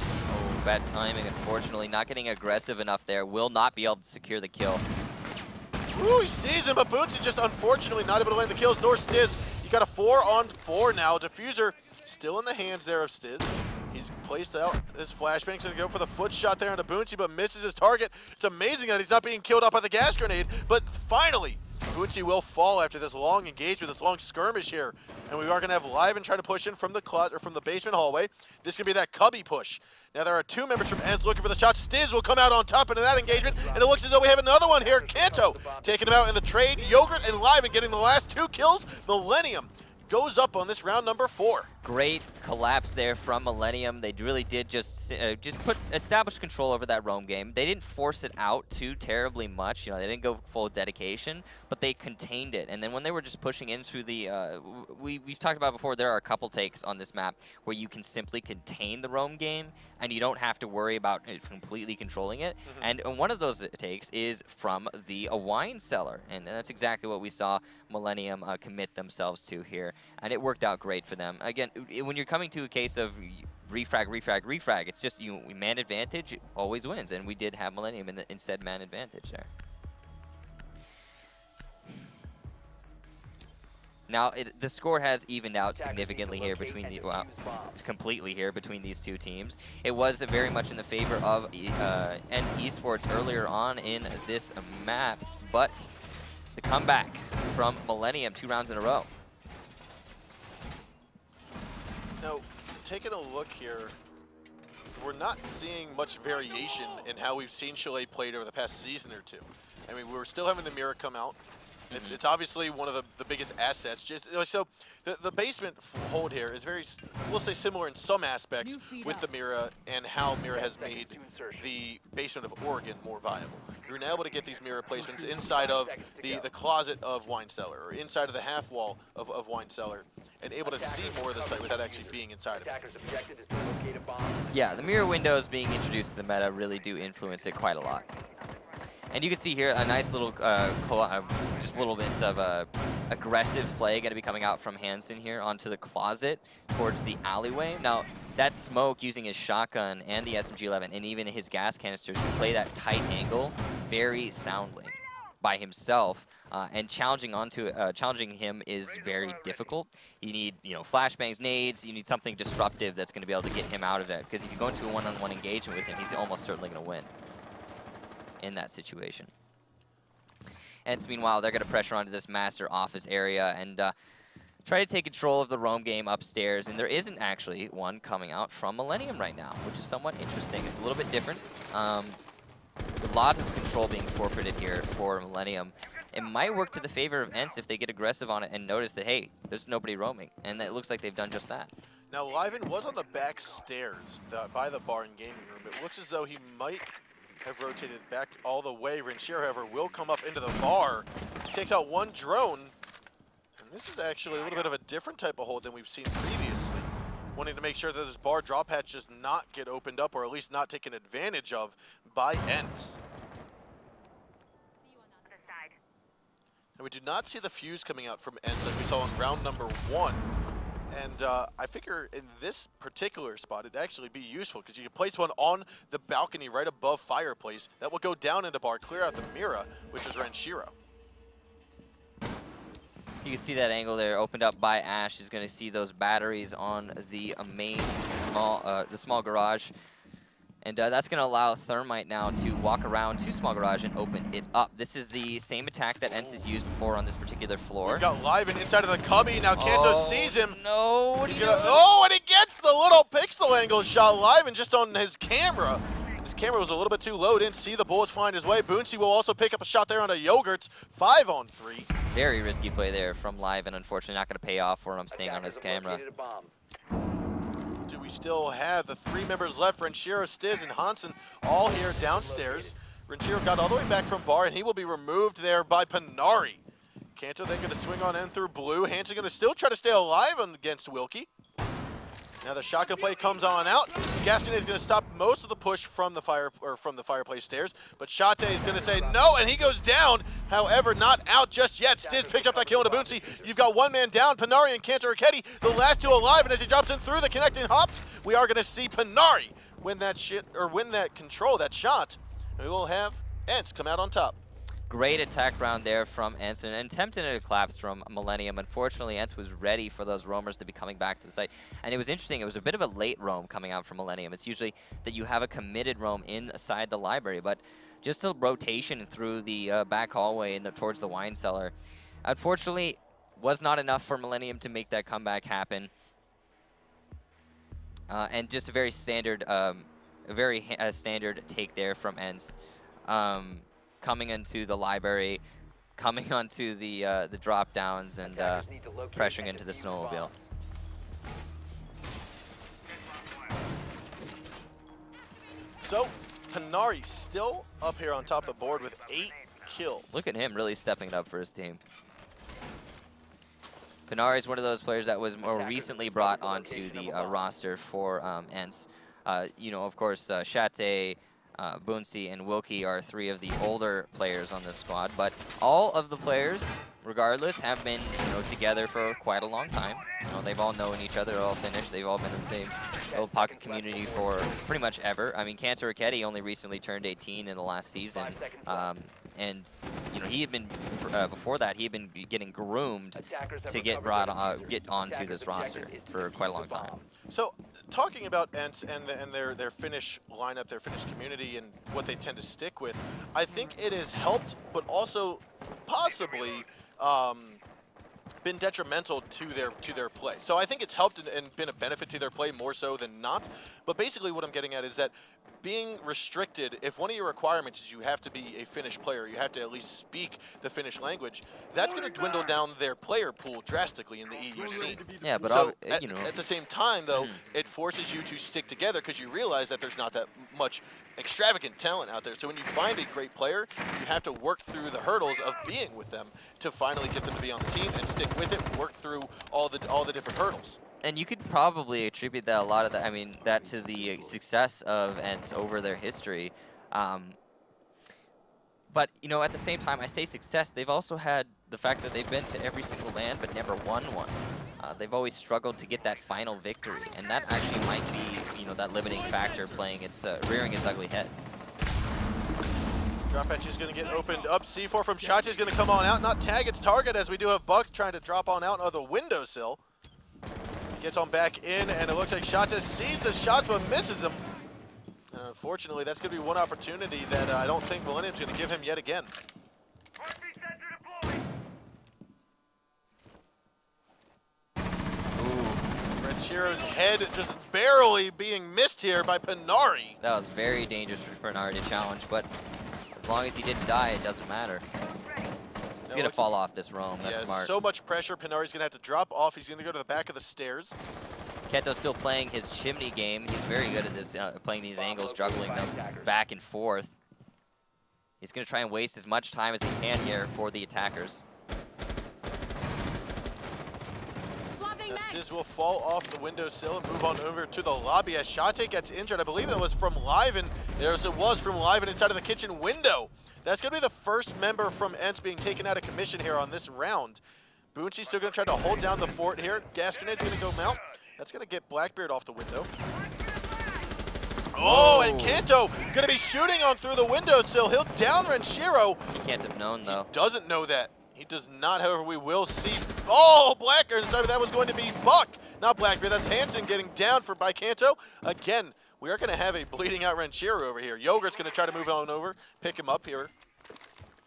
Oh, bad timing, unfortunately. Not getting aggressive enough there. Will not be able to secure the kill. Ooh, he sees him, but Boonty just unfortunately not able to land the kills, nor Stiz. You got a 4-on-4 now. Diffuser still in the hands there of Stiz. He's placed out his flashbang's going to go for the foot shot there onto Boonty, but misses his target. It's amazing that he's not being killed off by the gas grenade, but finally, Boonty will fall after this long engagement, this long skirmish here. And we are going to have Liven try to push in from the closet, or from the basement hallway. This can be that cubby push. Now there are 2 members from Ents looking for the shot. Stiz will come out on top into that engagement, and it looks as though we have another one here. Kanto taking him out in the trade. Yogurt and Liven getting the last 2 kills. Millenium goes up on this round number 4. Great collapse there from Millenium. They really did just establish control over that roam game. They didn't force it out too terribly much. You know, they didn't go full dedication, but they contained it. And then when they were just pushing in through the, we've talked about before, there are a couple takes on this map where you can simply contain the roam game, and you don't have to worry about completely controlling it. And one of those takes is from the wine cellar, and that's exactly what we saw Millenium commit themselves to here, and it worked out great for them. Again, when you're coming to a case of refrag, refrag, refrag, it's just man advantage always wins, and we did have Millenium instead man advantage there. Now the score has evened out significantly here between the completely here between these two teams. It was very much in the favor of ENCE Esports earlier on in this map, but the comeback from Millenium 2 rounds in a row. Now, taking a look here, we're not seeing much variation in how we've seen Chalet played over the past season or two. I mean, we're still having the mirror come out. It's obviously one of the biggest assets. So the basement hold here is very, we'll say, similar in some aspects with the Mira and how Mira has made the basement of Oregon more viable. You're now able to get these mirror placements inside of the closet of Wine Cellar or inside of the half wall of Wine Cellar, and able to see more of the site without actually being inside of it. Yeah, the mirror windows being introduced to the meta really do influence it quite a lot. And you can see here a nice little, just a little bit of aggressive play going to be coming out from Hansen here onto the closet towards the alleyway. Now, that smoke using his shotgun and the SMG-11 and even his gas canisters to play that tight angle very soundly by himself. And challenging him is very difficult. You need, flashbangs, nades. You need something disruptive that's going to be able to get him out of it. Because if you go into a one-on-one engagement with him, he's almost certainly going to win in that situation. And meanwhile, they're going to pressure onto this master office area and try to take control of the roam game upstairs. And there isn't actually one coming out from Millenium right now, which is somewhat interesting. It's a little bit different. A lot of control being forfeited here for Millenium. It might work to the favor of ENCE if they get aggressive on it and notice that, hey, there's nobody roaming. And it looks like they've done just that. Now, Liven was on the back stairs by the bar and gaming room. It looks as though he might have rotated back all the way. Renshiro, however, will come up into the bar. He takes out one drone. And this is actually a little bit of a different type of hold than we've seen previously. Wanting to make sure that this bar drop hatch does not get opened up, or at least not taken advantage of by ENCE. And we do not see the fuse coming out from ENCE like we saw in round number 1. And I figure in this particular spot, it'd actually be useful because you can place one on the balcony right above fireplace. That will go down into bar, clear out the Mira, which is Renshiro. You can see that angle there opened up by Ash. He's going to see those batteries on the main small garage. And that's going to allow Thermite now to walk around to small garage and open it up. This is the same attack that ENCE has used before on this particular floor. We've got Liven inside of the cubby. Now Kanto sees him. No, what are you doing? Oh, and he gets the little pixel angle shot. Liven just on his camera. His camera was a little bit too low. Didn't see the bullets flying his way. Boonsy will also pick up a shot there on a Yogurts. 5-on-3. Very risky play there from Liven. Unfortunately, not going to pay off for him staying on his camera. Do we still have the 3 members left? Renshiro, Stiz, and Hansen all here downstairs. Renshiro got all the way back from bar, and he will be removed there by Panari. Kanto then going to swing on in through blue. Hansen going to still try to stay alive against Wilkie. Now the shotgun play comes on out. Gaskin is going to stop most of the push from the fireplace stairs, but Shate is going to say no, and he goes down. However, not out just yet. Stiz picks up that kill into Boonsy. You've got one man down. Panari and Kanto Raketti, the last two alive, and as he drops in through the connecting hops, we are going to see Panari win that shot. And we will have ENCE come out on top. Great attack round there from ENCE, and attempted a collapse from Millenium. Unfortunately, ENCE was ready for those roamers to be coming back to the site. And it was interesting, it was a bit of a late roam coming out from Millenium. It's usually that you have a committed roam inside the library, but just a rotation through the back hallway and towards the wine cellar. Unfortunately, was not enough for Millenium to make that comeback happen. And just a very standard, standard take there from ENCE. Coming into the library, coming onto the drop downs, and pressuring into the snowmobile. So, Panari still up here on top of the board with 8 kills. Look at him really stepping it up for his team. Panari is one of those players that was more recently brought onto the roster for ENCE. You know, of course, Shate, Boonsey, and Wilkie are 3 of the older players on this squad, but all of the players, regardless, have been, you know, together for quite a long time. You know, they've all known each other, they're all Finnish, they've all been in the same little pocket community for pretty much ever. I mean, Kanto Raketti only recently turned 18 in the last season, and you know, he had been before that he had been getting groomed to get brought onto this roster for quite a long time. So, talking about ENCE and their Finnish lineup, their Finnish community, and what they tend to stick with, I think it has helped, but also possibly been detrimental to their play. So I think it's helped and been a benefit to their play more so than not. But basically what I'm getting at is that being restricted, if one of your requirements is you have to be a Finnish player, you have to at least speak the Finnish language, that's going to dwindle down their player pool drastically in the EU scene. Yeah, but so you know, at the same time, though, it forces you to stick together because you realize that there's not that much extravagant talent out there. So when you find a great player, you have to work through the hurdles of being with them to finally get them to be on the team and stick with it, work through all the different hurdles. And you could probably attribute that that to the success of ENCE over their history. But, you know, at the same time, I say success, they've also had the fact that they've been to every single land but never won one. They've always struggled to get that final victory, and that actually might be, you know, that limiting factor playing its, rearing its ugly head. Drop edge is going to get opened up. C4 from Shate is going to come on out, not tag its target, as we do have Buck trying to drop on out of the windowsill. Gets on back in, and it looks like Shate sees the shots but misses them. And unfortunately, that's going to be one opportunity that I don't think Millenium's going to give him yet again. Renchiro's head just barely being missed here by Panari. That was very dangerous for Panari to challenge, but as long as he didn't die, it doesn't matter. He's going to fall off this roam. That's smart. So much pressure. Panari's going to have to drop off. He's going to go to the back of the stairs. Kento's still playing his chimney game. He's very good at this, playing these angles, juggling them back and forth. He's going to try and waste as much time as he can here for the attackers. Estes will fall off the windowsill and move on over to the lobby as Shate gets injured. I believe that was from Liven. There's it was from Liven inside of the kitchen window. That's going to be the first member from ENCE being taken out of commission here on this round. Boonsey's still going to try to hold down the fort here. Gas Grenade's going to go mount. That's going to get Blackbeard off the window. Oh, and Kanto going to be shooting on through the window still. He'll down Renchiro. He can't have known, though. He doesn't know that. He does not, however, we will see. Oh, Blackbeard. Sorry, that was going to be Buck. Not Blackbeard. That's Hansen getting down by Kanto. Again, we are going to have a bleeding out Renchiro over here. Yogurt's going to try to move on over, pick him up here.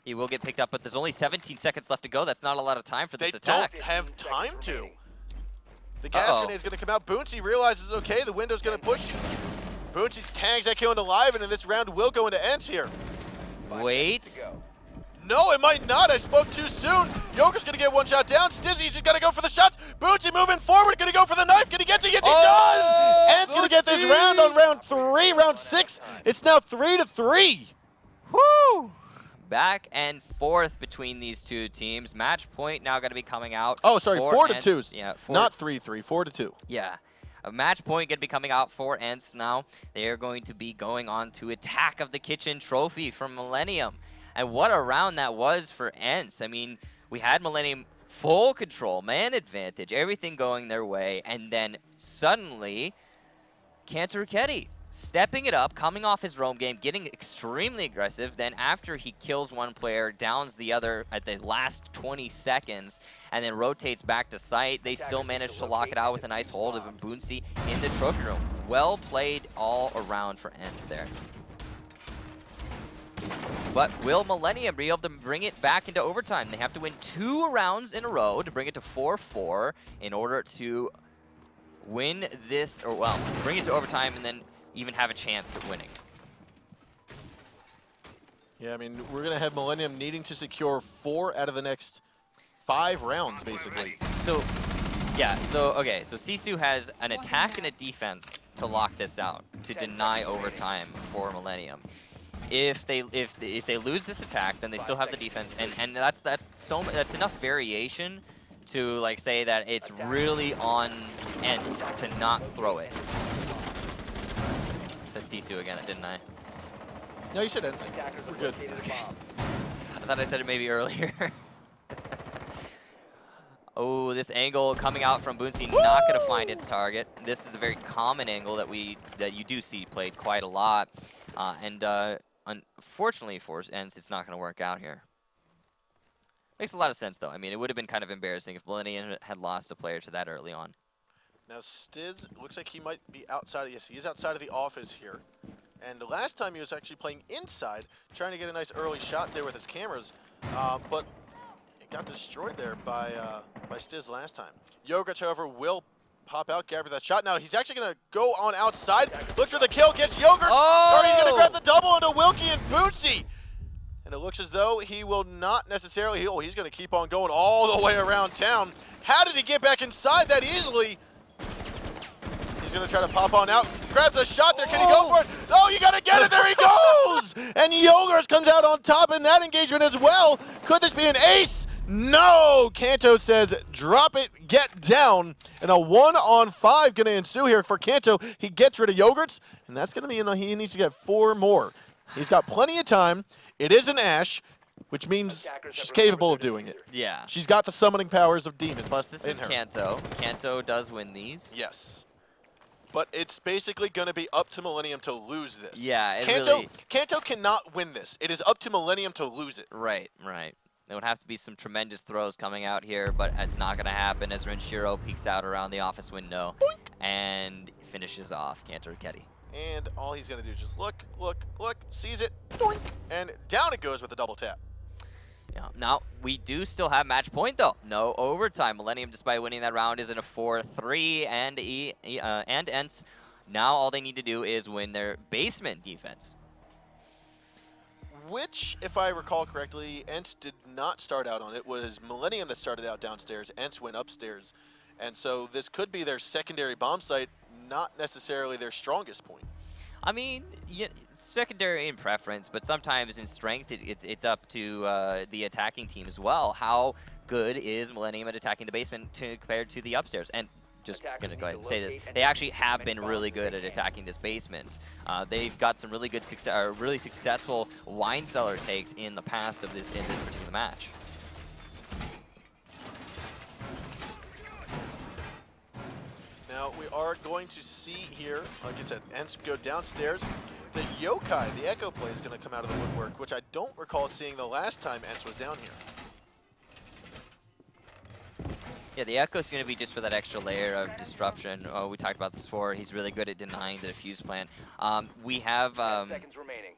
He will get picked up, but there's only 17 seconds left to go. That's not a lot of time for this attack. They don't have time to. The gas grenade is going to come out. Boonsey realizes, okay, the window's going to push. Boonsey tags that kill into Liven, and this round will go into ENCE here. Wait. No, it might not. I spoke too soon. Joker's going to get one shot down. Stizzy's just got to go for the shots. Boonsey moving forward, going to go for the knife. Can he get it? Yes, he does! ENCE going to get this round on round 3. Round 6, it's now 3-3. Woo! Back and forth between these two teams. Match point now going to be coming out. Oh, sorry, 4-2. Yeah, not 3-3, 4-2. Yeah. A match point going to be coming out for ENCE now. They are going to be going on to Attack of the Kitchen trophy from Millenium. And what a round that was for ENCE. I mean, we had Millenium full control, man advantage, everything going their way. And then suddenly, Kanto Raketti stepping it up, coming off his roam game, getting extremely aggressive. Then after he kills one player, downs the other at the last 20 seconds, and then rotates back to site, they still manage to lock it out with a nice hold of Boonsey in the trophy room. Well played all around for ENCE there. But will Millenium be able to bring it back into overtime? They have to win 2 rounds in a row to bring it to 4-4 in order to win this, or well, bring it to overtime and then even have a chance at winning. Yeah, I mean, we're going to have Millenium needing to secure 4 out of the next 5 rounds, basically. So, yeah, so, okay, so Sisu has an attack and a defense to lock this out, to deny overtime for Millenium. If they lose this attack, then they still have the defense, and that's enough variation to like say that it's really on Ents to not throw it. I said Sisu again, didn't I? No, you said Ents. We're good. Okay. I thought I said it maybe earlier. Oh, this angle coming out from Boonsey, not going to find its target. This is a very common angle that you do see played quite a lot, and unfortunately for Ents, it's not going to work out here. Makes a lot of sense, though. I mean, it would have been kind of embarrassing if Millenium had lost a player to that early on. Now, Stiz looks like he might be outside. Yes, he is outside of the office here. And the last time he was actually playing inside, trying to get a nice early shot there with his cameras, but it got destroyed there by Stiz last time. Yogurt, however, will pop out, grab that shot. Now he's actually going to go on outside, looks for the kill, gets Yogurt, or he's going to grab the double into Wilkie and Bootsy. And it looks as though he will not necessarily heal. He's going to keep on going all the way around town. How did he get back inside that easily? He's going to try to pop on out. Grabs a shot there. Can he go for it? Oh, you got to get it. There he goes. And Yogurt comes out on top in that engagement as well. Could this be an ace? No. Kanto says, drop it, get down. And a 1-on-5 going to ensue here for Kanto. He gets rid of Yogurt, and that's going to mean he needs to get 4 more. He's got plenty of time. It is an Ashe, which means she's capable of doing it. Yeah. She's got the summoning powers of demons. Plus, this is Kanto. Kanto does win these. Yes. But it's basically going to be up to Millenium to lose this. Yeah, Kanto cannot win this. It is up to Millenium to lose it. Right, right. There would have to be some tremendous throws coming out here, but it's not going to happen as Renshiro peeks out around the office window. Boink. And finishes off Kanto Ketty. And all he's going to do is just look, sees it, doink, and down it goes with the double tap. Yeah. Now, we do still have match point, though. No overtime. Millenium, despite winning that round, is in a 4-3, and Ents. Now all they need to do is win their basement defense. Which, if I recall correctly, Ents did not start out on. It was Millenium that started out downstairs. Ents went upstairs. And so this could be their secondary bomb site, not necessarily their strongest point. I mean, yeah, secondary in preference, but sometimes in strength, it's up to the attacking team as well. How good is Millenium at attacking the basement compared to the upstairs? And just going to go ahead and say this, they actually have been really good at attacking this basement. They've got some really good really successful wine cellar takes in the past of this particular match. Now, we are going to see here, like I said, Ents go downstairs. The Yokai, the Echo play, is going to come out of the woodwork, which I don't recall seeing the last time Ents was down here. Yeah, the Echo is going to be just for that extra layer of disruption. Oh, we talked about this before. He's really good at denying the defuse plan. We have... 10 seconds remaining.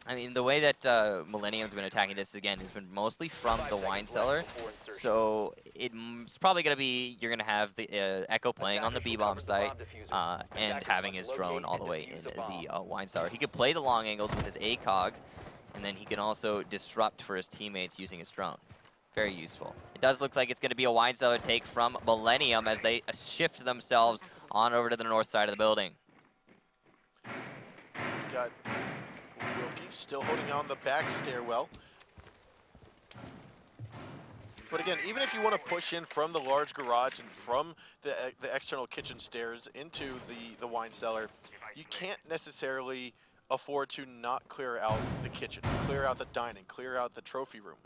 I mean, the way that Millenium's been attacking this, again, has been mostly from the wine cellar. So it's probably going to be, you're going to have the Echo playing on the B-bomb site and having his drone all the way in the wine cellar. He could play the long angles with his ACOG, and then he can also disrupt for his teammates using his drone. Very useful. It does look like it's going to be a wine cellar take from Millenium as they shift themselves on over to the north side of the building. Got Wilkie still holding on the back stairwell. But again, even if you want to push in from the large garage and from the external kitchen stairs into the wine cellar, you can't necessarily afford to not clear out the kitchen, clear out the dining, clear out the trophy room.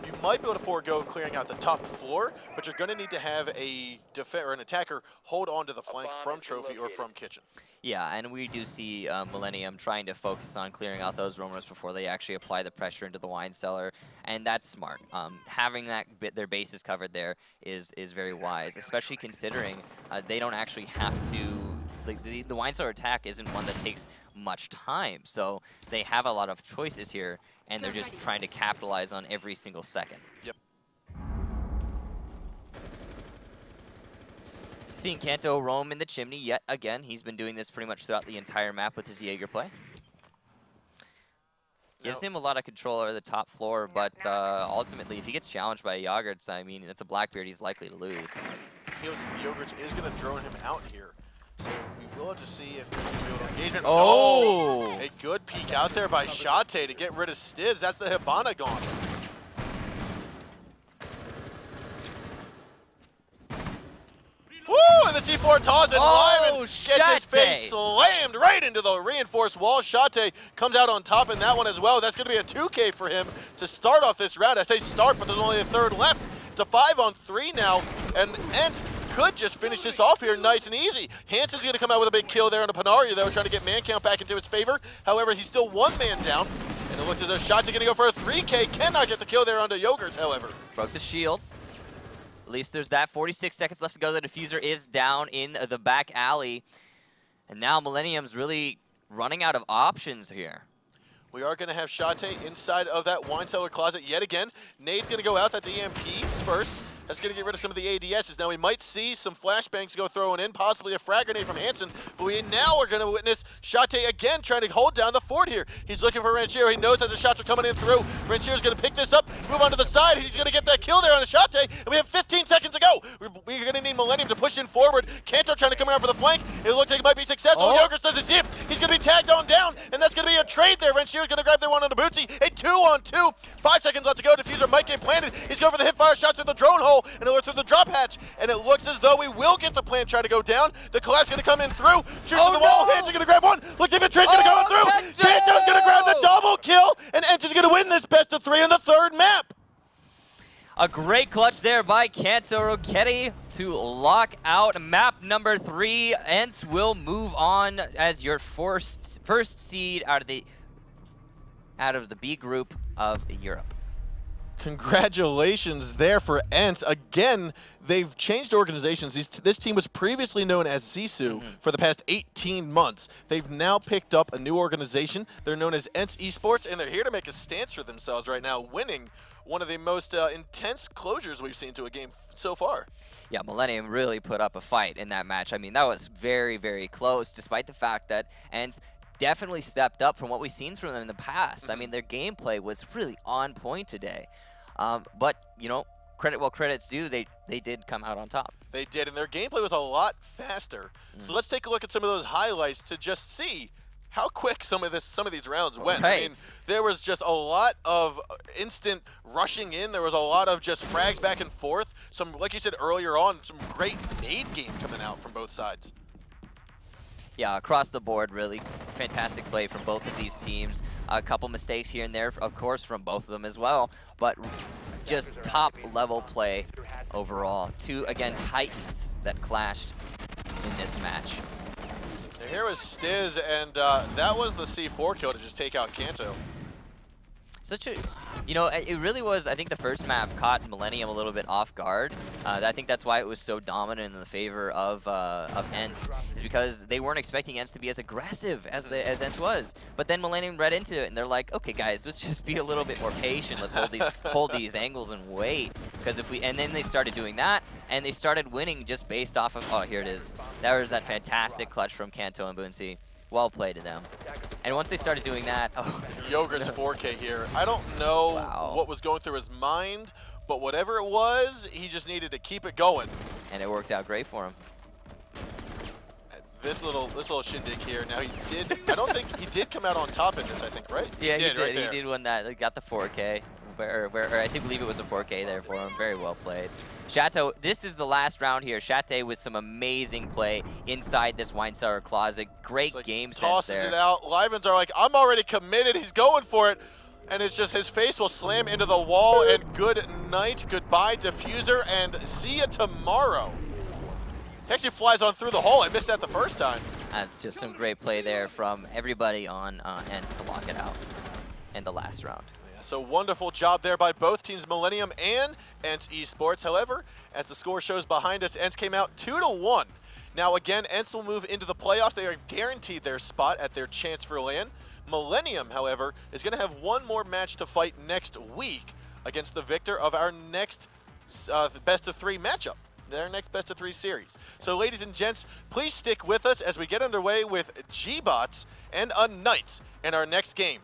You might be able to forego clearing out the top floor, but you're going to need to have an attacker hold on to the flank from trophy or from kitchen. Yeah, and we do see Millenium trying to focus on clearing out those roamers before they actually apply the pressure into the wine cellar, and that's smart. Having their bases covered there is very wise, especially considering they don't actually have to. Like the wine cellar attack isn't one that takes much time, so they have a lot of choices here, and they're just trying to capitalize on every single second. Yep. Seeing Kanto roam in the chimney yet again. He's been doing this pretty much throughout the entire map with his Jaeger play. Gives him a lot of control over the top floor, but ultimately, if he gets challenged by Yogurts, I mean, it's a Blackbeard he's likely to lose. Yogurts is going to drone him out here. So we We'll have to see if there's going to be a little engagement. Oh! No! A good peek out there by Shate to get rid of Stiz. That's the Hibana gone. Woo! And the C4 toss, and Lyman gets his face slammed right into the reinforced wall. Shate comes out on top in that one as well. That's going to be a 2K for him to start off this round. I say start, but there's only a third left. It's a 5-on-3 now, and Ent could just finish this off here nice and easy. Hansen's going to come out with a big kill there on a Panaria, though, trying to get man count back into his favor. However, he's still one man down, and it looks as though Shate going to go for a 3K. Cannot get the kill there onto Yogurts, however. Broke the shield. At least there's that. 46 seconds left to go. The diffuser is down in the back alley. And now Millennium's really running out of options here. We are going to have Shate inside of that wine cellar closet yet again. Nade's going to go out. That's EMPs first. That's going to get rid of some of the ADSs. Now we might see some flashbangs go throwing in, possibly a frag grenade from Hansen, but we now are going to witness Shate again trying to hold down the fort here. He's looking for Ranchero. He knows that the shots are coming in through. Ranchero's going to pick this up, move on to the side. He's going to get that kill there on Shate, and we have 15 seconds to go. We're going to need Millennium to push in forward. Kanto trying to come around for the flank. It looks like it might be successful. Yogurts doesn't see him. He's going to be tagged on down, and that's going to be a trade there. Ranchero's going to grab the one on the Bootsy. A 2-on-2. 5 seconds left to go. Diffuser might get planted. He's going for the hip fire shot through the drone hole, and it looks through the drop hatch, and it looks as though we will get the plan trying to go down. The collapse going to come in through. Shoots to the wall. Hansen's going to grab one. Looks like the trade's going to go through. Kanto's going to grab the double kill, and Ent is going to win this best of 3 on the third map. A great clutch there by Kanto Rocchetti to lock out map number 3. Ents will move on as your first seed out of the B group of Europe. Congratulations there for Ent. Again, they've changed organizations. This team was previously known as Sisu for the past 18 months. They've now picked up a new organization. They're known as Ent Esports, and they're here to make a stance for themselves right now, winning one of the most intense closures we've seen to a game so far. Yeah, Millennium really put up a fight in that match. I mean, that was very, very close, despite the fact that Ent definitely stepped up from what we've seen from them in the past. I mean, their gameplay was really on point today. But, you know, credit's due, they did come out on top. They did, and their gameplay was a lot faster. So let's take a look at some of those highlights to just see how quick some of these rounds went. Right. I mean, there was just a lot of instant rushing in. There was a lot of just frags back and forth. Some, like you said earlier on, some great nade game coming out from both sides. Yeah, across the board, really fantastic play from both of these teams. A couple mistakes here and there, of course, from both of them as well, but just top-level play overall. Two, again, titans that clashed in this match. Here was Stiz, and that was the C4 kill to just take out Kanto. Such a, you know, it really was, I think the first map caught Millennium a little bit off guard. I think that's why it was so dominant in the favor of Ents, is because they weren't expecting Ents to be as aggressive as Ents was. But then Millennium read into it, and they're like, okay guys, let's just be a little bit more patient. Let's hold these angles and wait. Because if we, and then they started doing that, and they started winning just based off of, oh, here it is. That was that fantastic clutch from Kanto and Boonsy. Well played to them. And once they started doing that, oh. Yogurt's 4K here. I don't know what was going through his mind, but whatever it was, he just needed to keep it going. And it worked out great for him. This little shindig here. Now he did, I don't think he did come out on top in this, I think, right? Yeah, he did. Right there. He did win that. He got the 4K. Or I believe it was a 4K there for him. Very well played. Chateau, this is the last round here. Chateau with some amazing play inside this wine cellar closet. Great game sense there. Tosses it out. Livens are like, I'm already committed. He's going for it. And it's just his face will slam into the wall. And good night, goodbye, diffuser, and see you tomorrow. He actually flies on through the hole. I missed that the first time. That's just some great play there from everybody on Ents to lock it out in the last round. So wonderful job there by both teams, Millennium and Ents Esports. However, as the score shows behind us, Ents came out 2-1. Now again, Ents will move into the playoffs. They are guaranteed their spot at their chance for LAN. Millennium, however, is going to have one more match to fight next week against the victor of our next best-of-3 matchup, their next best-of-3 series. So ladies and gents, please stick with us as we get underway with gBots and unKnights in our next game.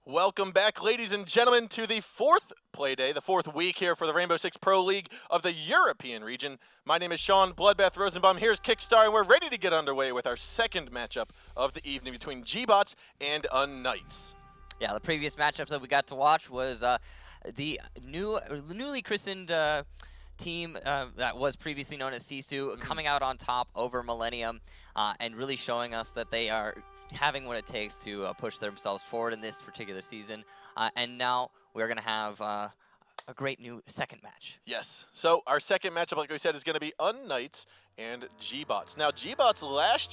Welcome back, ladies and gentlemen, to the fourth play day, the fourth week here for the Rainbow Six Pro League of the European region. My name is Sean Bloodbath Rosenbaum. Here's Kickstar, and we're ready to get underway with our second matchup of the evening between gBots and unKnights. Yeah, the previous matchup that we got to watch was the newly christened team that was previously known as Sisu coming out on top over Millenium and really showing us that they are having what it takes to push themselves forward in this particular season. And now we're going to have a great new second match. Yes. So our second matchup, like we said, is going to be unKnights and gBots. Now, gBots last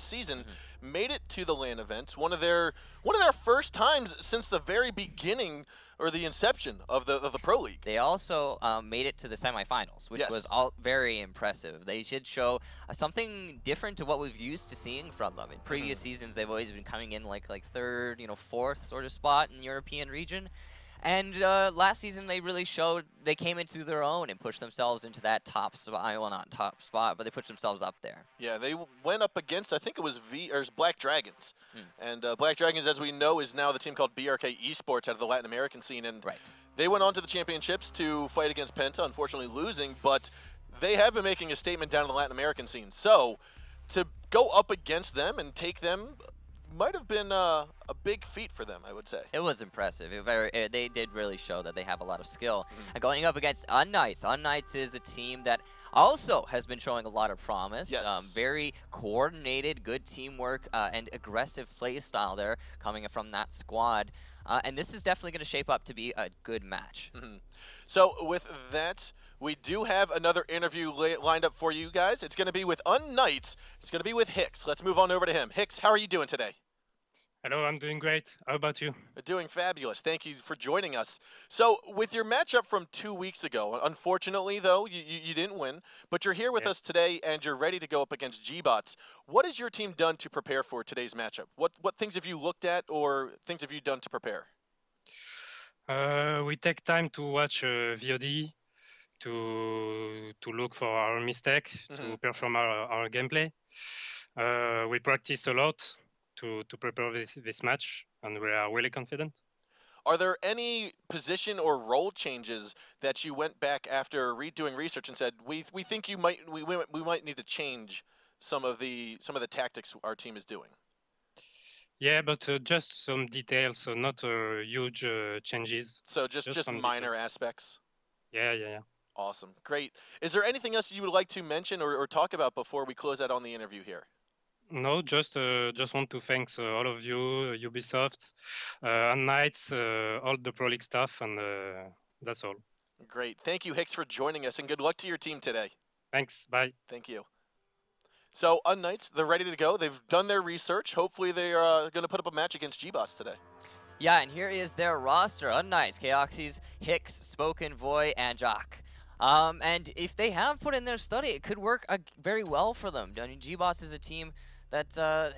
season made it to the LAN event. One of their first times since the very beginning or the inception of the Pro League. They also made it to the semifinals, which was all very impressive. They should show something different to what we've used to seeing from them. In previous seasons, they've always been coming in like third, fourth sort of spot in the European region. And last season, they really showed they came into their own and pushed themselves into that top spot. Well, not top spot, but they pushed themselves up there. Yeah, they went up against, I think it was Black Dragons. And Black Dragons, as we know, is now the team called BRK Esports out of the Latin American scene. And they went on to the championships to fight against Penta, unfortunately losing. But they have been making a statement down in the Latin American scene. So to go up against them and take them might have been a big feat for them, I would say. It was impressive. They did really show that they have a lot of skill. And going up against unKnights. unKnights is a team that also has been showing a lot of promise. Yes. Very coordinated, good teamwork, and aggressive play style there coming from that squad. And this is definitely going to shape up to be a good match. So with that, we do have another interview lined up for you guys. It's going to be with unKnights. It's going to be with Hicks. Let's move on over to him. Hicks, how are you doing today? Hello, I'm doing great. How about you? Doing fabulous. Thank you for joining us. So with your matchup from 2 weeks ago, unfortunately, though, you didn't win, but you're here with us today and you're ready to go up against gBots. What has your team done to prepare for today's matchup? What things have you looked at or things have you done to prepare? We take time to watch VOD, to look for our mistakes, to perform our gameplay. We practice a lot to prepare this match, and we are really confident. Are there any position or role changes that you went back after doing research and said we think we might need to change some of the tactics our team is doing? Yeah, but just some details, so not huge changes. So just minor aspects. Yeah. Awesome, great. Is there anything else you would like to mention or talk about before we close out on the interview here? No, just want to thank all of you, Ubisoft, unKnights, all the Pro League staff, and that's all. Great. Thank you, Hicks, for joining us, and good luck to your team today. Thanks. Bye. Thank you. So, unKnights, they're ready to go. They've done their research. Hopefully, they are going to put up a match against gBots today. Yeah, and here is their roster. unKnights, Chaoxys, Hicks, Spoken, Voy, and Jock. And if they have put in their study, it could work very well for them. I mean, gBots is a team that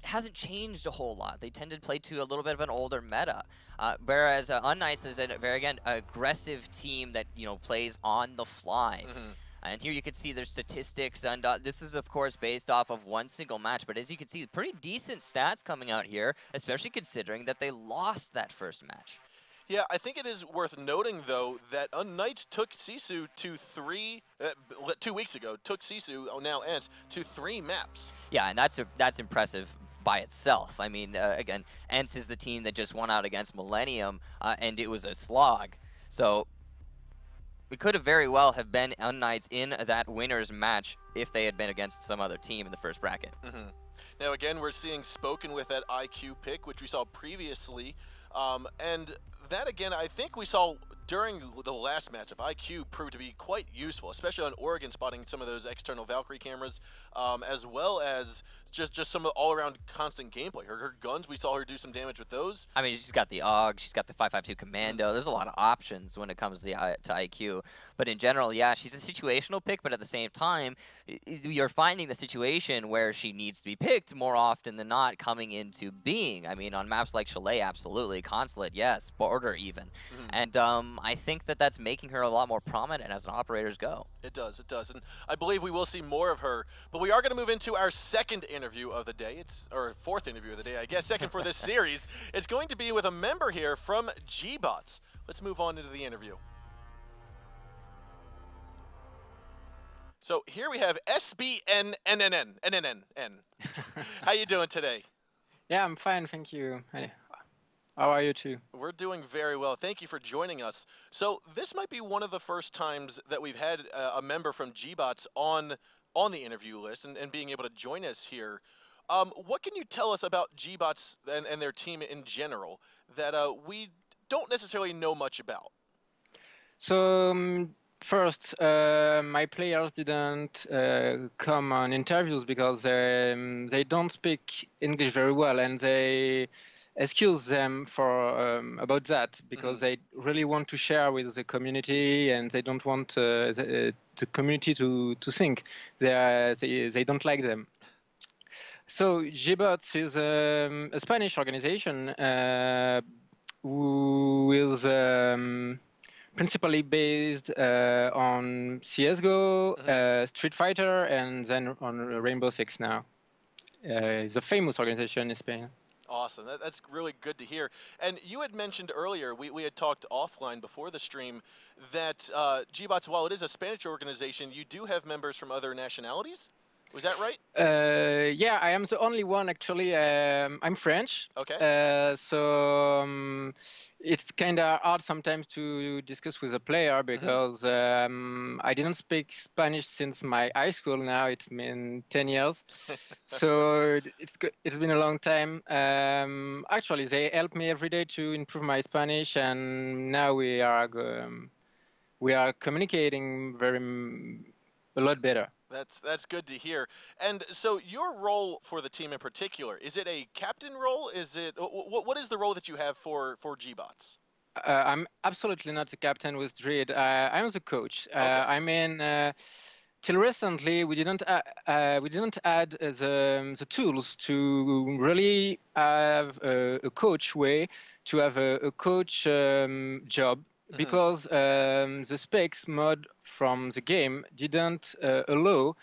hasn't changed a whole lot. They tend to play to a little bit of an older meta, whereas unKnights is a very aggressive team that plays on the fly. And here you can see their statistics, and this is of course based off of one single match. But as you can see, pretty decent stats coming out here, especially considering that they lost that first match. Yeah, I think it is worth noting, though, that unKnights took Sisu to 2 weeks ago, took Sisu, now ENCE, to 3 maps. Yeah, and that's impressive by itself. I mean, again, ENCE is the team that just won out against Millenium, and it was a slog. So we could have very well have been unKnights in that winner's match if they had been against some other team in the first bracket. Now, again, we're seeing Spoken with that IQ pick, which we saw previously. And that, again, I think we saw during the last matchup, IQ proved to be quite useful, especially on Oregon, spotting some of those external Valkyrie cameras, as well as just some of the all-around constant gameplay. Her guns, we saw her do some damage with those. I mean, she's got the AUG, she's got the 5.52 Commando. There's a lot of options when it comes to IQ. But in general, yeah, she's a situational pick, but at the same time, you're finding the situation where she needs to be picked more often than not coming into being. I mean, on maps like Chalet, absolutely. Consulate, yes. Border, even. And I think that that's making her a lot more prominent as an operator's go. It does, and I believe we will see more of her. But we are going to move into our second interview of the day. Or fourth interview of the day, I guess, second for this series. It's going to be with a member here from gBots. Let's move on into the interview. So here we have SBNNNNNN. How you doing today? Yeah, I'm fine, thank you. How are you too? We're doing very well. Thank you for joining us. So this might be one of the first times that we've had a member from gBots on the interview list and being able to join us here. What can you tell us about gBots and their team in general that we don't necessarily know much about? So first, my players didn't come on interviews because they don't speak English very well, and they excuse them for about that because they really want to share with the community, and they don't want the community to think they don't like them. So gBots is a Spanish organization who is principally based on CSGO, Street Fighter, and then on Rainbow Six now. It's a famous organization in Spain. Awesome. That's really good to hear. And you had mentioned earlier, we had talked offline before the stream, that gBots, while it is a Spanish organization, you do have members from other nationalities? Was that right? Yeah, I am the only one actually. I'm French. Okay. So it's kind of hard sometimes to discuss with a player because I didn't speak Spanish since my high school. Now it's been 10 years. So it's been a long time. Actually, they help me every day to improve my Spanish, and now we are communicating a lot better. That's good to hear. And so your role for the team in particular, is it a captain role? Is it what is the role that you have for gBots? I'm absolutely not the captain with Dread. I'm the coach. Okay. I mean, till recently we didn't add the tools to really have a coach way to have a coach job. Because the specs mod from the game didn't allow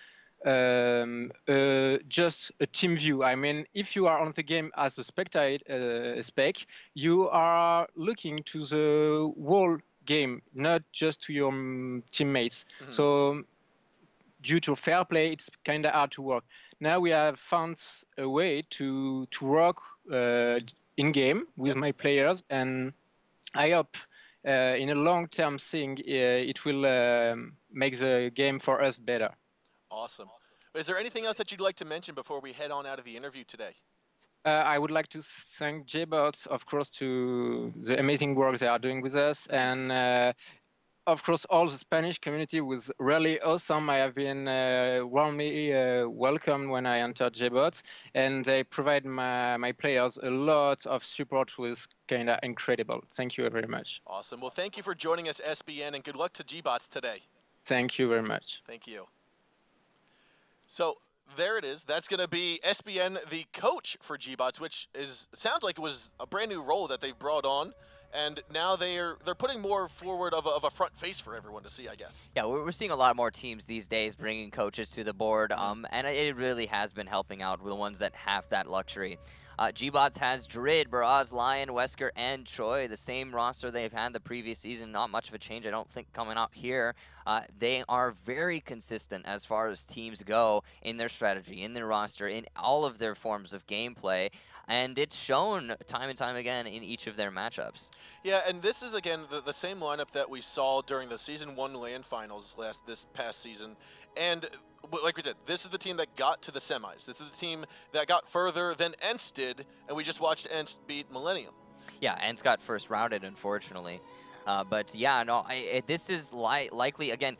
just a team view. I mean, if you are on the game as a spectator spec, you are looking to the whole game, not just to your teammates. So due to fair play, it's kind of hard to work. Now we have found a way to work in-game with my players, and I hope in a long-term thing, it will make the game for us better. Awesome. Is there anything else that you'd like to mention before we head on out of the interview today? I would like to thank gBots, of course, to the amazing work they are doing with us, and of course, all the Spanish community was really awesome. I have been warmly welcomed when I entered gBots, and they provide my players a lot of support, which was kind of incredible. Thank you very much. Awesome. Well, thank you for joining us, SBN, and good luck to gBots today. Thank you very much. Thank you. So there it is. That's going to be SBN, the coach for gBots, which sounds like it was a brand new role that they've brought on. And now they're putting more forward of a front face for everyone to see, I guess. Yeah, we're seeing a lot more teams these days bringing coaches to the board, and it really has been helping out with the ones that have that luxury. gBots has Drid, Baraz, Lion, Wesker, and Choi, the same roster they've had the previous season. Not much of a change, I don't think, coming out here. They are very consistent as far as teams go in their strategy, in their roster, in all of their forms of gameplay. And it's shown time and time again in each of their matchups. Yeah, and this is, again, the same lineup that we saw during the Season 1 LAN Finals this past season. And like we said, this is the team that got to the semis. This is the team that got further than ENCE did, and we just watched ENCE beat Millenium. Yeah, ENCE got first rounded, unfortunately. But yeah, no, this is likely, again,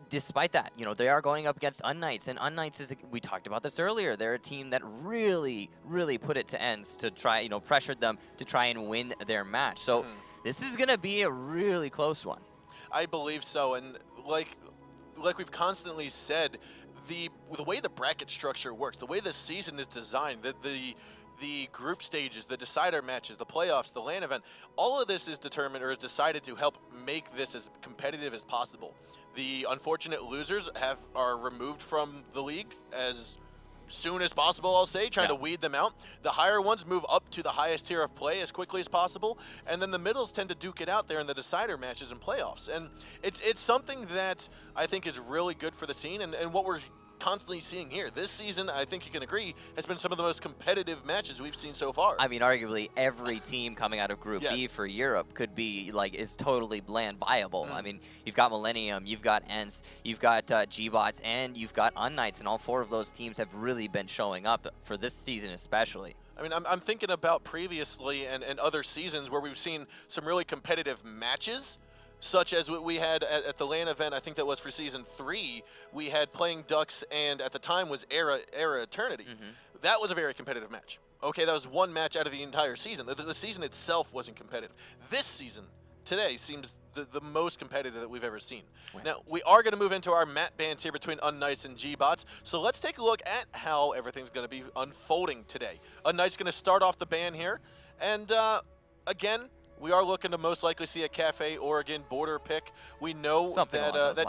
despite that, you know, they are going up against unKnights, and unKnights is, we talked about this earlier, they're a team that really, really put it to ENCE to try, you know, pressured them to try and win their match. So this is going to be a really close one. I believe so, and like we've constantly said, the way the bracket structure works, the way the season is designed, the group stages, the decider matches, the playoffs, the LAN event, all of this is determined or is decided to help make this as competitive as possible. The unfortunate losers are removed from the league as soon as possible, I'll say, trying to weed them out. The higher ones move up to the highest tier of play as quickly as possible, and then the middles tend to duke it out there in the decider matches and playoffs. And it's something that I think is really good for the scene, and what we're constantly seeing here. This season, I think you can agree, has been some of the most competitive matches we've seen so far. I mean, arguably every team coming out of Group B for Europe could be, is totally LAN viable. I mean, you've got Millenium, you've got ENCE, you've got gBots, and you've got unKnights, and all four of those teams have really been showing up for this season especially. I mean, I'm thinking about previously and other seasons where we've seen some really competitive matches, such as what we had at the LAN event. I think that was for Season 3. We had Playing Ducks, and at the time was Era Eternity. That was a very competitive match. Okay, that was one match out of the entire season. The season itself wasn't competitive. This season, today, seems the most competitive that we've ever seen. Yeah. Now, we are going to move into our map bans here between unKnights and gBots, so let's take a look at how everything's going to be unfolding today. unKnights going to start off the ban here, and again, we are looking to most likely see a Cafe Oregon border pick. We know that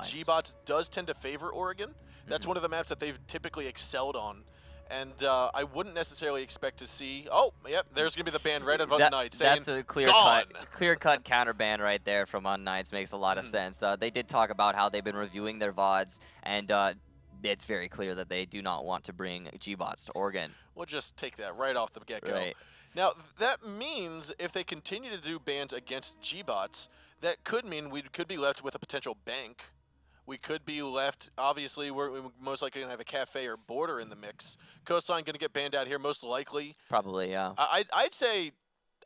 gBots does tend to favor Oregon. That's one of the maps that they've typically excelled on. And I wouldn't necessarily expect to see. Oh, yep, there's gonna be the ban red of unKnights. That's a clear-cut counter ban right there from unKnights. Makes a lot of sense. They did talk about how they've been reviewing their VODs, and it's very clear that they do not want to bring gBots to Oregon. We'll just take that right off the get-go. Right. Now that means if they continue to do bans against gBots, that could mean we could be left with a potential bank. We could be left, obviously, we're most likely going to have a Cafe or border in the mix. Coastline going to get banned out here, most likely. Probably, yeah. I'd say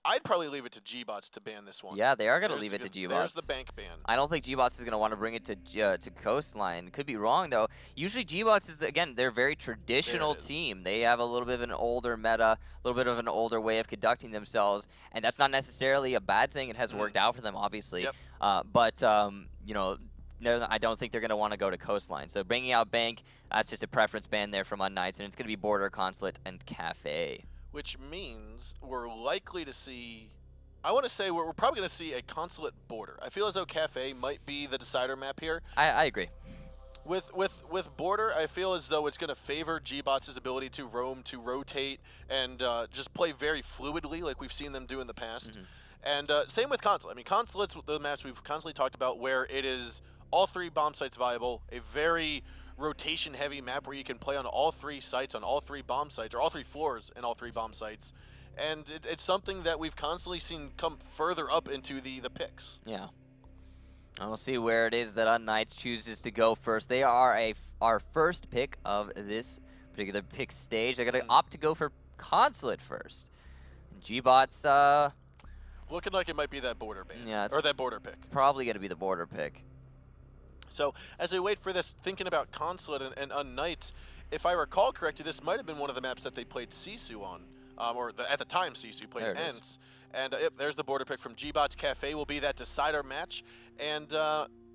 I'd probably leave it to gBots to ban this one. Yeah, they are going to leave it to gBots. There's the bank ban. I don't think gBots is going to want to bring it to Coastline. Could be wrong, though. Usually gBots is, again, they're a very traditional team. They have a little bit of an older meta, a little bit of an older way of conducting themselves, and that's not necessarily a bad thing. It has worked out for them, obviously. Yep. But you know, no, I don't think they're going to want to go to Coastline. So bringing out Bank, that's just a preference ban there from unKnights, and it's going to be Border, Consulate, and Cafe. Which means we're likely to see, I want to say we're probably going to see a Consulate Border. I feel as though Cafe might be the decider map here. I agree. With Border, I feel as though it's going to favor gBots' ability to roam, to rotate, and just play very fluidly like we've seen them do in the past. And same with Consulate. I mean, Consulate's the maps we've constantly talked about where it is all 3 bomb sites viable, a very rotation-heavy map where you can play on all 3 sites, on all 3 bomb sites, or all 3 floors and all 3 bomb sites. And it's something that we've constantly seen come further up into the picks. Yeah. And we'll see where it is that unKnights chooses to go first. They are our first pick of this particular pick stage. They're going to opt to go for Consulate first. gBots, looking like it might be that border ban. Yeah, or that border pick. Probably going to be the border pick. So as we wait for this, thinking about Consulate and unKnights, if I recall correctly, this might have been one of the maps that they played Sisu on, or at the time Sisu played Ents. And yep, there's the border pick from gBots. Cafe will be that decider match. And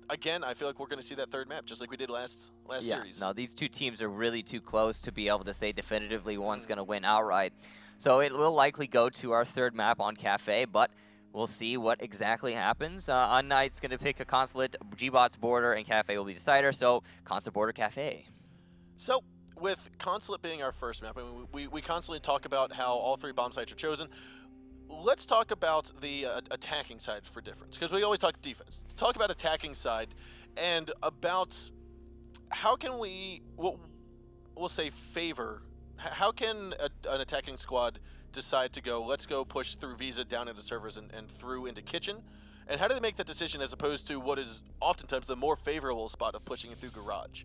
again, I feel like we're going to see that third map, just like we did last series. No, these two teams are really too close to be able to say definitively one's going to win outright. So it will likely go to our third map on Cafe, but we'll see what exactly happens. unKnights going to pick a Consulate, gBots Border, and Cafe will be decider. So Consulate, Border, Cafe. So with Consulate being our first map, I mean, we constantly talk about how all 3 bomb sites are chosen. Let's talk about the attacking side for difference, because we always talk defense. Talk about attacking side and about how can we'll say favor. How can an attacking squad decide to go, let's go push through Visa down into servers and through into kitchen? And how do they make that decision as opposed to what is oftentimes the more favorable spot of pushing it through garage?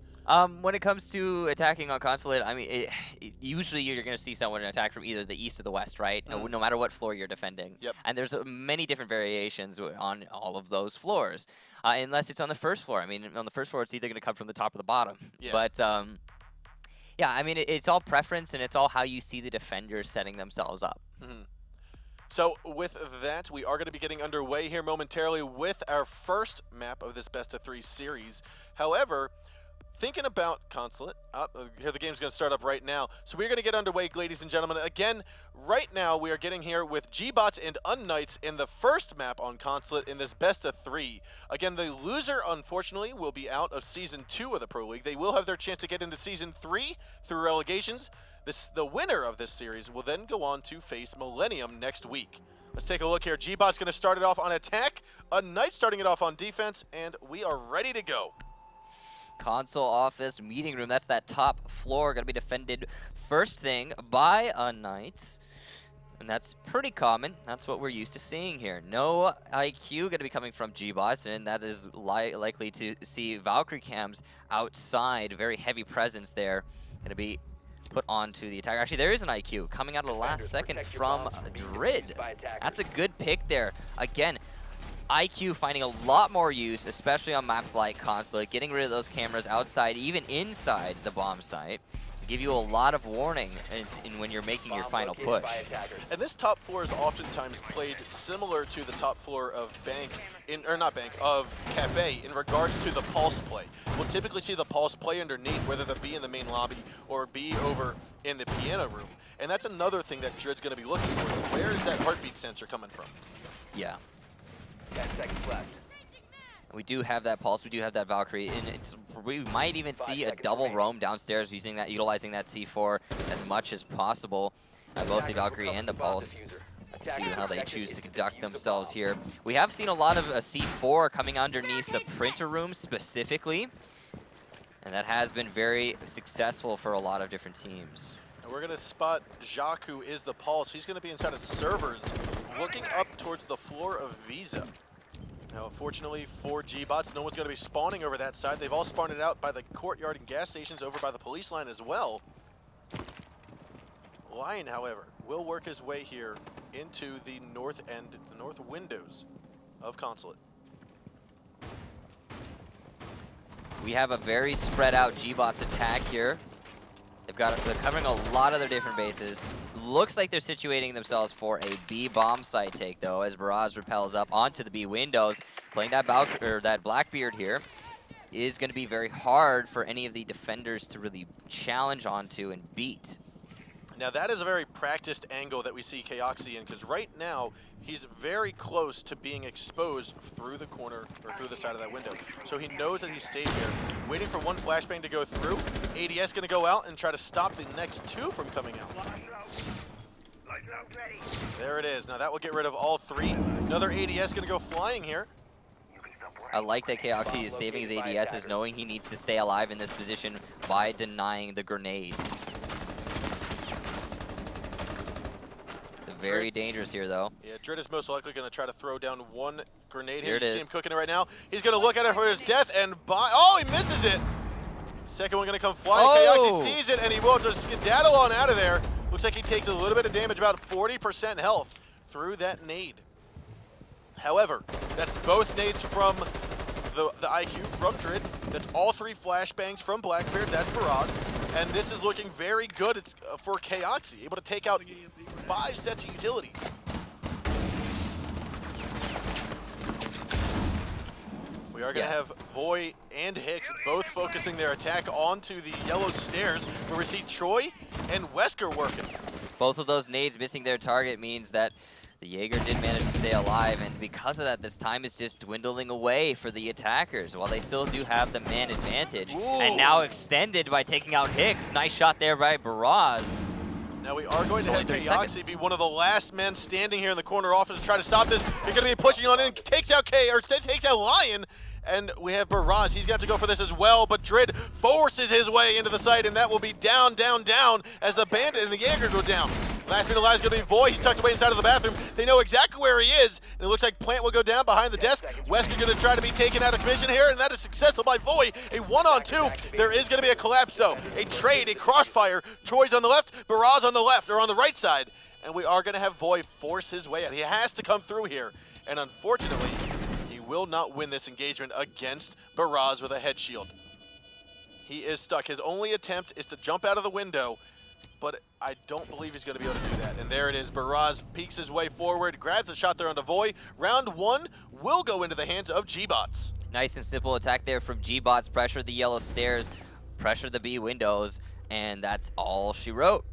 When it comes to attacking on Consulate, I mean, usually you're going to see someone attack from either the east or the west, right? No matter what floor you're defending. Yep. And there's many different variations on all of those floors, unless it's on the first floor. I mean, on the first floor, it's either going to come from the top or the bottom. Yeah. But yeah, I mean, it's all preference, and it's all how you see the defenders setting themselves up. So with that, we are going to be getting underway here momentarily with our first map of this best-of-3 series. However, thinking about Consulate, here the game's going to start up right now. So we're going to get underway, ladies and gentlemen. Again, right now we are getting here with gBots and unKnights in the first map on Consulate in this best-of-3. Again, the loser, unfortunately, will be out of Season 2 of the Pro League. They will have their chance to get into Season 3 through relegations. The winner of this series will then go on to face Millenium next week. Let's take a look here. gBot's going to start it off on attack, unKnights starting it off on defense, and we are ready to go. Console office meeting room, that's that top floor, going to be defended first thing by unKnights. And that's pretty common. That's what we're used to seeing here. No IQ going to be coming from gBots, and that is likely to see Valkyrie cams outside. Very heavy presence there. Going to be put onto the attacker. Actually, there is an IQ coming out of the last second from Drid. That's a good pick there. Again, IQ finding a lot more use, especially on maps like Consulate, getting rid of those cameras outside, even inside the bomb site, to give you a lot of warning in when you're making your final push. And this top floor is oftentimes played similar to the top floor of of Cafe in regards to the pulse play. We'll typically see the pulse play underneath, whether that be in the main lobby or be over in the piano room. And that's another thing that Drid's going to be looking for. Where is that heartbeat sensor coming from? Yeah. 10 seconds left. We do have that pulse, we do have that Valkyrie, and we might even see a double roam downstairs utilizing that C4 as much as possible. Both the Valkyrie and the pulse. See how they choose to conduct themselves here. We have seen a lot of C4 coming underneath the printer room specifically, and that has been very successful for a lot of different teams. And we're going to spot Jacques, who is the pulse. He's going to be inside of servers, looking up towards the floor of Visa. Now, fortunately for gBots, no one's going to be spawning over that side. They've all spawned it out by the courtyard and gas stations over by the police line as well. Lion, however, will work his way here into the north end, the north windows of Consulate. We have a very spread out gBots attack here. They're covering a lot of their different bases. Looks like they're situating themselves for a B bomb site take though, as Baraz repels up onto the B windows. Playing that Blackbeard here is going to be very hard for any of the defenders to really challenge onto and beat. Now that is a very practiced angle that we see Kaoxi in, because right now he's very close to being exposed through the corner or through the side of that window. So he knows that he stayed here, waiting for one flashbang to go through. ADS going to go out and try to stop the next two from coming out. There it is. Now that will get rid of all three. Another ADS going to go flying here. I like that Kaoxi is saving his ADSs, knowing he needs to stay alive in this position by denying the grenades. Very dangerous here, though. Yeah, Drid is most likely going to try to throw down one grenade here. You see him cooking it right now. He's going to look at it for his death and oh, he misses it. Second one going to come flying. Oh. Kaoxi sees it and he will just skedaddle on out of there. Looks like he takes a little bit of damage, about 40% health through that nade. However, that's both nades from the IQ from Drid. That's all three flashbangs from Blackbeard. That's Baraz. And this is looking very good for Kaoxi, able to take out 5 sets of utilities. We are going to have Voy and Hicks both focusing their attack onto the yellow stairs, where we see Troy and Wesker working. Both of those nades missing their target means that the Jaeger did manage to stay alive, and because of that, this time is just dwindling away for the attackers, while they still do have the man advantage. Ooh. And now extended by taking out Hicks. Nice shot there by Baraz. Now we are going to have Kaoxi be one of the last men standing here in the corner office to try to stop this. He's going to be pushing on in, takes out Lion, and we have Baraz. He's got to go for this as well, but Drid forces his way into the site, and that will be down, down, down as the Bandit and the Jaeger go down. Last man alive is going to be Voy. He's tucked away inside of the bathroom. They know exactly where he is, and it looks like Plant will go down behind the desk. Wesker going to try to be taken out of commission here, and that is successful by Voy. A 1-on-2. There is going to be a collapse, though. A trade, a crossfire. Troy's on the left, Baraz on the left, or on the right side. And we are going to have Voy force his way out. He has to come through here, and unfortunately, he will not win this engagement against Baraz with a head shield. He is stuck. His only attempt is to jump out of the window, but I don't believe he's going to be able to do that. And there it is. Baraz peeks his way forward, grabs a shot there onto Voy. Round one will go into the hands of gBots. Nice and simple attack there from gBots. Pressure the yellow stairs, pressure the B windows, and that's all she wrote.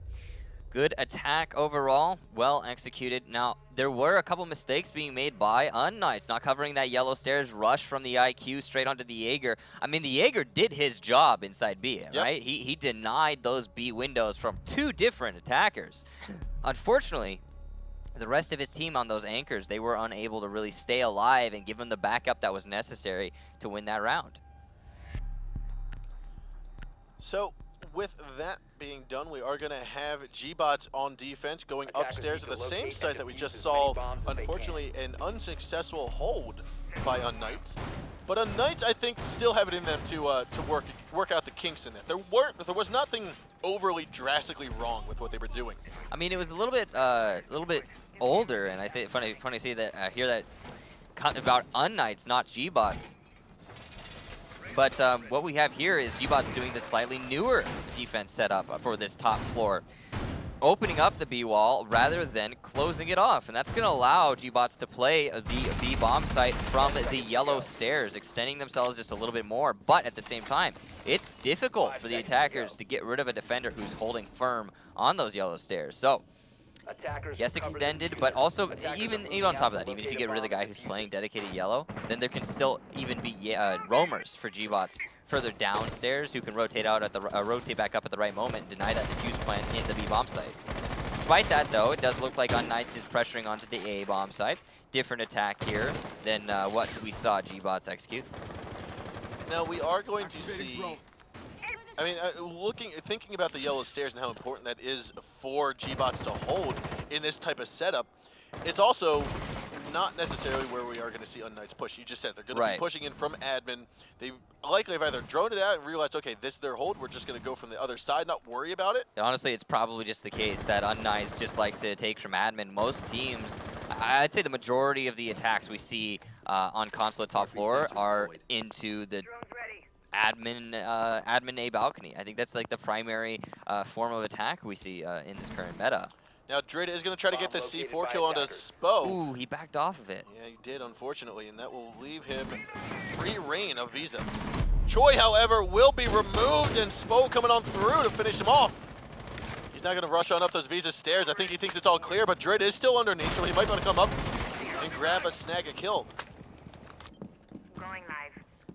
Good attack overall, well executed. Now, there were a couple mistakes being made by unKnights, not covering that yellow stairs rush from the IQ straight onto the Jaeger. I mean, the Jaeger did his job inside B, right? He denied those B windows from 2 different attackers. Unfortunately, the rest of his team on those anchors, they were unable to really stay alive and give him the backup that was necessary to win that round. So, with that being done, we are going to have gBots on defense going upstairs to the same site that we just saw, unfortunately, an unsuccessful hold by unKnights. But unKnights, I think, still have it in them to work out the kinks in that. There was nothing overly drastically wrong with what they were doing. I mean, it was a little bit older, and I say funny to say that I hear that about unKnights, not gBots. But what we have here is gBots doing the slightly newer defense setup for this top floor, opening up the B wall rather than closing it off, and that's going to allow gBots to play the B bomb site from the yellow stairs, extending themselves just a little bit more. But at the same time, it's difficult for the attackers to get rid of a defender who's holding firm on those yellow stairs. So yes, extended, but also even on top of that, even if you get rid of the guy who's playing dedicated yellow, then there can still even be roamers for gBots further downstairs who can rotate out at the rotate back up at the right moment and deny that defuse plant in the B bomb site. Despite that, though, it does look like unKnights is pressuring onto the A bomb site. Different attack here than what we saw gBots execute. Now we are going to see. I mean, thinking about the yellow stairs and how important that is for gBots to hold in this type of setup, it's also not necessarily where we are going to see unKnights push. You just said they're going to be pushing in from admin. They likely have either droned it out and realized, okay, this is their hold. We're just going to go from the other side, not worry about it. Honestly, it's probably just the case that unKnights just likes to take from admin. Most teams, I'd say the majority of the attacks we see on console top floor are into the admin A balcony. I think that's like the primary form of attack we see in this current meta. Now Drid is going to try to get the C4 kill onto Spo. Ooh, he backed off of it. Yeah, he did, unfortunately, and that will leave him free reign of Visa. Choi, however, will be removed, and Spo coming on through to finish him off. He's not going to rush on up those Visa stairs. I think he thinks it's all clear, but Drid is still underneath, so he might want to come up and grab snag a kill.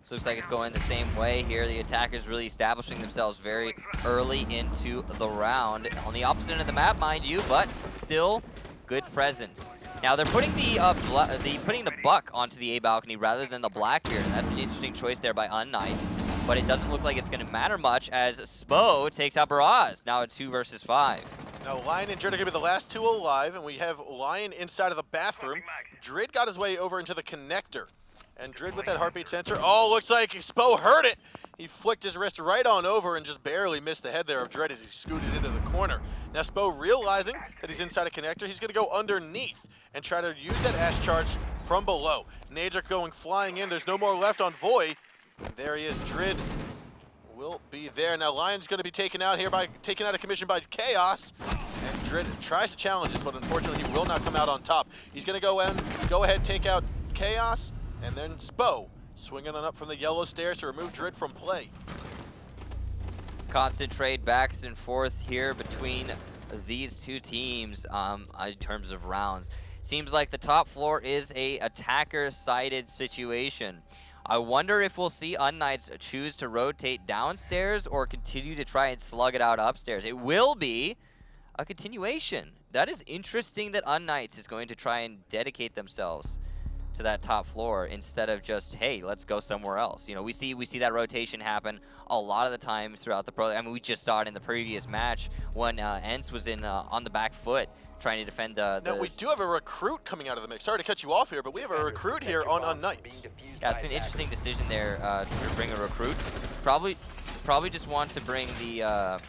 So looks like it's going the same way here. The attackers really establishing themselves very early into the round. On the opposite end of the map, mind you, but still good presence. Now they're putting the buck onto the A balcony rather than the Blackbeard, and that's an interesting choice there by unKnights. But it doesn't look like it's going to matter much as Spo takes out Baraz. Now a 2 versus 5. Now Lion and Drid are going to be the last two alive, and we have Lion inside of the bathroom. Drid got his way over into the connector. And Drid with that heartbeat sensor. Oh, looks like Spo heard it. He flicked his wrist right on over and just barely missed the head there of Drid as he scooted into the corner. Now Spo realizing that he's inside a connector, he's going to go underneath and try to use that ash charge from below. Nadric going flying in. There's no more left on Voy. And there he is. Drid will be there. Now Lion's going to be taken out of commission by Chaos. And Drid tries to challenge this, but unfortunately he will not come out on top. He's going to go ahead, take out Chaos. And then Spo swinging on up from the yellow stairs to remove Drid from play. Constant trade backs and forth here between these two teams in terms of rounds. Seems like the top floor is a attacker-sided situation. I wonder if we'll see unKnights choose to rotate downstairs or continue to try and slug it out upstairs. It will be a continuation. That is interesting that unKnights is going to try and dedicate themselves to that top floor instead of just, hey, let's go somewhere else. You know, we see that rotation happen a lot of the time throughout the pro. I mean, we just saw it in the previous match when Ents was in on the back foot trying to defend the... Now, we do have a recruit coming out of the mix. Sorry to cut you off here, but we have a recruit here on unKnights. Yeah, it's an interesting decision there to bring a recruit. Probably just want to bring the...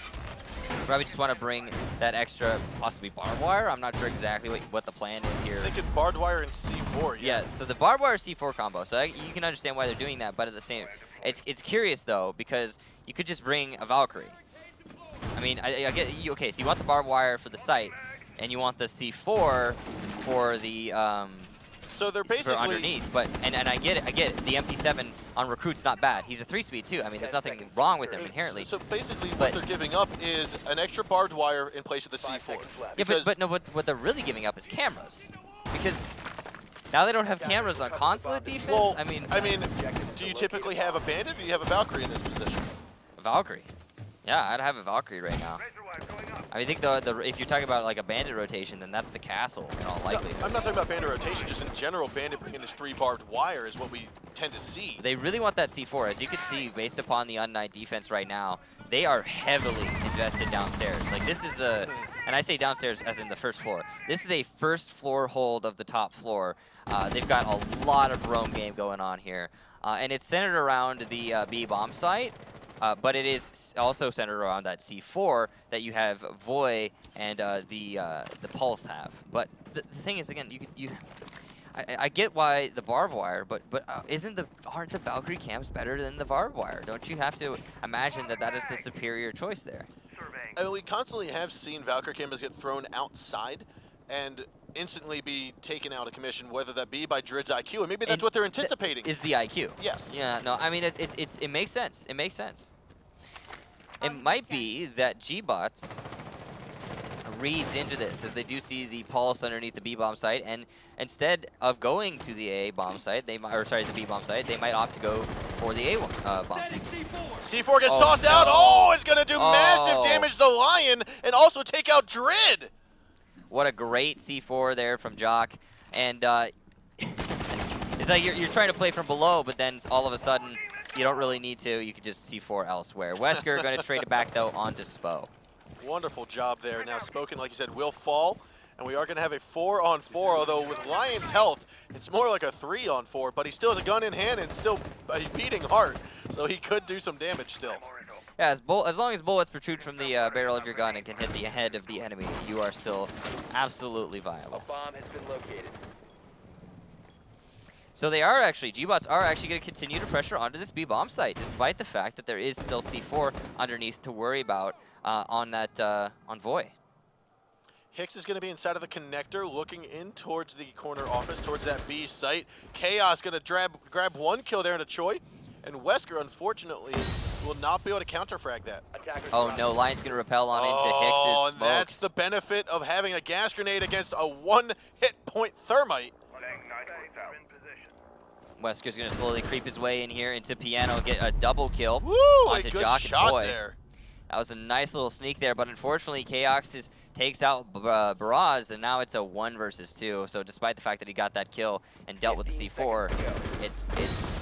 Probably just want to bring that extra, possibly barbed wire. I'm not sure exactly what the plan is here. Thinking barbed wire and C4, yeah. So the barbed wire C4 combo. So you can understand why they're doing that, but at the same, it's curious though because you could just bring a Valkyrie. I mean, I get okay. So you want the barbed wire for the site, and you want the C4 for the so they're basically underneath. But and I get it. The MP7 on recruit's not bad. He's a 3-speed too. I mean, there's nothing wrong with him inherently. So basically, what they're giving up is an extra barbed wire in place of the C4. Yeah, but no, what they're really giving up is cameras, because now they don't have cameras on consulate defense. Well, I mean, do you typically have a bandit, or do you have a Valkyrie in this position? A Valkyrie. Yeah, I'd have a Valkyrie right now. I think if you're talking about like a bandit rotation, then that's the castle in all likelihood. No, I'm not talking about bandit rotation. Just in general, bandit bringing his 3 barbed wire is what we tend to see. They really want that C4, as you can see based upon the unKnight defense right now. They are heavily invested downstairs. Like this is and and I say downstairs as in the first floor. This is a first floor hold of the top floor. They've got a lot of roam game going on here. And it's centered around the B bomb site, but it is also centered around that C4 that you have Voy and the Pulse have. But the thing is, again, I get why the barbed wire, but aren't the Valkyrie cams better than the barbed wire? Don't you have to imagine that that is the superior choice there? I mean, we constantly have seen Valkyrie cameras get thrown outside and instantly be taken out of commission, whether that be by Drid's IQ, and maybe that's what they're anticipating. Is the IQ? Yes. Yeah. No. I mean, it makes sense. It makes sense. It might be that gBots reads into this, as they do see the pulse underneath the B bomb site, and instead of going to the A bomb site, they might, or sorry, the B bomb site, they might opt to go for the A bomb site. C4 gets tossed out. Oh, it's gonna do massive damage to Lion and also take out Drid. What a great C4 there from Jock, and it's like you're trying to play from below, but then all of a sudden you don't really need to. You can just C4 elsewhere. Wesker going to trade it back though onto Spo. Wonderful job there. Now Spoken, like you said, will fall, and we are going to have a 4-on-4, although with Lion's health, it's more like a 3-on-4, but he still has a gun in hand and still a beating heart, so he could do some damage still. Yeah, as long as bullets protrude from the barrel of your gun and can hit the head of the enemy, you are still absolutely viable. A bomb has been located. So they are actually, gBots are actually going to continue to pressure onto this B bomb site, despite the fact that there is still C4 underneath to worry about on Voy. Hicks is going to be inside of the connector, looking in towards the corner office, towards that B site. Chaos going to grab one kill there into Choi, and Wesker, unfortunately, will not be able to counterfrag that. Oh no, Lion's going to repel on into Hicks's smokes. smokes. That's the benefit of having a gas grenade against a one-hit point thermite. Wesker's going to slowly creep his way in here into Piano, get a double kill. Woo, onto a good Jock shot and Voy. there. That was a nice little sneak there, but unfortunately, Chaos takes out Baraz, and now it's a 1 versus 2. So despite the fact that he got that kill and dealt with the C4, it's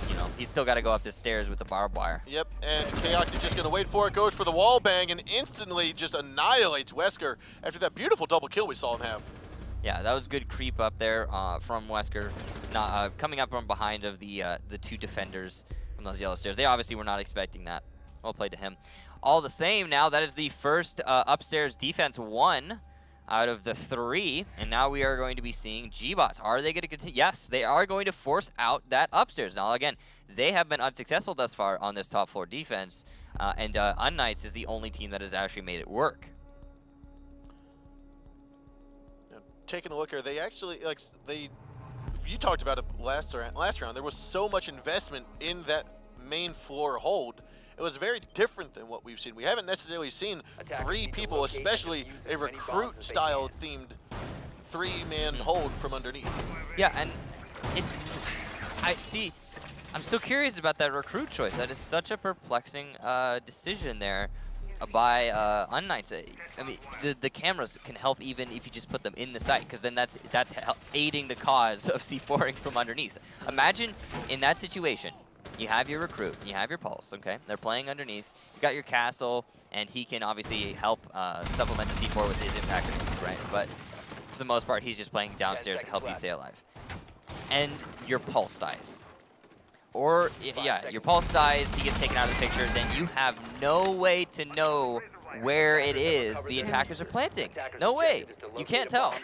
you know, he's still got to go up the stairs with the barbed wire. Yep, and Chaos is just going to wait for it, goes for the wall bang, and instantly just annihilates Wesker after that beautiful double kill we saw him have. Yeah, that was good creep up there from Wesker, coming up from behind of the 2 defenders from those yellow stairs. They obviously were not expecting that. Well played to him. All the same, now that is the first upstairs defense 1 out of the 3, and now we are going to be seeing gBots. Are they going to continue? Yes, they are going to force out that upstairs. Now, again, they have been unsuccessful thus far on this top floor defense, and unKnights is the only team that has actually made it work. Now, taking a look here, they actually, you talked about it last round, there was so much investment in that main floor hold. It was very different than what we've seen. We haven't necessarily seen 3 people, especially a recruit-style themed 3-man hold from underneath. Yeah, and I'm still curious about that recruit choice. That is such a perplexing decision there by unKnights. I mean, the cameras can help even if you just put them in the site, because then that's aiding the cause of C4ing from underneath. Imagine in that situation, you have your recruit, you have your pulse, okay? They're playing underneath. You got your castle, and he can obviously help supplement the C4 with his impact grenades, right? But for the most part, he's just playing downstairs to help you stay alive. And your pulse dies. Or, yeah, your pulse dies, he gets taken out of the picture, then you have no way to know where it is the attackers are planting. No way. You can't tell.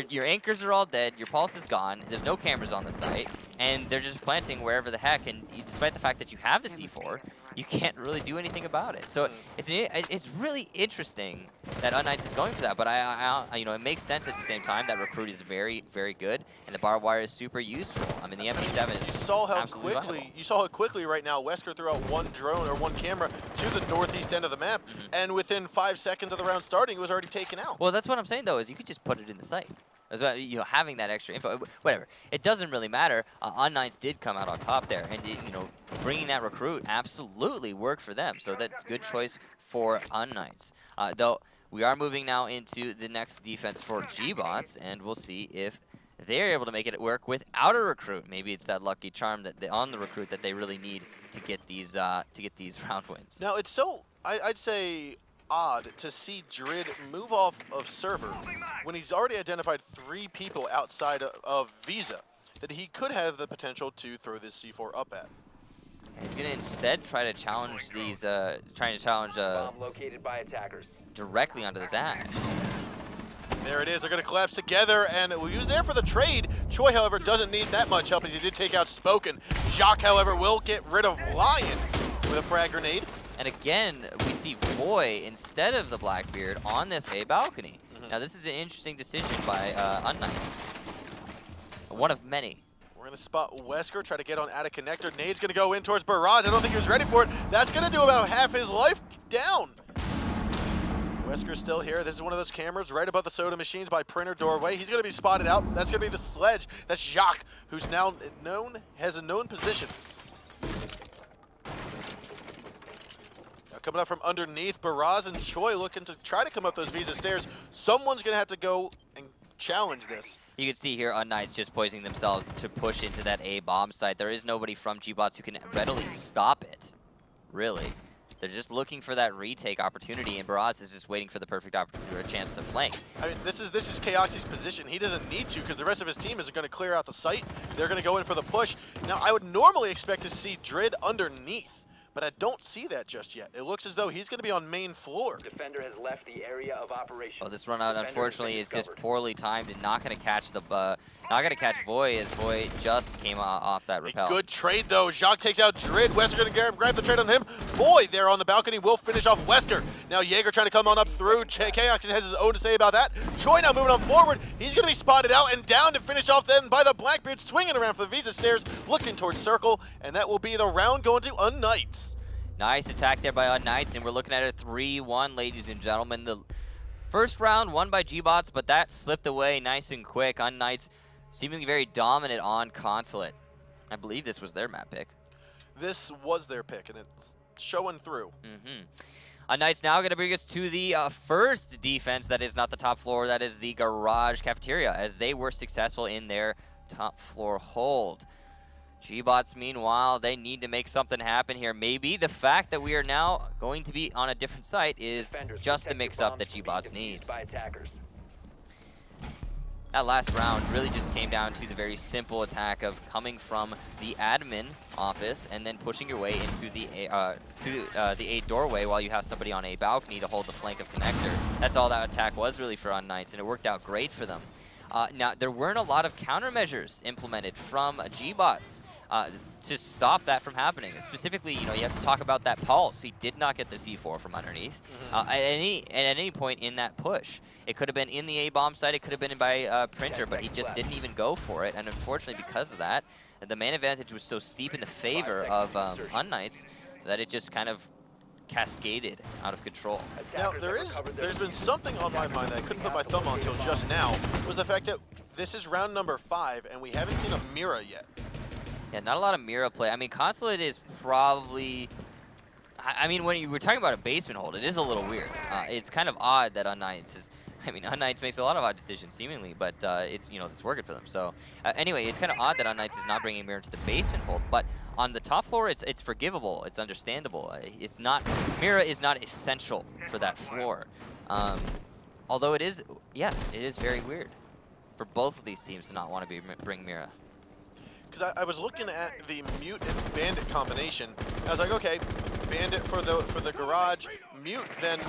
Your anchors are all dead, your pulse is gone, there's no cameras on the site, and they're just planting wherever the heck, and despite the fact that you have the C4, you can't really do anything about it. So it's really interesting that unKnights is going for that, but you know, it makes sense at the same time. That recruit is very, very good, and the barbed wire is super useful. I mean, the MP7 is absolutely viable. You saw how quickly right now Wesker threw out 1 drone or 1 camera to the northeast end of the map, and within 5 seconds of the round starting, it was already taken out. Well, that's what I'm saying, though, is you could just put it in the site. As well, you know, having that extra info, whatever. It doesn't really matter. unKnights did come out on top there, and you know, bringing that recruit absolutely worked for them. So that's a good choice for unKnights. Though we are moving now into the next defense for gBots, and we'll see if they're able to make it work without a recruit. Maybe it's that lucky charm that on the recruit that they really need to get these round wins. Now it's so I'd say odd to see Drid move off of server when he's already identified 3 people outside of Visa that he could have the potential to throw this C4 up at. He's gonna instead try to challenge these, Bomb located by attackers. directly onto this Ash. There it is. They're going to collapse together, and he was there for the trade. Choi, however, doesn't need that much help as he did take out Spoken. Jacques, however, will get rid of Lion with a frag grenade. And again, we see Voy instead of the Blackbeard on this A balcony. Now this is an interesting decision by unKnights. One of many. We're going to spot Wesker, try to get on out of connector. Nade's going to go in towards Barrage. I don't think he was ready for it. That's going to do about half his life down. Wesker's still here. This is one of those cameras right above the soda machines by printer doorway. He's going to be spotted out. That's going to be the sledge. That's Jacques, who's now has a known position. Now coming up from underneath, Baraz and Choi looking to try to come up those Visa stairs. Someone's going to have to go and challenge this. You can see here unKnights just poisoning themselves to push into that A bomb site. There is nobody from gBots who can readily stop it, really. They're just looking for that retake opportunity, and Baraz is just waiting for the perfect opportunity or a chance to flank. I mean, this is Kaoxi's position. He doesn't need to because the rest of his team is going to clear out the site. They're going to go in for the push. Now, I would normally expect to see Drid underneath, but I don't see that just yet. It looks as though he's going to be on main floor. Defender has left the area of operation. Oh, this run out unfortunately is just poorly timed and not going to catch Voy as Voy just came off that rappel. A good trade though. Jacques takes out Drid. Wesker going to grab the trade on him. Voy there on the balcony will finish off Wesker. Now Jaeger trying to come on up through. Chaos has his own to say about that. Choi now moving on forward. He's going to be spotted out and down to finish off then by the Blackbeard, swinging around for the Visa stairs, looking towards circle, and that will be the round going to unKnights. Nice attack there by unKnights, and we're looking at a 3-1, ladies and gentlemen. The first round won by gBots, but that slipped away nice and quick. unKnights seemingly very dominant on Consulate. I believe this was their map pick. This was their pick, and it's showing through. unKnights now going to bring us to the first defense that is not the top floor, that is the garage cafeteria, as they were successful in their top floor hold. gBots, meanwhile, they need to make something happen here. Maybe the fact that we are now going to be on a different site is just the mix-up that gBots needs. That last round really just came down to the very simple attack of coming from the admin office and then pushing your way into the A doorway while you have somebody on a balcony to hold the flank of connector. That's all that attack was really for unKnights, and it worked out great for them. Now, there weren't a lot of countermeasures implemented from gBots to stop that from happening. Specifically, you know, you have to talk about that pulse. He did not get the C4 from underneath at any point in that push. It could have been in the A-bomb site, it could have been by Printer, but he just didn't even go for it. And unfortunately, because of that, the man advantage was so steep in the favor of unKnights that it just kind of cascaded out of control. Now, there's been something on my mind that I couldn't put my thumb on until just now, was the fact that this is round number 5, and we haven't seen a Mira yet. Yeah, not a lot of Mira play. I mean, Consulate is probably... I mean, when you were talking about a basement hold, it is a little weird. It's kind of odd that unKnights is... I mean, unKnights makes a lot of odd decisions, seemingly, but it's, you know, it's working for them. So, anyway, it's kind of odd that unKnights is not bringing Mira to the basement hold, but on the top floor, it's forgivable. It's understandable. It's not... Mira is not essential for that floor. Although it is... Yeah, it is very weird for both of these teams to not want to bring Mira. Because I was looking at the Mute and Bandit combination. I was like, okay, Bandit for the garage, Mute then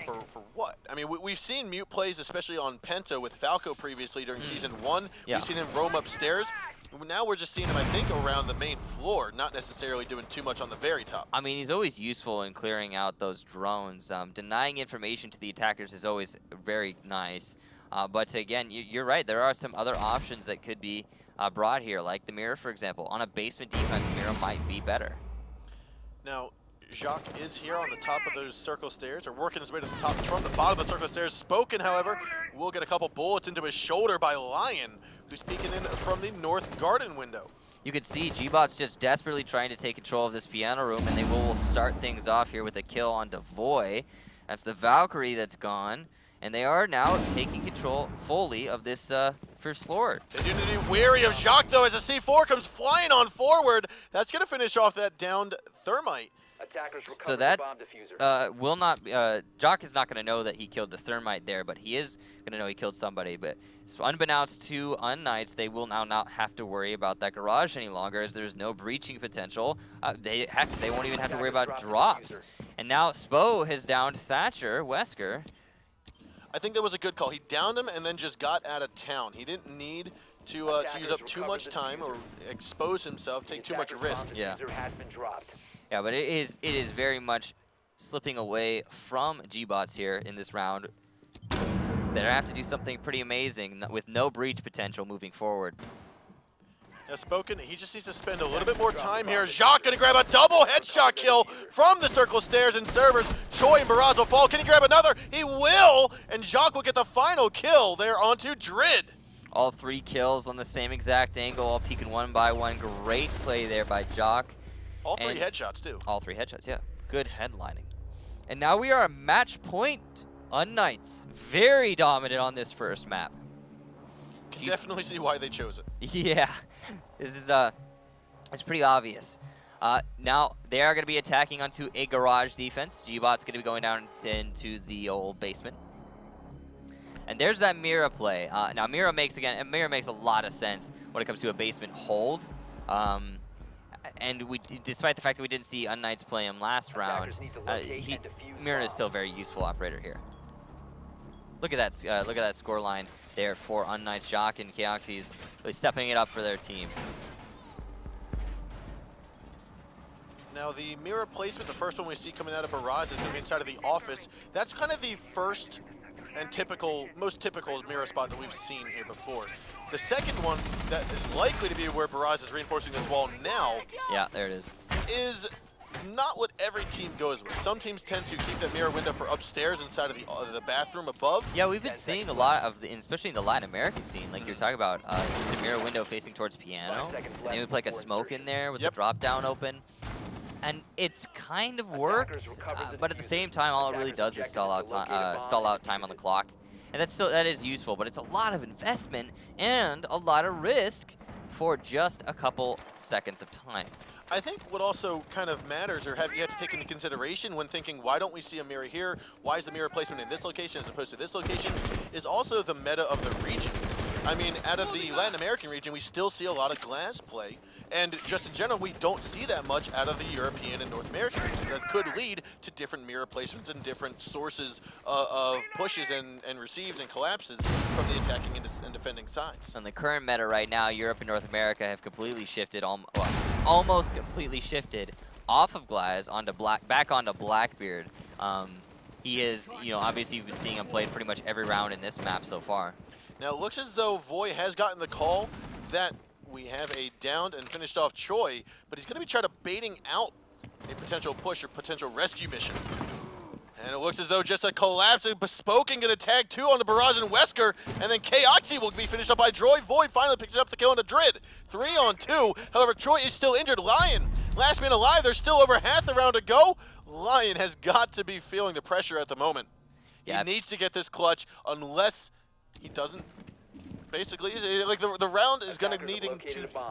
for what? I mean, we've seen Mute plays, especially on Penta with Falco previously during Season 1. Yeah. We've seen him roam upstairs. Now we're just seeing him, I think, around the main floor, not necessarily doing too much on the very top. I mean, he's always useful in clearing out those drones. Denying information to the attackers is always very nice. But again, you're right. There are some other options that could be brought here, like the Mira, for example. On a basement defense, Mira might be better. Now, Jacques is here on the top of those circle stairs, or working his way to the top from the bottom of the circle stairs. Spoken, however, will get a couple bullets into his shoulder by Lion, who's peeking in from the north garden window. You can see gBots just desperately trying to take control of this piano room, and they will start things off here with a kill on Devoy. That's the Valkyrie that's gone. And they are now taking control fully of this first floor. They do need to be wary of Jacques, though, as a C4 comes flying on forward. That's going to finish off that downed Thermite. Attackers recovered So that the bomb diffuser. will not. Jock is not going to know that he killed the thermite there, but he is going to know he killed somebody. But so unbeknownst to unKnights, they will now not have to worry about that garage any longer, as there's no breaching potential. They won't even have to worry about drops. And now Spo has downed Thatcher, Wesker. I think that was a good call. He downed him and then just got out of town. He didn't need to use up too much time or expose himself, take too much risk. Yeah. Has been dropped. Yeah, but it is very much slipping away from gBots here in this round. They have to do something pretty amazing with no breach potential moving forward. As spoken, he just needs to spend a little bit more time here. Jacques gonna grab a double headshot kill from the circle stairs and servers. Choi and Baraz will fall. Can he grab another? He will, and Jacques will get the final kill there onto Drid. All 3 kills on the same exact angle, all peeking one by one. Great play there by Jacques. All 3 headshots too. All 3 headshots, yeah. Good headlining. And now we are at match point. unKnights, very dominant on this first map. Can definitely see why they chose it. Yeah, this is it's pretty obvious. Now they are going to be attacking onto a garage defense. gBot's going to be going down into the old basement. And there's that Mira play. Now Mira makes a lot of sense when it comes to a basement hold. And despite the fact that we didn't see unKnights play him last round, Mira is still a very useful operator here. Look at that score line there for unKnights. Jacques and Keoxys really stepping it up for their team. Now the Mira placement, the first one we see coming out of Baraz is going to be inside of the office. That's kind of the first and most typical Mira spot that we've seen here before. The second one that is likely to be where Baraz is reinforcing this wall now. Yeah, there it is. Is not what every team goes with. Some teams tend to keep that mirror window for upstairs inside of the bathroom above. Yeah, we've been seeing a lot of especially in the Latin American scene, like you're talking about, just a mirror window facing towards piano. And they would put like a smoke in there with the drop down open. And it's kind of worked, but at the same time, all it really does is stall out time on the clock. And that is useful, but it's a lot of investment and a lot of risk for just a couple seconds of time. I think what also kind of matters, or you have to take into consideration when thinking, why don't we see a mirror here? Why is the mirror placement in this location as opposed to this location? Is also the meta of the regions. I mean, out of the Latin American region, we still see a lot of glass play. And just in general, we don't see that much out of the European and North American region. That could lead to different mirror placements and different sources of pushes and receives and collapses from the attacking and defending sides. On the current meta right now, Europe and North America have completely shifted, almost completely shifted off of Glass onto back onto Blackbeard. He is, obviously you've been seeing him play pretty much every round in this map so far. Now it looks as though Voy has gotten the call that we have a downed and finished off Choi, but he's going to be trying to baiting out a potential push or potential rescue mission. And it looks as though just a collapsing Bespoken going to tag 2 on the Baraz and Wesker, and then Keoxy will be finished up by Droid. Void finally picks up the kill on the Drid. 3 on 2. However, Choi is still injured. Lion, last man alive. There's still over half the round to go. Lion has got to be feeling the pressure at the moment. Yeah. He needs to get this clutch unless he doesn't. Basically, like the round is going to need to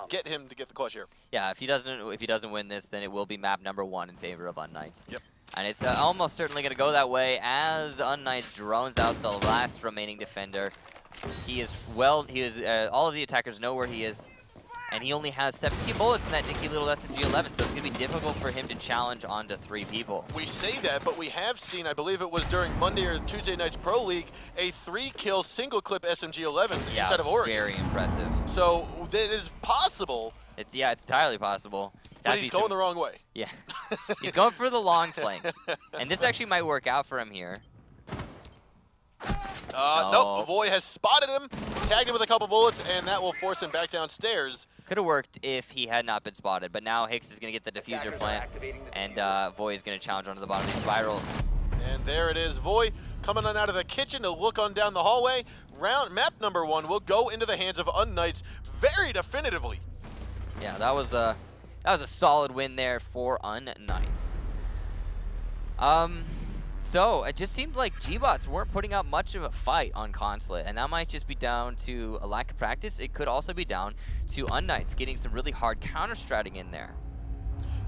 get him to get the clutch here. Yeah, if he doesn't win this, then it will be map number 1 in favor of unKnights. Yep. And it's almost certainly going to go that way as unKnights drones out the last remaining defender. He is all of the attackers know where he is, and he only has 17 bullets in that dinky little SMG-11, so it's going to be difficult for him to challenge onto 3 people. We say that, but we have seen, I believe it was during Monday or Tuesday Night's Pro League, a 3-kill single-clip SMG-11 inside of Oregon. Very impressive. So it is possible. It's entirely possible. But he's going the wrong way. Yeah. He's going for the long flank. And this actually might work out for him here. Nope, Voy has spotted him, tagged him with a couple bullets, and that will force him back downstairs. Could have worked if he had not been spotted, but now Hicks is going to get the diffuser plant, and Voy is going to challenge onto the bottom of these spirals. And there it is, Voy coming on out of the kitchen to look on down the hallway. Map number 1 will go into the hands of unKnights very definitively. Yeah, that was a solid win there for unKnights. So it just seemed like gBots weren't putting up much of a fight on Consulate, and that might just be down to a lack of practice. It could also be down to unKnights getting some really hard counter-stratting in there.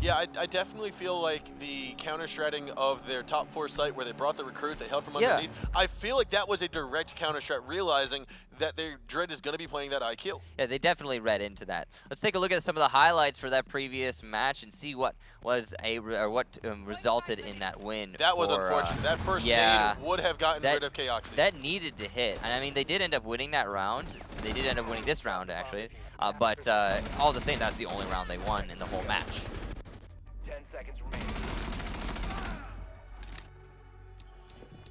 Yeah, I definitely feel like the counter-stratting of their top 4 site where they brought the recruit, they held from underneath. I feel like that was a direct counter-strat, realizing that their Dread is going to be playing that IQ. Yeah, they definitely read into that. Let's take a look at some of the highlights for that previous match and see what was resulted in that win. That was unfortunate. That first nade would have gotten rid of Chaoxy. That needed to hit. And I mean, they did end up winning that round. They did end up winning this round, actually. But all the same, that's the only round they won in the whole match. 10 seconds remaining.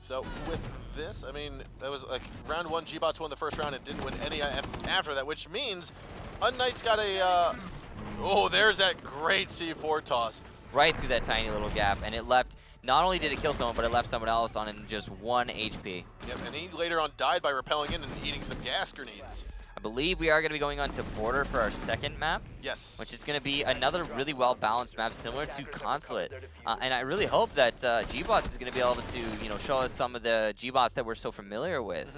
So with this, I mean, that was like round 1, gBots won the first round and didn't win any after that, which means unKnights got a, oh, there's that great C4 toss. Right through that tiny little gap, and it left, not only did it kill someone, but it left someone else on just 1 HP. Yep, and he later on died by rappelling in and eating some gas grenades. I believe we are going to be going on to Border for our second map. Yes. Which is going to be another really well-balanced map similar to Consulate. And I really hope that gBots is going to be able to, you know, show us some of the gBots that we're so familiar with.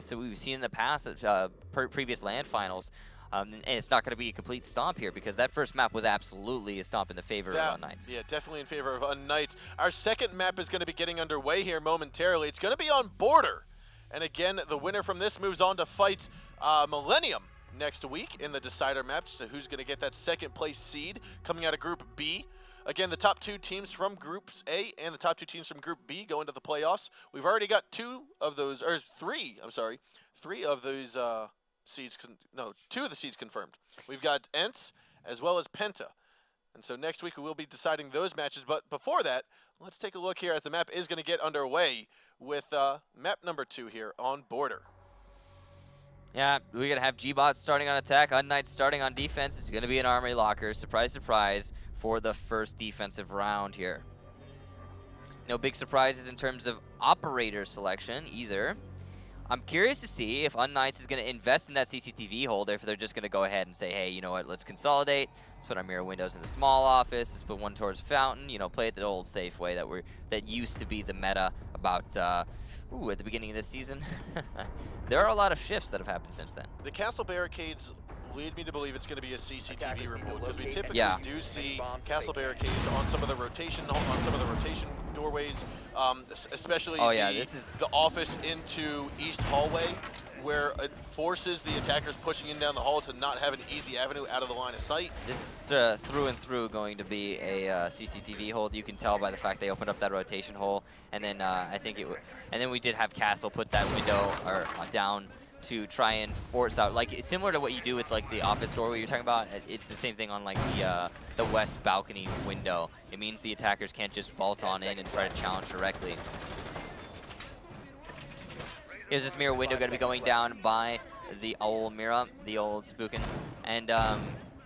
So we've seen in the past that previous LAN finals. And it's not going to be a complete stomp here because that first map was absolutely a stomp in the favor of unKnights. Yeah, definitely in favor of unKnights. Our second map is going to be getting underway here momentarily. It's going to be on Border. And again, the winner from this moves on to fight Millenium next week in the decider match. So who's going to get that second place seed coming out of Group B? Again, the top 2 teams from Groups A and the top 2 teams from Group B go into the playoffs. We've already got 2 of those seeds, 2 of the seeds confirmed. We've got ENTS as well as Penta. And so next week we will be deciding those matches. But before that, let's take a look here as the map is going to get underway with map number 2 here on Border. Yeah, we're going to have gBots starting on attack, unKnights starting on defense. It's going to be an armory locker, surprise, surprise, for the first defensive round here. No big surprises in terms of operator selection either. I'm curious to see if unKnights is going to invest in that CCTV hold, or if they're just going to go ahead and say, hey, you know what, let's consolidate. Let's put our mirror windows in the small office. Let's put one towards Fountain. You know, play it the old safe way that used to be the meta about at the beginning of this season. There are a lot of shifts that have happened since then. The castle barricades lead me to believe it's going to be a CCTV removal because we typically do see castle barricades on some of the rotation doorways, especially the office into East Hallway, where it forces the attackers pushing in down the hall to not have an easy avenue out of the line of sight. This is through and through going to be a CCTV hold. You can tell by the fact they opened up that rotation hole, and then and then we did have Castle put that window down to try and force out, like similar to what you do with like the office doorway you're talking about. It's the same thing on like the west balcony window. It means the attackers can't just vault on in and try to challenge directly. Here's this mirror window going to be going down by the old mirror, the old spookin, and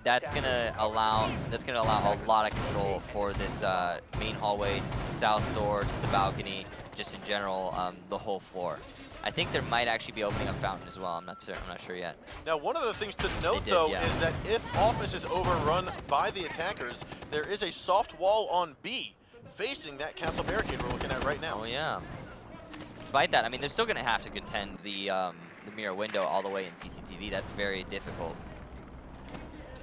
that's gonna allow a lot of control for this main hallway, south door to the balcony, just in general, the whole floor. I think there might actually be opening up Fountain as well. I'm not sure yet. Now, one of the things to note, is that if Office is overrun by the attackers, there is a soft wall on B facing that castle barricade we're looking at right now. Oh yeah. Despite that, I mean, they're still going to have to contend the mirror window all the way in CCTV. That's very difficult.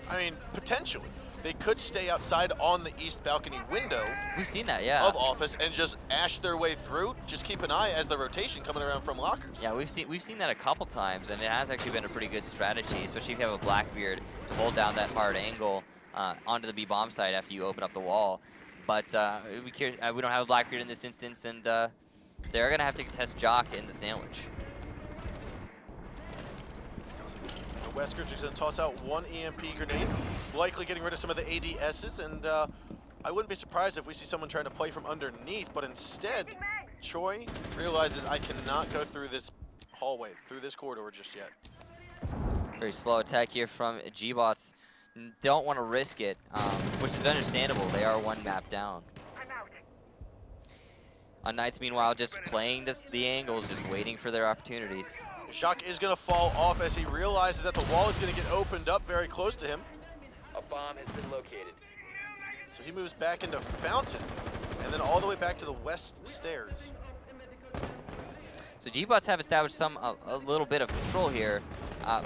I mean, potentially. They could stay outside on the east balcony window. We've seen that, yeah. Of Office and just ash their way through. Just keep an eye as the rotation coming around from lockers. Yeah, we've seen that a couple times, and it has actually been a pretty good strategy, especially if you have a Blackbeard to hold down that hard angle onto the B bomb side after you open up the wall. But we don't have a Blackbeard in this instance, and they're going to have to test Jock in the sandwich. Wesker just going to toss out one EMP grenade, likely getting rid of some of the ADSs, and I wouldn't be surprised if we see someone trying to play from underneath, but instead, Choi realizes I cannot go through this hallway, through this corridor just yet. Very slow attack here from gBots. Don't want to risk it, which is understandable. They are one map down. unKnights, meanwhile, just playing the angles, just waiting for their opportunities. Jacques is going to fall off as he realizes that the wall is going to get opened up very close to him. A bomb has been located. So he moves back into Fountain, and then all the way back to the west stairs. So gBots have established a little bit of control here,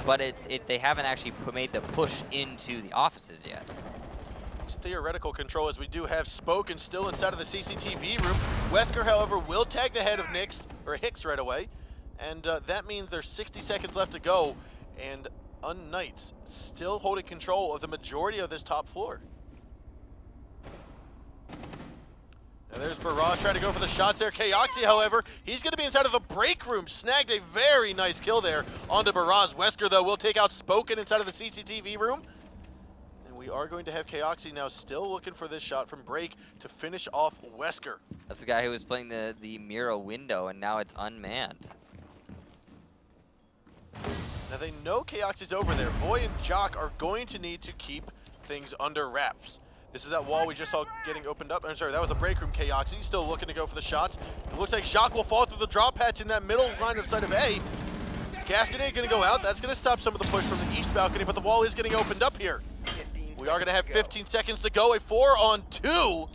but they haven't actually made the push into the offices yet. it's theoretical control, as we do have Spoken still inside of the CCTV room. Wesker, however, will tag the head of Hicks right away, and that means there's 60 seconds left to go, and unKnights still holding control of the majority of this top floor. And there's Barrage trying to go for the shots there. Kaoxi, however, he's going to be inside of the break room. Snagged a very nice kill there onto Barrage. Wesker, though, will take out Spoken inside of the CCTV room. And we are going to have Kaoxi now still looking for this shot from break to finish off Wesker. That's the guy who was playing the Mira window, and now it's unmanned. Now they know Kaoxi's over there. Voy and Jock are going to need to keep things under wraps. This is that wall we just saw getting opened up. I'm sorry, that was the break room. Kaoxi still looking to go for the shots. It looks like Jacques will fall through the drop hatch in that middle line of sight of A. Gas grenade going to go out. That's going to stop some of the push from the east balcony, but the wall is getting opened up here. We are going to have 15 seconds to go. A 4-on-2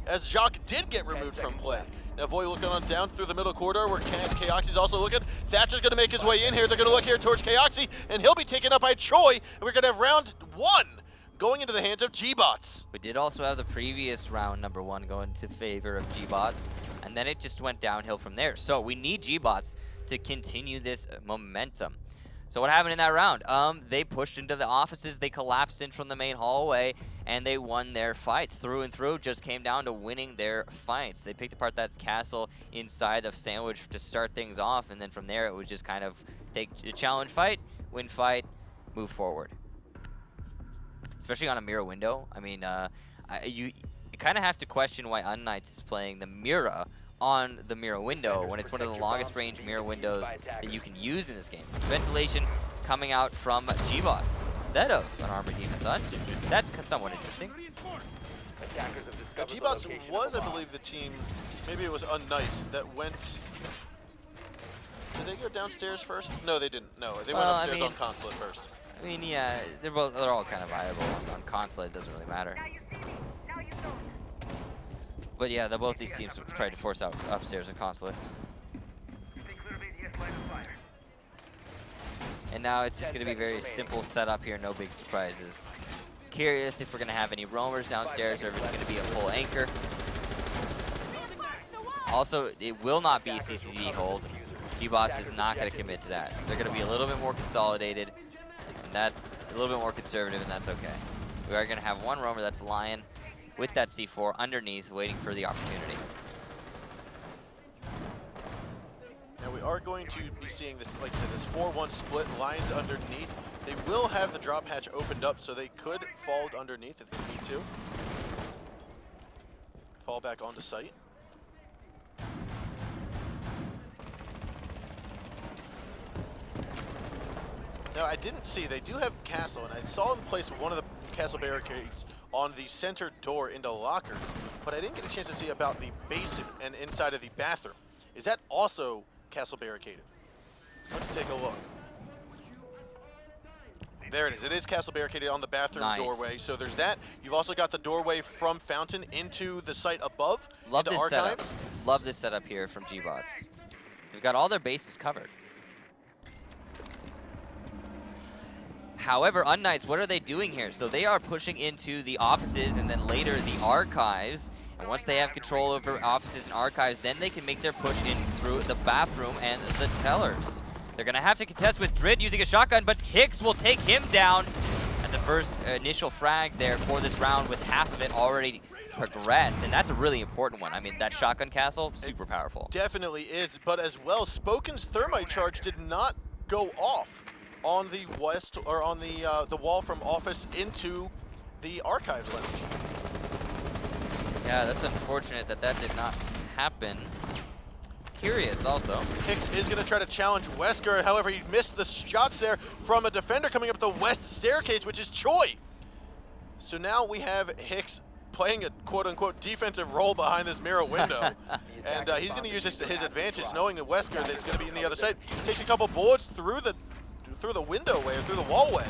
as Jacques did get removed from play. Now Voy looking on down through the middle corridor where Kaoxi's also looking. Thatcher's going to make his way in here. They're going to look here towards Kaoxi, and he'll be taken up by Troy. And we're going to have round 1 going into the hands of gBots. We did also have the previous round number 1 going to favor of gBots, and then it just went downhill from there. So we need gBots to continue this momentum. So what happened in that round? They pushed into the offices, they collapsed in from the main hallway, and they won their fights through and through. Just came down to winning their fights. They picked apart that castle inside of Sandwich to start things off, and then from there it was just kind of take a challenge fight, win fight, move forward. Especially on a Mira window. I mean, you kind of have to question why unKnights is playing the Mira on the Mira window when it's one of the longest range Mira windows that you can use in this game. Ventilation coming out from gBots instead of an armor defense. So that's somewhat interesting. gBots was, I believe, the team, maybe it was unKnights, that went... Did they go downstairs first? No, they didn't. No, they went upstairs on Consulate first. I mean, yeah, they're all kind of viable. On Consulate, it doesn't really matter. But yeah, both these teams have tried to force out upstairs on Consulate. And now it's just going to be very simple setup here, no big surprises. Curious if we're going to have any roamers downstairs or if it's going to be a full anchor. Also, it will not be a CCD hold. gBots is not going to commit to that. They're going to be a little bit more consolidated. That's a little bit more conservative, and that's okay. We are going to have one roamer that's Lion with that C4 underneath, waiting for the opportunity. Now we are going to be seeing this, like I said, this 4-1 split, Lions underneath. They will have the drop hatch opened up, so they could fall underneath if they need to. Fall back onto site. Now, I didn't see, they do have castle, and I saw them place one of the castle barricades on the center door into lockers, but I didn't get a chance to see about the base and inside of the bathroom. Is that also castle barricaded? Let's take a look. There it is. It is castle barricaded on the bathroom doorway, so there's that. You've also got the doorway from Fountain into the site above, Love into this Archives. setup. Love this setup here from gBots. They've got all their bases covered. However, unKnights, what are they doing here? So they are pushing into the offices and then later the archives. And once they have control over offices and archives, then they can make their push in through the bathroom and the tellers. They're going to have to contest with Drid using a shotgun, but Hicks will take him down. That's a first initial frag there for this round with half of it already progressed. And that's a really important one. I mean, that shotgun castle, super powerful. Definitely is, but as well, Spoken's thermite charge did not go off on the west, or on the wall from office into the archives lounge. Yeah, that's unfortunate that that did not happen. Curious also. Hicks is going to try to challenge Wesker, however he missed the shots there from a defender coming up the west staircase, which is Choi. So now we have Hicks playing a quote-unquote defensive role behind this Mira window. And he's going to use this to his advantage, knowing that Wesker is going to be in the other side. Takes a couple bullets through the window way, or through the wallway.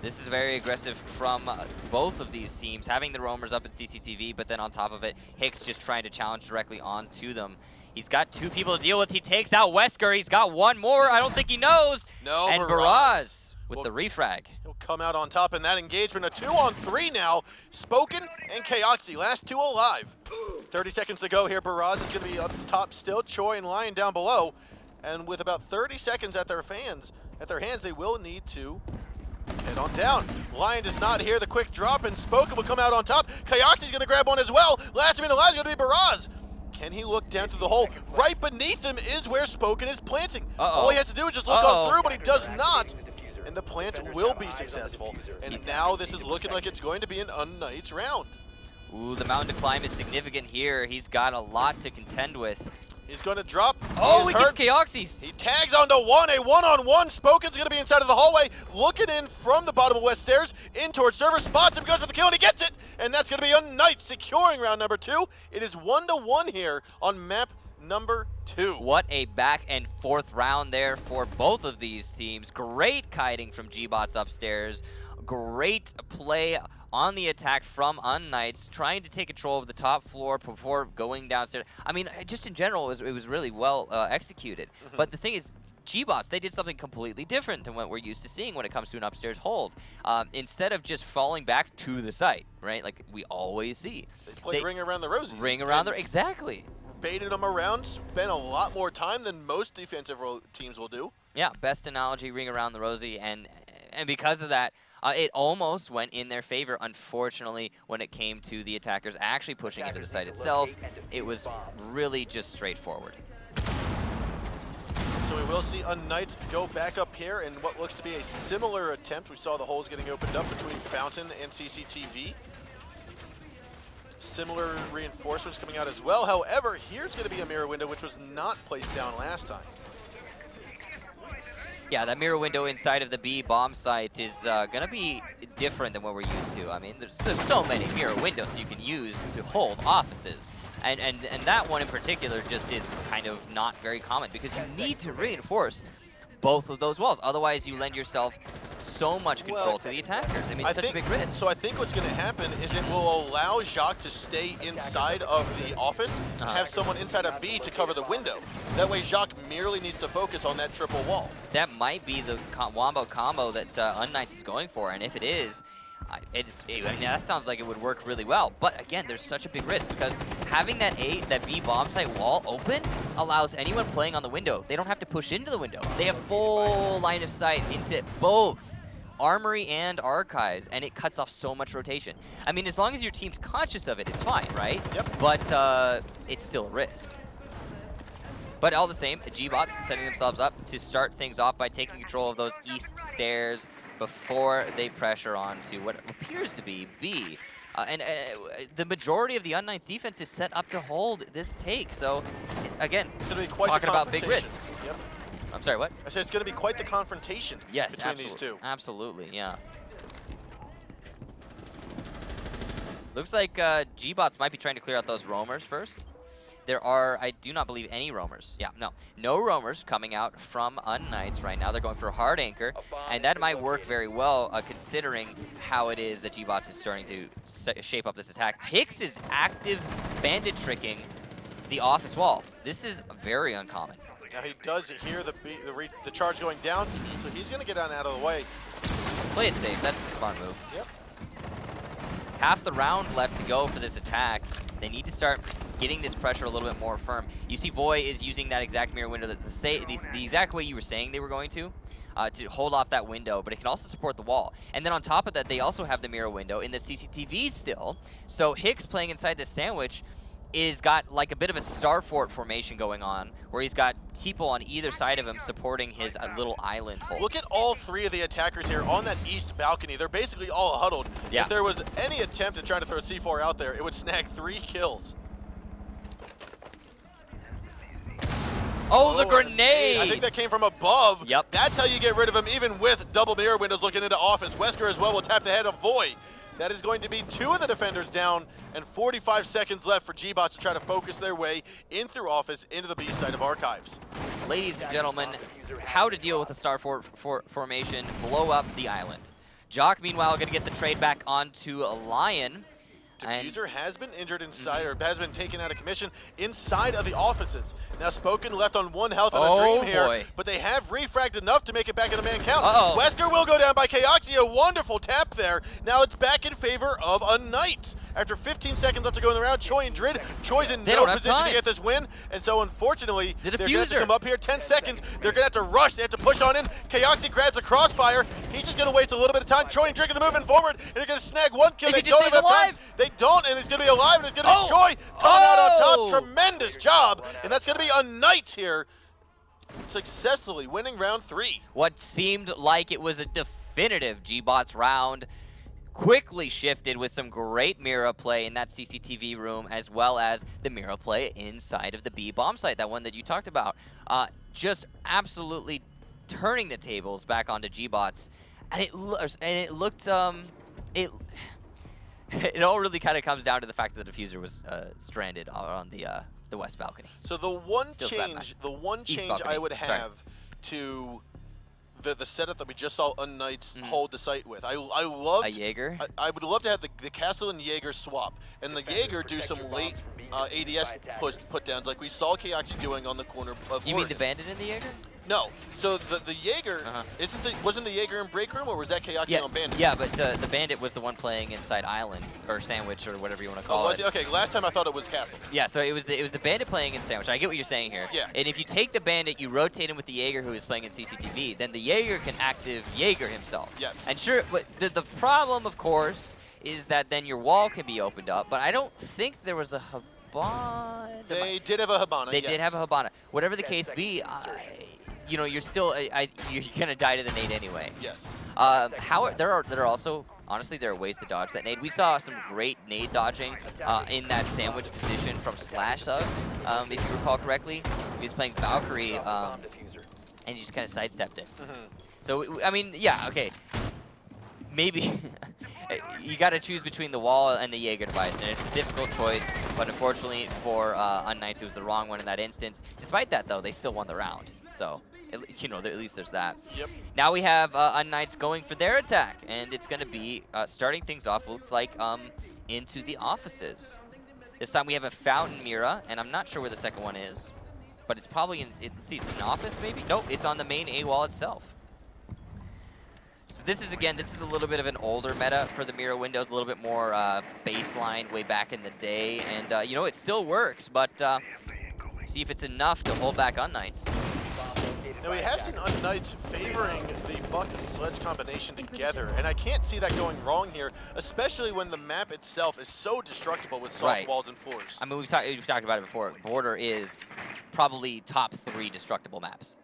This is very aggressive from both of these teams, having the roamers up in CCTV, but then on top of it, Hicks just trying to challenge directly onto them. He's got 2 people to deal with. He takes out Wesker. He's got 1 more. I don't think he knows. No, and Barrage with the refrag. He'll come out on top in that engagement. A 2-on-3 now. Spoken and Chaoxy, last two alive. 30 seconds to go here. Baraz is going to be up top still. Choi and Lion down below. And with about 30 seconds at their hands, they will need to head on down. Lion does not hear the quick drop, and Spoken will come out on top. Chaoxy's going to grab one as well. Last man alive is going to be Baraz. Can he look down to the hole? Right beneath him is where Spoken is planting. All he has to do is just look on through, but he does not. And the plant will be successful. And now this is looking like it's going to be an unKnights round. Ooh, the mountain to climb is significant here. He's got a lot to contend with. He's going to drop. Oh, he gets Chaoxys. He tags onto one, a one-on-one. Spoken's going to be inside of the hallway, looking in from the bottom of west stairs, in towards server, spots him, goes for the kill, and he gets it. And that's going to be unKnights securing round number 2. It is 1-1 here on map number 2. What a back and forth round there for both of these teams. Great kiting from gBots upstairs. Great play on the attack from unKnights, trying to take control of the top floor before going downstairs. I mean, just in general, it was really well executed. But the thing is, gBots, they did something completely different than what we're used to seeing when it comes to an upstairs hold. Instead of just falling back to the site, right, like we always see. They play ring around the rosy. Ring around the, exactly. Baited them around, spent a lot more time than most defensive teams will do. Yeah, best analogy, ring around the rosy, and because of that, it almost went in their favor. Unfortunately, when it came to the attackers actually pushing into the site itself, it was really just straightforward. So we will see unKnights go back up here in what looks to be a similar attempt. We saw the holes getting opened up between Fountain and CCTV. Similar reinforcements coming out as well. However, here's going to be a mirror window, which was not placed down last time. Yeah, that mirror window inside of the B bomb site is going to be different than what we're used to. I mean, there's so many mirror windows you can use to hold offices. And that one in particular just is kind of not very common because you need to reinforce both of those walls. Otherwise, you lend yourself so much control to the attackers. I mean, it's such a big risk. So I think what's going to happen is it will allow Jacques to stay inside of the office and have someone inside of B to cover the window. That way, Jacques merely needs to focus on that triple wall. That might be the wombo combo that unKnights is going for, and if it is, I mean, that sounds like it would work really well. But again, there's such a big risk because having that B bomb site wall open allows anyone playing on the window. They don't have to push into the window. They have full line of sight into both Armory and Archives, and it cuts off so much rotation. I mean, as long as your team's conscious of it, it's fine, right? Yep. But it's still a risk. But all the same, gBots setting themselves up to start things off by taking control of those east stairs before they pressure onto what appears to be B. And the majority of the unKnights defense is set up to hold this take. So, again, it's gonna be quite talking about big risks. Yep. I'm sorry, what? I said it's going to be quite the confrontation between these two. Absolutely, yeah. Looks like gBots might be trying to clear out those roamers first. There are, I do not believe, any roamers. Yeah, no roamers coming out from unKnights right now. They're going for a hard anchor, and that might work very well considering how it is that gBots is starting to shape up this attack. Hicks is active bandit tricking the office wall. This is very uncommon. Now he does hear the charge going down, so he's going to get out of the way. Play it safe. That's the smart move. Yep. Half the round left to go for this attack. They need to start getting this pressure a little bit more firm. You see Voy is using that exact mirror window, the exact way you were saying they were going to hold off that window, but it can also support the wall. And then on top of that, they also have the mirror window in the CCTV still. So Hicks playing inside this sandwich is got like a bit of a star fort formation going on, where he's got people on either side of him supporting his little island hole. Look at all three of the attackers here on that east balcony. They're basically all huddled. Yeah. If there was any attempt at trying to throw C4 out there, it would snag 3 kills. Oh, the grenade! I think that came from above. Yep. That's how you get rid of him, even with double mirror windows looking into office. Wesker as well will tap the head of Voy. That is going to be 2 of the defenders down, and 45 seconds left for gBots to try to focus their way in through office into the B side of Archives. Ladies and gentlemen, how to deal with a star formation, blow up the island. Jock, meanwhile, going to get the trade back onto a Lion. Diffuser has been injured inside, or has been taken out of commission inside of the offices. Now Spoken left on 1 health on a dream here, but they have refragged enough to make it back in a man count. Wesker will go down by Kaoxi, a wonderful tap there. Now it's back in favor of unKnights. After 15 seconds left to go in the round, Choi and Drid. Choi's in no position to get this win, and so unfortunately, they're going to have to come up here. 10 seconds, they're going to have to rush, they have to push on in. Kaoxi grabs a crossfire. He's just going to waste a little bit of time. Choi and Drid going to move in forward, and they're going to snag 1 kill. They don't have time. They don't, and it's going to be alive, and it's going to be Choi coming out on top. Tremendous job, and that's going to be unKnights here, successfully winning round 3. What seemed like it was a definitive gBots round quickly shifted with some great Mira play in that CCTV room, as well as the Mira play inside of the B bomb site, that one that you talked about. Just absolutely turning the tables back onto gBots, and it looked it all really kind of comes down to the fact that the Diffuser was stranded on the west balcony. So the one change I would have to the setup that we just saw unKnights hold the site with. I loved a Jaeger. I would love to have the Castle and Jaeger swap, and the Jaeger do some late ADS put downs like we saw Kaoxi doing on the corner of You mean the Bandit in the Jaeger? No. So the Jaeger wasn't the Jaeger in break room, or was that Kaoxi on Bandit? Yeah, but the Bandit was the one playing inside Island or Sandwich or whatever you want to call it. Okay, last time I thought it was Castle. Yeah, so it was the Bandit playing in Sandwich. I get what you're saying here. Yeah. And if you take the Bandit, you rotate him with the Jaeger who is playing in CCTV, then the Jaeger can active Jaeger himself. Yes. And sure, but the problem, of course, is that then your wall can be opened up. But I don't think there was a Habana. They did have a Habana. They did have a Habana. Whatever the case be, you know, you're still you're gonna die to the nade anyway. Yes. There are also, honestly, there are ways to dodge that nade. We saw some great nade dodging in that Sandwich position from Slashug, if you recall correctly. He was playing Valkyrie, and he just kind of sidestepped it. So I mean, yeah, okay, maybe. You got to choose between the wall and the Jaeger device, and it's a difficult choice, but unfortunately for unKnights, it was the wrong one in that instance. Despite that, though, they still won the round, so you know, at least there's that. Yep. Now we have unKnights going for their attack, and it's going to be starting things off, looks like, into the offices. This time we have a Fountain Mira, and I'm not sure where the second one is, but it's probably it's in an office, maybe? Nope, it's on the main A wall itself. So this is a little bit of an older meta for the Mira windows, a little bit more baseline way back in the day, and you know, it still works, but see if it's enough to hold back unKnights. Now we have seen unKnights favoring the Buck and Sledge combination together, and I can't see that going wrong here, especially when the map itself is so destructible with soft walls and floors. I mean, we've talked about it before. Border is probably top 3 destructible maps.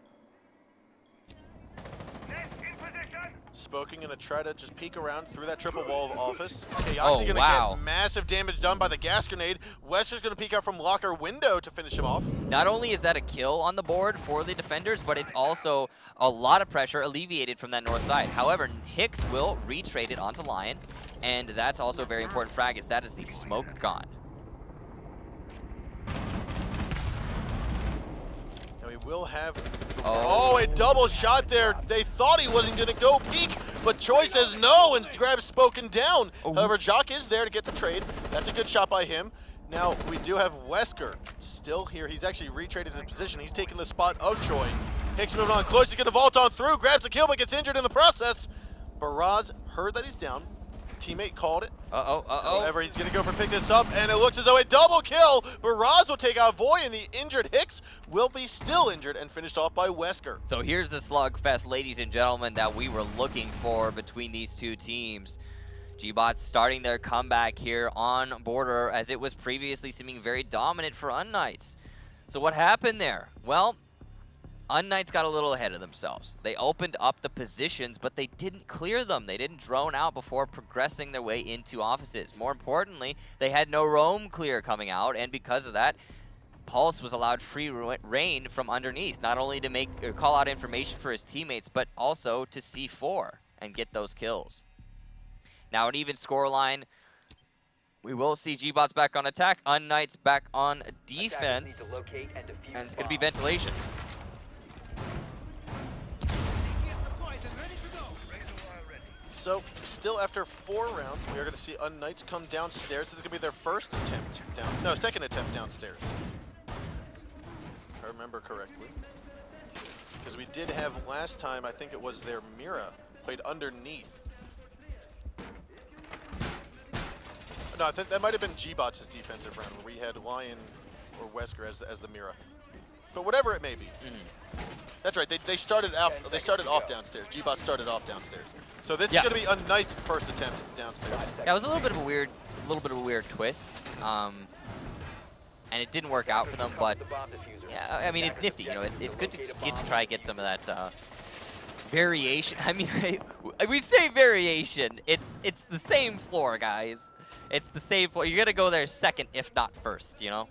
Spoken, gonna try to just peek around through that triple wall of office. Kaoxi gonna get massive damage done by the gas grenade. Wester's gonna peek out from locker window to finish him off. Not only is that a kill on the board for the defenders, but it's also a lot of pressure alleviated from that north side. However, Hicks will retrade it onto Lion, and that's also a very important frag, as that is the smoke gone. We will have a double shot there. They thought he wasn't going to go peek, but Choi says no and grabs Spoken down. However, Jock is there to get the trade. That's a good shot by him. Now, we do have Wesker still here. He's actually retraded his position. He's taking the spot of Choi. Hicks moving on close. He's going to vault on through, grabs the kill, but gets injured in the process. Baraz heard that he's down. Teammate called it. However, he's going to go for pick this up, and it looks as though a double kill. Baraz will take out Voy, and the injured Hicks will be still injured and finished off by Wesker. So here's the slugfest, ladies and gentlemen, that we were looking for between these two teams. gBots starting their comeback here on Border, as it was previously seeming very dominant for unKnights. So what happened there? Well, unKnights got a little ahead of themselves. They opened up the positions, but they didn't clear them. They didn't drone out before progressing their way into offices. More importantly, they had no roam clear coming out, and because of that, Pulse was allowed free reign from underneath, not only to make or call out information for his teammates, but also to C4 and get those kills. Now an even scoreline. We will see gBots back on attack, unKnights back on defense, and it's going to be ventilation. So, still after 4 rounds, we are going to see unKnights come downstairs. This is going to be their first attempt down. No, second attempt downstairs. If I remember correctly. Because we did have last time, I think it was their Mira played underneath. No, I think that might have been gBots' defensive round where we had Lion or Wesker as the Mira. But whatever it may be. That's right. They started off. They started off downstairs. gBots started off downstairs. So this is going to be unKnights' first attempt downstairs. Yeah, it was a little bit of a weird twist, and it didn't work out for them. But yeah, I mean, it's nifty. You know, it's good to get some of that variation. I mean, we say variation. It's the same floor, guys. It's the same floor. You're gonna go there second, if not first. You know.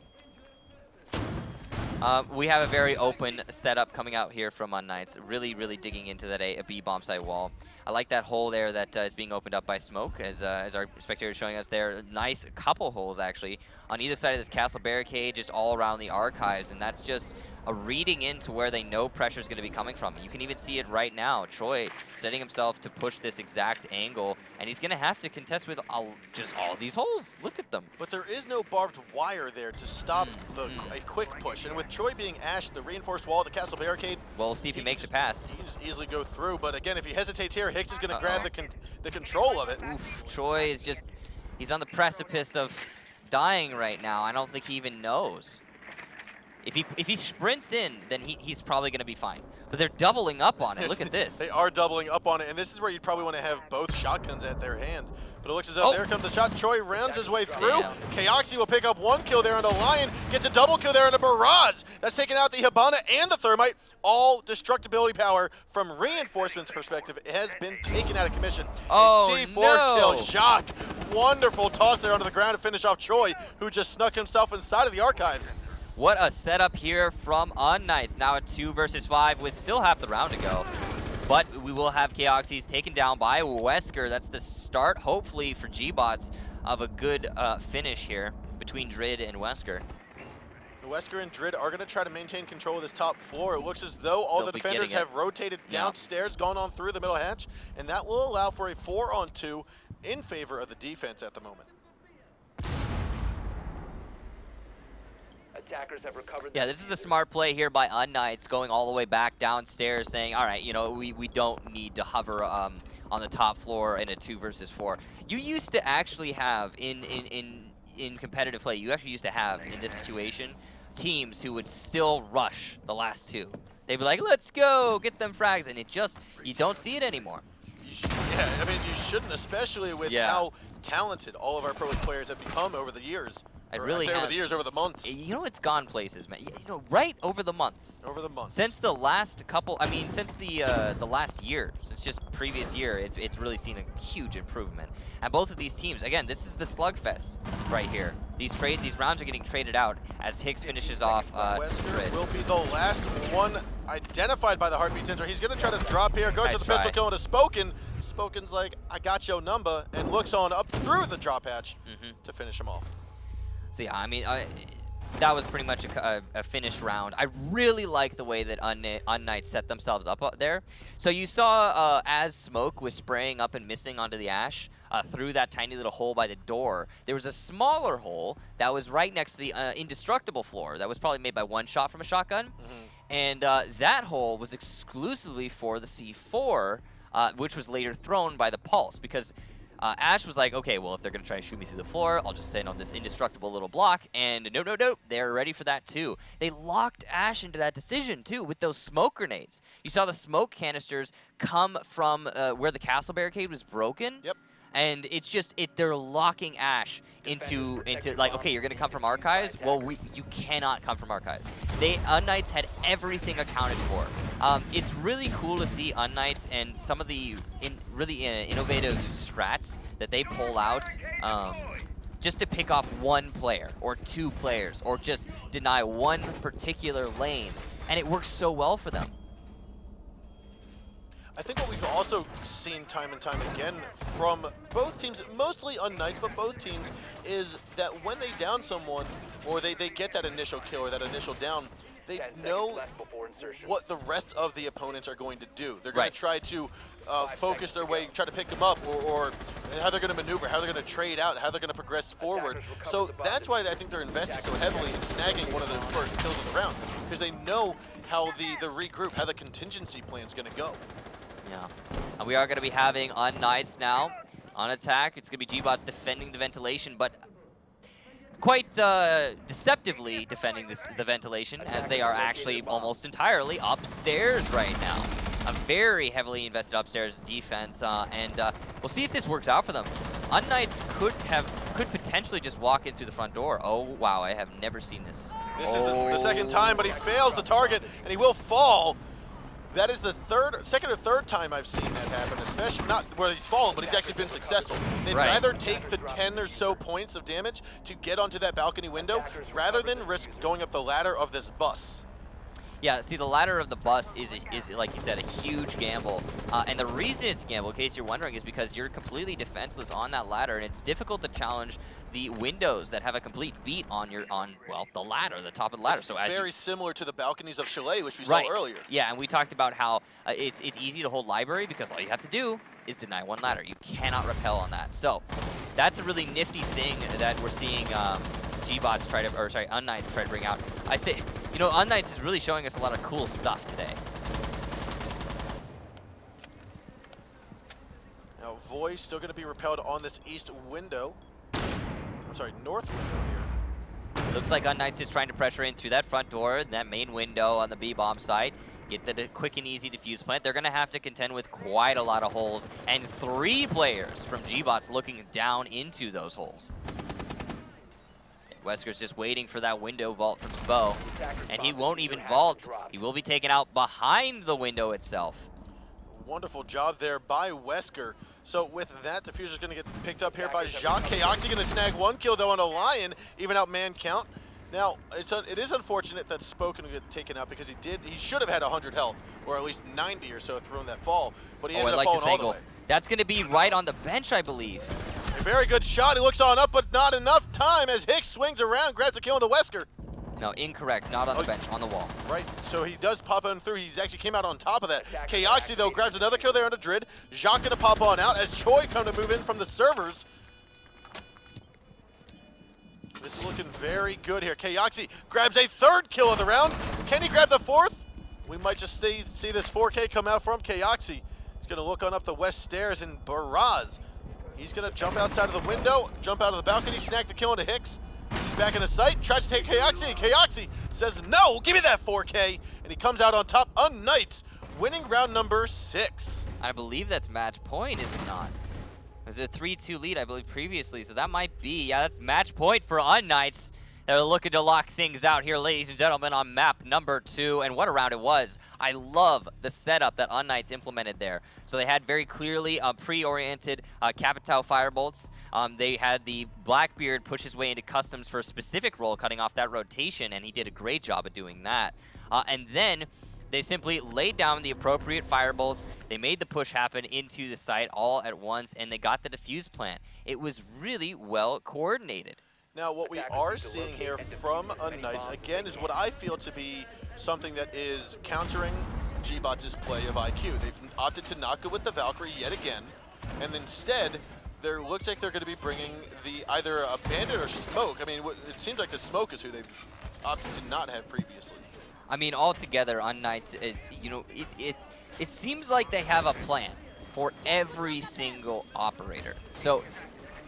We have a very open setup coming out here from unKnights, really digging into that a B bomb site wall. I like that hole there that is being opened up by smoke, as our spectator is showing us there. Nice couple holes, actually, on either side of this castle barricade, just all around the archives, and that's just a reading into where they know pressure is going to be coming from. You can even see it right now. Troy setting himself to push this exact angle, and he's going to have to contest with just all these holes. Look at them. But there is no barbed wire there to stop a quick push. And with Troy being Ash, the reinforced wall, the castle barricade, we'll see if he makes it past. He can just easily go through. But again, if he hesitates here, Hicks is going to grab the control of it. Oof, Troy is just, he's on the precipice of dying right now. I don't think he even knows. If he sprints in, then he's probably going to be fine. But they're doubling up on it. Look at this. They are doubling up on it, and this is where you'd probably want to have both shotguns at their hand. But it looks as though there comes the shot. Troy rounds his way through. Kaoxi will pick up 1 kill there on the Lion, gets a double kill there on a Barrage. That's taking out the Hibana and the Thermite. All destructibility power from Reinforcements perspective has been taken out of commission. Oh, a C4 kill. Jacques, wonderful toss there onto the ground to finish off Troy, who just snuck himself inside of the archives. What a setup here from unKnights. Now a 2 versus 5 with still half the round to go. But we will have Kaoxis taken down by Wesker. That's the start, hopefully, for gBots of a good finish here between Drid and Wesker. Wesker and Drid are going to try to maintain control of this top floor. It looks as though all the defenders have rotated downstairs, gone on through the middle hatch, and that will allow for a 4-on-2 in favor of the defense at the moment. Attackers have recovered. Yeah, this is the smart play here by unKnights, going all the way back downstairs, saying, all right, you know, we don't need to hover on the top floor in a 2 versus 4. You used to actually have, in competitive play, you actually used to have, in this situation, teams who would still rush the last 2. They'd be like, let's go, get them frags, and you don't see it anymore. Yeah, I mean, you shouldn't, especially with how talented all of our Pro League players have become over the years. It really has. Over the years, over the months. You know, it's gone places, man. You know, right over the months. Over the months. Since the last couple, I mean, since the last year, since just previous year, it's really seen a huge improvement. And both of these teams, again, this is the slugfest right here. These rounds are getting traded out as Hicks finishes off. Wesker will be the last one identified by the Heartbeat Sensor. He's going to try to drop here, goes to the pistol kill into Spoken. Spoken's like, I got your number, and looks on up through the drop hatch to finish him off. So yeah, I mean, that was pretty much a finished round. I really like the way that unKnights set themselves up there. So you saw as smoke was spraying up and missing onto the ash through that tiny little hole by the door, there was a smaller hole that was right next to the indestructible floor that was probably made by 1 shot from a shotgun. And that hole was exclusively for the C4, which was later thrown by the Pulse, because Ash was like, okay, well, if they're going to try to shoot me through the floor, I'll just stand on this indestructible little block. And no, they're ready for that too. They locked Ash into that decision too with those smoke grenades. You saw the smoke canisters come from where the castle barricade was broken. Yep. And it's just, they're locking Ash into like, okay, you're going to come from archives? Well, you cannot come from archives. unKnights had everything accounted for. It's really cool to see unKnights and some of the really innovative strats that they pull out just to pick off 1 player or 2 players or just deny 1 particular lane. And it works so well for them. I think what we've also seen time and time again from both teams, mostly unKnights, but both teams, is that when they down someone or they get that initial kill or that initial down, they know what the rest of the opponents are going to do. They're going to try to focus their way, try to pick them up, or how they're going to maneuver, how they're going to trade out, how they're going to progress forward. So that's why I think they're investing so heavily in snagging one of those first kills of the round, because they know how the regroup, how the contingency plan is going to go. Yeah, and we are going to be having unKnights now on attack. It's going to be gBots defending the ventilation, but quite deceptively defending the ventilation, as they are actually almost entirely upstairs right now. A very heavily invested upstairs defense, and we'll see if this works out for them. unKnights could potentially just walk in through the front door. Oh wow, I have never seen this. This is the second time, but he fails the target, and he will fall. That is the second or third time I've seen that happen, especially not where he's fallen, but he's actually been successful. They'd rather take the 10 or so points of damage to get onto that balcony window rather than risk going up the ladder of this bus. Yeah, see, the ladder of the bus is like you said, a huge gamble. And the reason it's a gamble, in case you're wondering, is because you're completely defenseless on that ladder, and it's difficult to challenge the windows that have a complete beat on the ladder, the top of the ladder. It's so very similar to the balconies of Chalet, which we saw earlier. Yeah, and we talked about how it's easy to hold library because all you have to do is deny one ladder. You cannot repel on that. So that's a really nifty thing that we're seeing gBots try to, or sorry, unKnights try to bring out. I say, you know, unKnights is really showing us a lot of cool stuff today. Now, Voice still going to be repelled on this east window. I'm sorry, north window here. Looks like unKnights is trying to pressure in through that front door, that main window on the B-bomb site. Get the quick and easy defuse plant. They're going to have to contend with quite a lot of holes, and 3 players from gBots looking down into those holes. Wesker's just waiting for that window vault from Spo, and he won't even vault. He will be taken out behind the window itself. Wonderful job there by Wesker. So with that, Diffuser's going to get picked up here by Jacques. Kaoxi going to snag 1 kill though on a Lion, even out man count. Now, it is unfortunate that Spo can get taken out because he should have had 100 health, or at least 90 or so throwing that fall, but he ended up falling all the way. That's going to be right on the bench, I believe. A very good shot. He looks on up, but not enough time as Hicks swings around, grabs a kill on the Wesker. No, incorrect. Not on the bench, on the wall. Right, so he does pop on through. He actually came out on top of that. Kaoxi, though, grabs another kill there on the Drid. Jacques going to pop on out as Choi come to move in from the servers. This is looking very good here. Kaoxi grabs a 3rd kill of the round. Can he grab the 4th? We might just see this 4K come out for him. Kaoxi is going to look on up the west stairs, and Baraz, he's going to jump outside of the window, jump out of the balcony, snag the kill into Hicks. He's back in the sight, tries to take Kaoxi, and Kaoxi says, no, give me that 4K, and he comes out on top. unKnights winning round number 6. I believe that's match point, is it not? It was a 3-2 lead, I believe, previously, so that might be, yeah, that's match point for unKnights. They're looking to lock things out here, ladies and gentlemen, on map number 2, and what a round it was. I love the setup that unKnights implemented there. So they had very clearly pre-oriented Capitao firebolts. They had the Blackbeard push his way into customs for a specific role, cutting off that rotation, and he did a great job of doing that. And then they simply laid down the appropriate firebolts. They made the push happen into the site all at once, and they got the defuse plant. It was really well coordinated. Now, what we are seeing here from unKnights, again, is what I feel to be something that is countering gBots' play of IQ. They've opted to not go with the Valkyrie yet again, and instead, there looks like they're going to be bringing either a Bandit or Smoke. I mean, it seems like the Smoke is who they've opted to not have previously. I mean, altogether, unKnights is, you know, it seems like they have a plan for every single operator. So,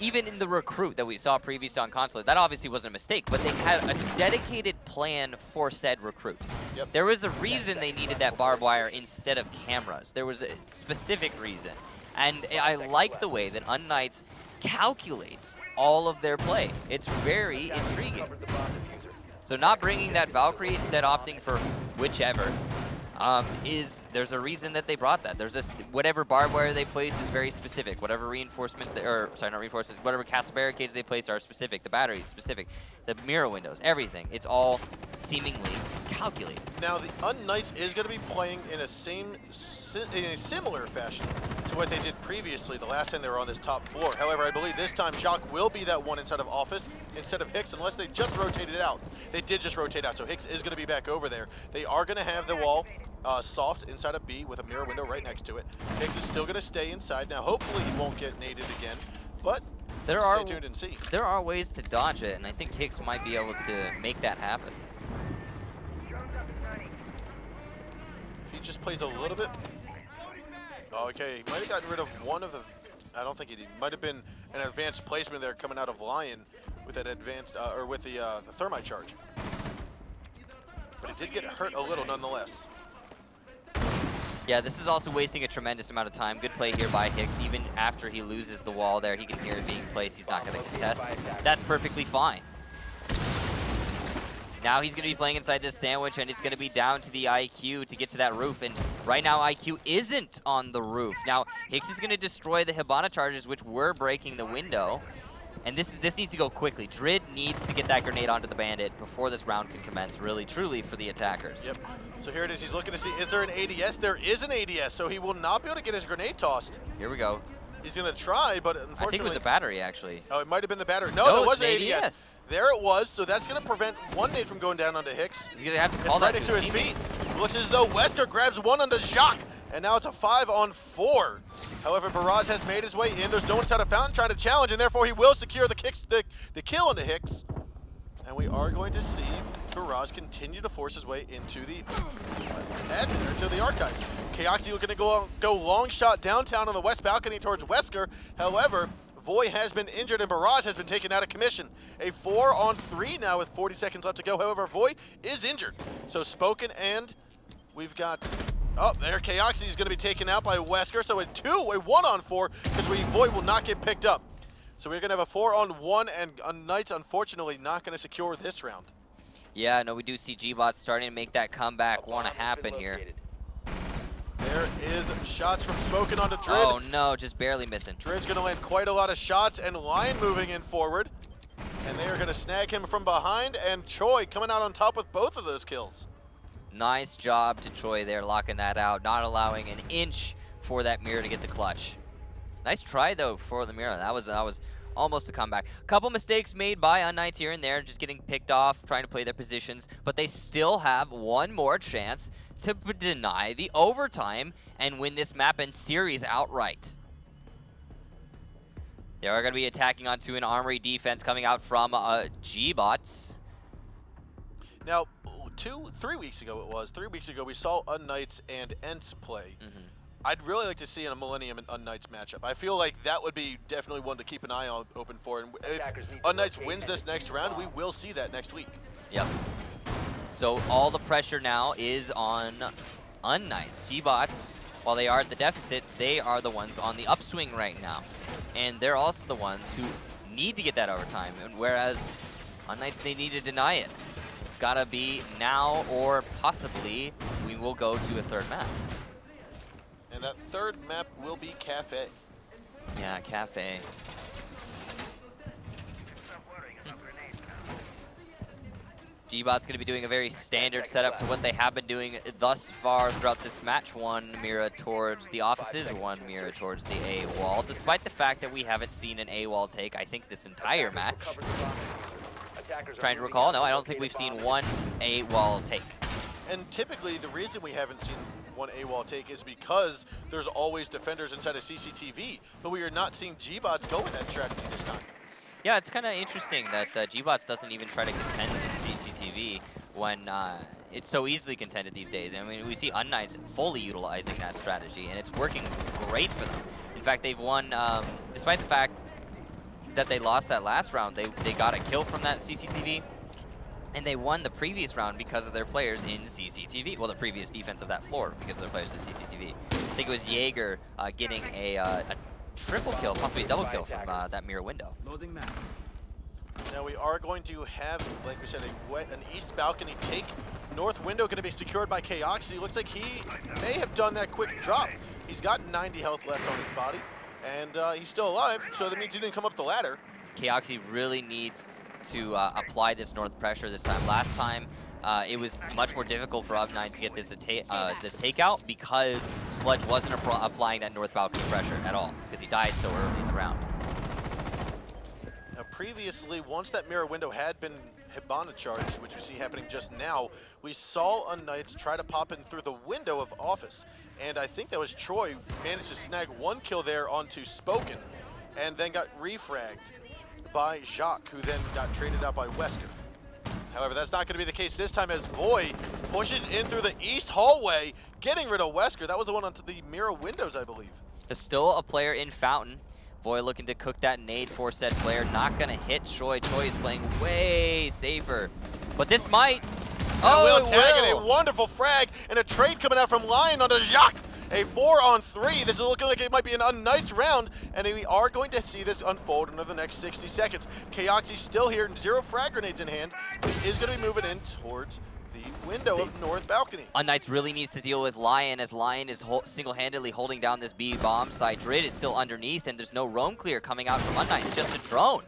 even in the recruit that we saw previously on Consulate, that obviously wasn't a mistake, but they had a dedicated plan for said recruit. Yep. There was a reason they needed that barbed wire instead of cameras. There was a specific reason. And I like the way that unKnights calculates all of their play. It's very intriguing. So not bringing that Valkyrie, instead opting for whichever, there's a reason that they brought that. There's this, whatever barbed wire they place is very specific. Whatever reinforcements, sorry, not reinforcements, whatever castle barricades they place are specific. The batteries specific. The mirror windows, everything. It's all seemingly calculated. Now the unKnights is going to be playing in a similar fashion to what they did previously the last time they were on this top floor. However, I believe this time Jacques will be that one inside of office instead of Hicks, unless they just rotated out. They did just rotate out, so Hicks is going to be back over there. They are going to have the wall soft inside of B with a mirror window right next to it. Higgs is still going to stay inside. Now, hopefully he won't get naded again, but stay tuned and see. There are ways to dodge it, and I think Higgs might be able to make that happen. If he just plays a little bit. Okay, he might have gotten rid of one of the... I don't think he did. Might have been an advanced placement there coming out of Lion with that advanced, or with the thermite charge. But he did get hurt a little nonetheless. Yeah, this is also wasting a tremendous amount of time. Good play here by Higgs. Even after he loses the wall there, he can hear it being placed. He's not going to contest. That's perfectly fine. Now he's going to be playing inside this sandwich, and it's going to be down to the IQ to get to that roof. And right now, IQ isn't on the roof. Now, Higgs is going to destroy the Hibana charges, which were breaking the window. And this needs to go quickly. Drid needs to get that grenade onto the Bandit before this round can commence, really, truly, for the attackers. Yep. So here it is. He's looking to see, is there an ADS? There is an ADS, so he will not be able to get his grenade tossed. Here we go. He's going to try, but unfortunately... I think it was a battery, actually. Oh, it might have been the battery. No, that was an an ADS. There it was, so that's going to prevent one nade from going down onto Higgs. He's going to have to call that to his feet. Looks as though Wesker grabs one onto Jacques, and now it's a 5-on-4. However, Baraz has made his way in. There's no one inside of Fountain trying to challenge, and therefore he will secure the kill onto Higgs. And we are going to see Baraz continue to force his way into the admin, or to the archives. Kaoxi looking to go long shot downtown on the west balcony towards Wesker. However, Voy has been injured and Baraz has been taken out of commission. A 4-on-3 now with 40 seconds left to go. However, Voy is injured. So Spoken, and we've got... Oh, there Kaoxi is going to be taken out by Wesker. So a 1-on-4, because Voy will not get picked up. So we're going to have a 4-on-1, and unKnights, unfortunately, not going to secure this round. Yeah, no, we do see gBots starting to make that comeback want to happen here. There is shots from Spoken onto Drid. Oh no, just barely missing. Drid's going to land quite a lot of shots, and Lion moving in forward. And they are going to snag him from behind, and Choi coming out on top with both of those kills. Nice job to Choi there, locking that out, not allowing an inch for that mirror to get the clutch. Nice try though for the mirror. That was almost a comeback. Couple mistakes made by unKnights here and there, just getting picked off, trying to play their positions, but they still have one more chance to deny the overtime and win this map and series outright. They are going to be attacking onto an armory defense coming out from gBots. Now, 3 weeks ago we saw unKnights and Ents play. I'd really like to see in a Millenium and unKnights matchup. I feel like that would be definitely one to keep an eye on open for. And if unKnights wins this next round, we will see that next week. Yep. So all the pressure now is on unKnights. gBots, while they are at the deficit, they are the ones on the upswing right now. And they're also the ones who need to get that overtime. And whereas unKnights, they need to deny it. It's gotta be now, or possibly we will go to a third map. And that third map will be Cafe. Yeah, Cafe. gBot's going to be doing a very standard setup to what they have been doing thus far throughout this match. One mirror towards the offices, one mirror towards the A wall. Despite the fact that we haven't seen an A wall take, I think, this entire match. Trying to recall, no, I don't think we've seen one A wall take. And typically, the reason we haven't seen one AWOL take is because there's always defenders inside of CCTV, but we are not seeing gBots go with that strategy this time. Yeah, it's kind of interesting that gBots doesn't even try to contend in CCTV when it's so easily contended these days. I mean, we see unKnights fully utilizing that strategy, and it's working great for them. In fact, they've won, despite the fact that they lost that last round, they got a kill from that CCTV. And they won the previous round because of their players in CCTV. Well, the previous defense of that floor because of their players in CCTV. I think it was Jaeger getting a triple kill, possibly a double kill from that mirror window. Loading map. Now we are going to have, like we said, an east balcony take. North window going to be secured by Kaoxi. Looks like he may have done that quick drop. He's got 90 health left on his body, and he's still alive, so that means he didn't come up the ladder. Kaoxi really needs to apply this north pressure this time. Last time, it was much more difficult for unKnights to get this takeout because Sludge wasn't applying that north balcony pressure at all because he died so early in the round. Now previously, once that mirror window had been Hibana charge, which we see happening just now. We saw unKnights try to pop in through the window of Office, and I think that was Troy managed to snag one kill there onto Spoken, and then got refragged by Jacques, who then got traded out by Wesker. However, that's not going to be the case this time as Voy pushes in through the east hallway, getting rid of Wesker. That was the one onto the mirror windows, I believe. There's still a player in Fountain. Voy looking to cook that nade for said player. Not going to hit Troy. Troy is playing way safer. But this might... Oh, it will. A wonderful frag and a trade coming out from Lion onto Jacques. A 4-on-3. This is looking like it might be an unKnights round, and we are going to see this unfold into the next 60 seconds. Chaoxy still here, 0 frag grenades in hand. He is going to be moving in towards the window of north balcony. unKnights really needs to deal with Lion, as Lion is single-handedly holding down this B bomb site. Drid is still underneath, and there's no roam clear coming out from unKnights, just a drone.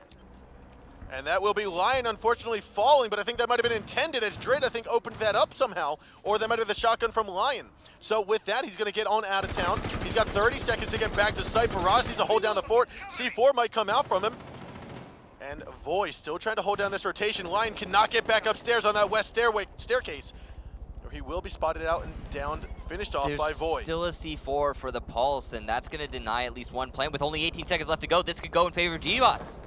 And that will be Lion, unfortunately, falling, but I think that might have been intended as Drid, I think, opened that up somehow, or that might have been the shotgun from Lion. So with that, he's going to get on out of town. He's got 30 seconds to get back to site. Paraz needs to hold down the fort. C4 might come out from him. And Voy still trying to hold down this rotation. Lion cannot get back upstairs on that west staircase, or he will be spotted out and downed, finished off by Voy. There's still a C4 for the Pulse, and that's going to deny at least one plant. With only 18 seconds left to go, this could go in favor of gBots.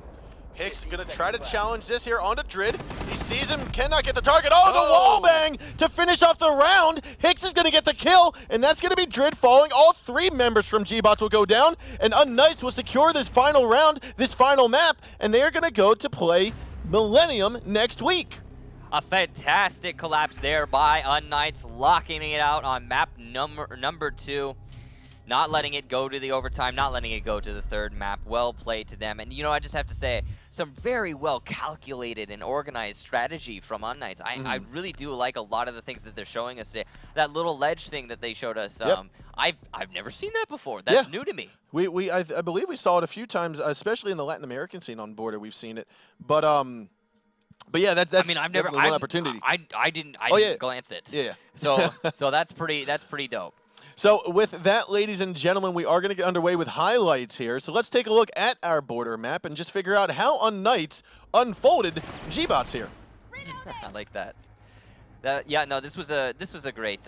Hicks going to try to challenge this here onto Drid. He sees him, cannot get the target. Oh, the wall bang to finish off the round. Hicks is going to get the kill, and that's going to be Drid falling. All 3 members from gBots will go down, and unKnights will secure this final round, this final map, and they are going to go to play Millenium next week. A fantastic collapse there by unKnights, locking it out on map number 2. Not letting it go to the overtime, not letting it go to the third map. Well played to them. And, you know, I just have to say, some very well calculated and organized strategy from unKnights. I really do like a lot of the things that they're showing us today. That little ledge thing that they showed us, I've never seen that before. That's new to me. I believe we saw it a few times, especially in the Latin American scene on Border. We've seen it. But yeah, that's I've never one opportunity. I didn't glance it. Yeah. So that's pretty dope. So with that, ladies and gentlemen, we are going to get underway with highlights here. So let's take a look at our border map and just figure out how unKnights unfolded gBots here. I like that. Yeah, no, this was a great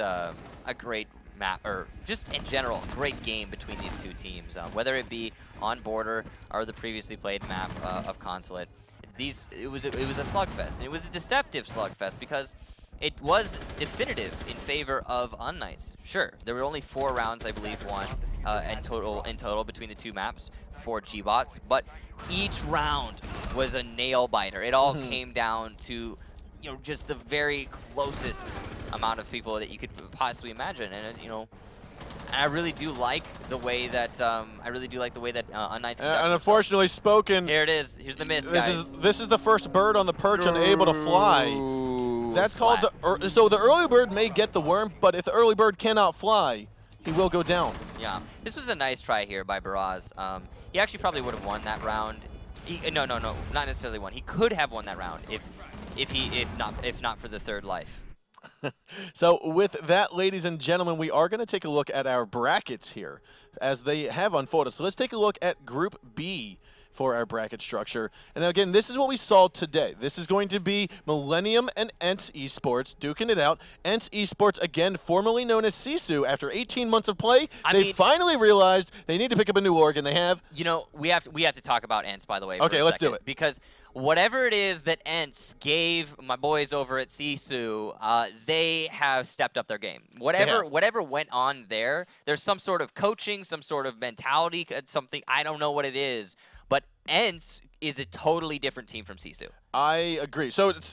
map, or just in general, great game between these two teams. Whether it be on border or the previously played map of Consulate, it was a slugfest, and it was a deceptive slugfest because it was definitive in favor of unKnights. Sure, there were only 4 rounds, I believe, won in total between the 2 maps for gBots, but each round was a nail biter. It all came down to, you know, just the very closest amount of people that you could possibly imagine, and you know, I really do like the way that unKnights. And unfortunately, Spoken. Here it is. Here's the miss, guys. This is the first bird on the perch unable to fly. That's called the. So the early bird may get the worm, but if the early bird cannot fly, he will go down. Yeah, this was a nice try here by Baraz. He actually probably would have won that round. No, not necessarily won. He could have won that round if not for the third life. So with that, ladies and gentlemen, we are going to take a look at our brackets here as they have unfolded. So let's take a look at Group B for our bracket structure. And again, this is what we saw today. This is going to be Millenium and ENCE Esports duking it out. ENCE Esports, again, formerly known as Sisu, after 18 months of play, they finally realized they need to pick up a new org, and they have. You know, we have to talk about ENCE, by the way. Okay, let's do it. Because whatever it is that ENCE gave my boys over at Sisu, they have stepped up their game. Whatever went on there, there's some sort of coaching, some sort of mentality, something, I don't know what it is. But ENCE is a totally different team from Sisu. I agree. So it's,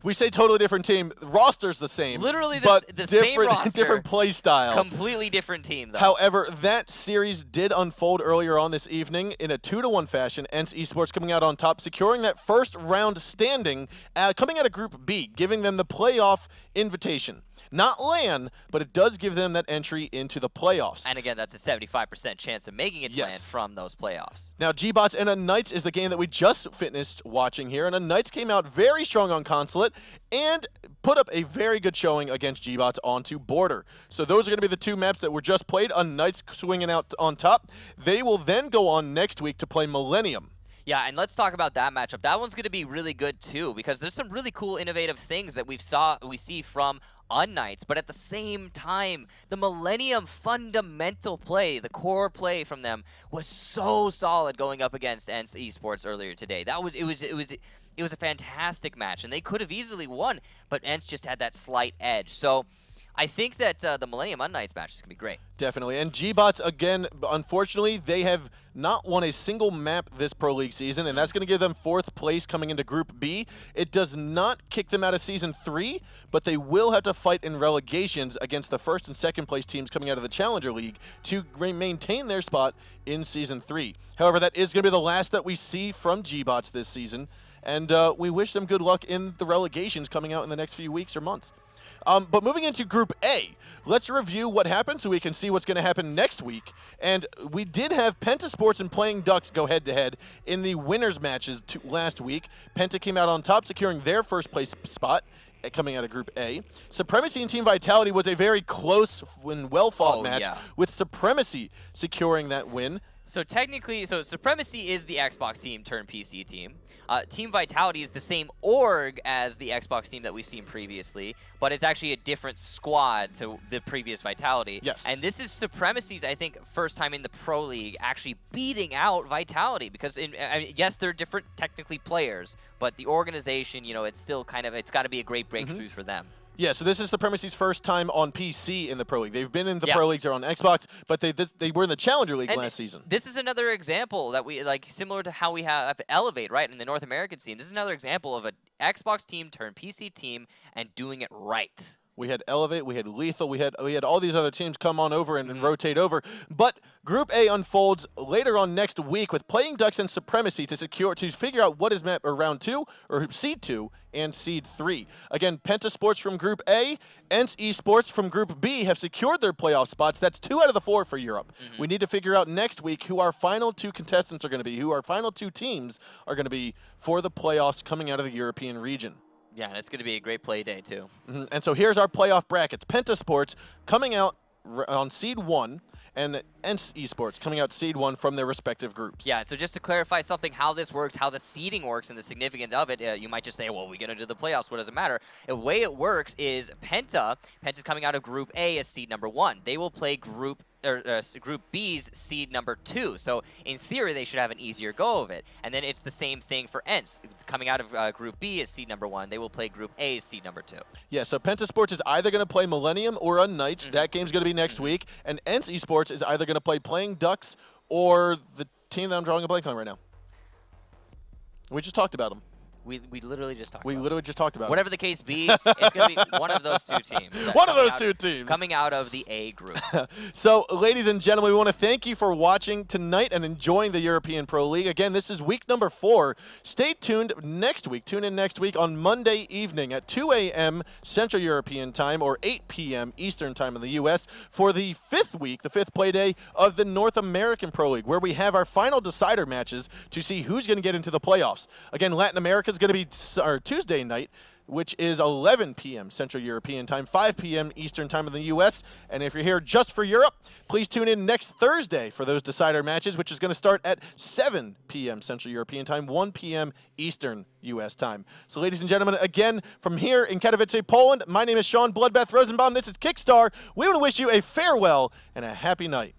we say totally different team. The roster's the same. Literally the same roster. Different play style. Completely different team, though. However, that series did unfold earlier on this evening in a 2-1 fashion. ENCE Esports coming out on top, securing that first round standing, coming out of Group B, giving them the playoff invitation. Not LAN, but it does give them that entry into the playoffs. And again, that's a 75% chance of making it LAN from those playoffs. Now, gBots and unKnights is the game that we just finished watching here, and unKnights came out very strong on Consulate and put up a very good showing against gBots onto Border. So those are going to be the 2 maps that were just played. unKnights swinging out on top. They will then go on next week to play Millenium. Yeah, and let's talk about that matchup. That one's going to be really good too, because there's some really cool, innovative things that we see from unKnights, but at the same time, the Millenium fundamental play, the core play from them, was so solid going up against ENCE Esports earlier today. It was a fantastic match, and they could have easily won, but ENCE just had that slight edge. So I think that the Millenium unKnights match is going to be great. Definitely. And gBots, again, unfortunately, they have not won a single map this Pro League season, and that's going to give them 4th place coming into Group B. It does not kick them out of Season 3, but they will have to fight in relegations against the 1st and 2nd place teams coming out of the Challenger League to maintain their spot in Season 3. However, that is going to be the last that we see from gBots this season, and we wish them good luck in the relegations coming out in the next few weeks or months. But moving into Group A, let's review what happened so we can see what's going to happen next week. And we did have Penta Sports and Playing Ducks go head-to-head in the winners matches last week. Penta came out on top, securing their 1st place spot coming out of Group A. Supremacy and Team Vitality was a very close and well-fought match, with Supremacy securing that win. So technically, Supremacy is the Xbox team turned PC team. Team Vitality is the same org as the Xbox team that we've seen previously, but it's actually a different squad to the previous Vitality. Yes. And this is Supremacy's, I think, first time in the Pro League actually beating out Vitality, because I mean, yes, they're different technically players, but the organization, you know, it's still kind of, it's got to be a great breakthrough for them. Yeah, so this is Supremacy's first time on PC in the Pro League. They've been in the Pro Leagues or on Xbox, but they were in the Challenger League last season. This is another example that we, like, similar to how we have Elevate, right, in the North American scene. This is another example of an Xbox team turned PC team and doing it right. We had Elevate, we had Lethal, we had all these other teams come on over and rotate over. But Group A unfolds later on next week with Playing Ducks and Supremacy to figure out what is map or round 2 or seed 2 and seed 3. Again, Penta Sports from Group A, ENCE Esports from Group B have secured their playoff spots. That's 2 out of the 4 for Europe. We need to figure out next week who our final 2 contestants are going to be, who our final 2 teams are going to be for the playoffs coming out of the European region. Yeah, and it's going to be a great play day, too. And so here's our playoff brackets. Penta Sports coming out on seed 1, and ENCE Esports coming out seed 1 from their respective groups. Yeah, so just to clarify something, how this works, how the seeding works, and the significance of it, you might just say, well, we get into the playoffs, what does it matter? The way it works is Penta's coming out of Group A as seed number 1. They will play Group B's seed number 2. So in theory, they should have an easier go of it. And then it's the same thing for ENCE. Coming out of Group B as seed number 1, they will play Group A as seed number 2. Yeah, so Penta Sports is either going to play Millenium or unKnights. That game's going to be next week. And ENCE Esports is either going to play Playing Ducks or the team that I'm drawing a blank on right now. We just talked about them. We literally just talked about We literally just talked about whatever the case be, it's going to be one of those 2 teams. One of those 2 teams. Coming out of the A group. So, ladies and gentlemen, we want to thank you for watching tonight and enjoying the European Pro League. Again, this is week number 4. Stay tuned next week. Tune in next week on Monday evening at 2 a.m. Central European Time or 8 p.m. Eastern Time in the U.S. for the 5th week, the 5th play day of the North American Pro League, where we have our final decider matches to see who's going to get into the playoffs. Again, Latin America is going to be Tuesday night, which is 11 p.m. Central European Time, 5 p.m. Eastern Time in the U.S. And if you're here just for Europe, please tune in next Thursday for those decider matches, which is going to start at 7 p.m. Central European Time, 1 p.m. Eastern U.S. Time. So, ladies and gentlemen, again, from here in Katowice, Poland, my name is Sean Bloodbath Rosenbaum. This is Kickstar. We want to wish you a farewell and a happy night.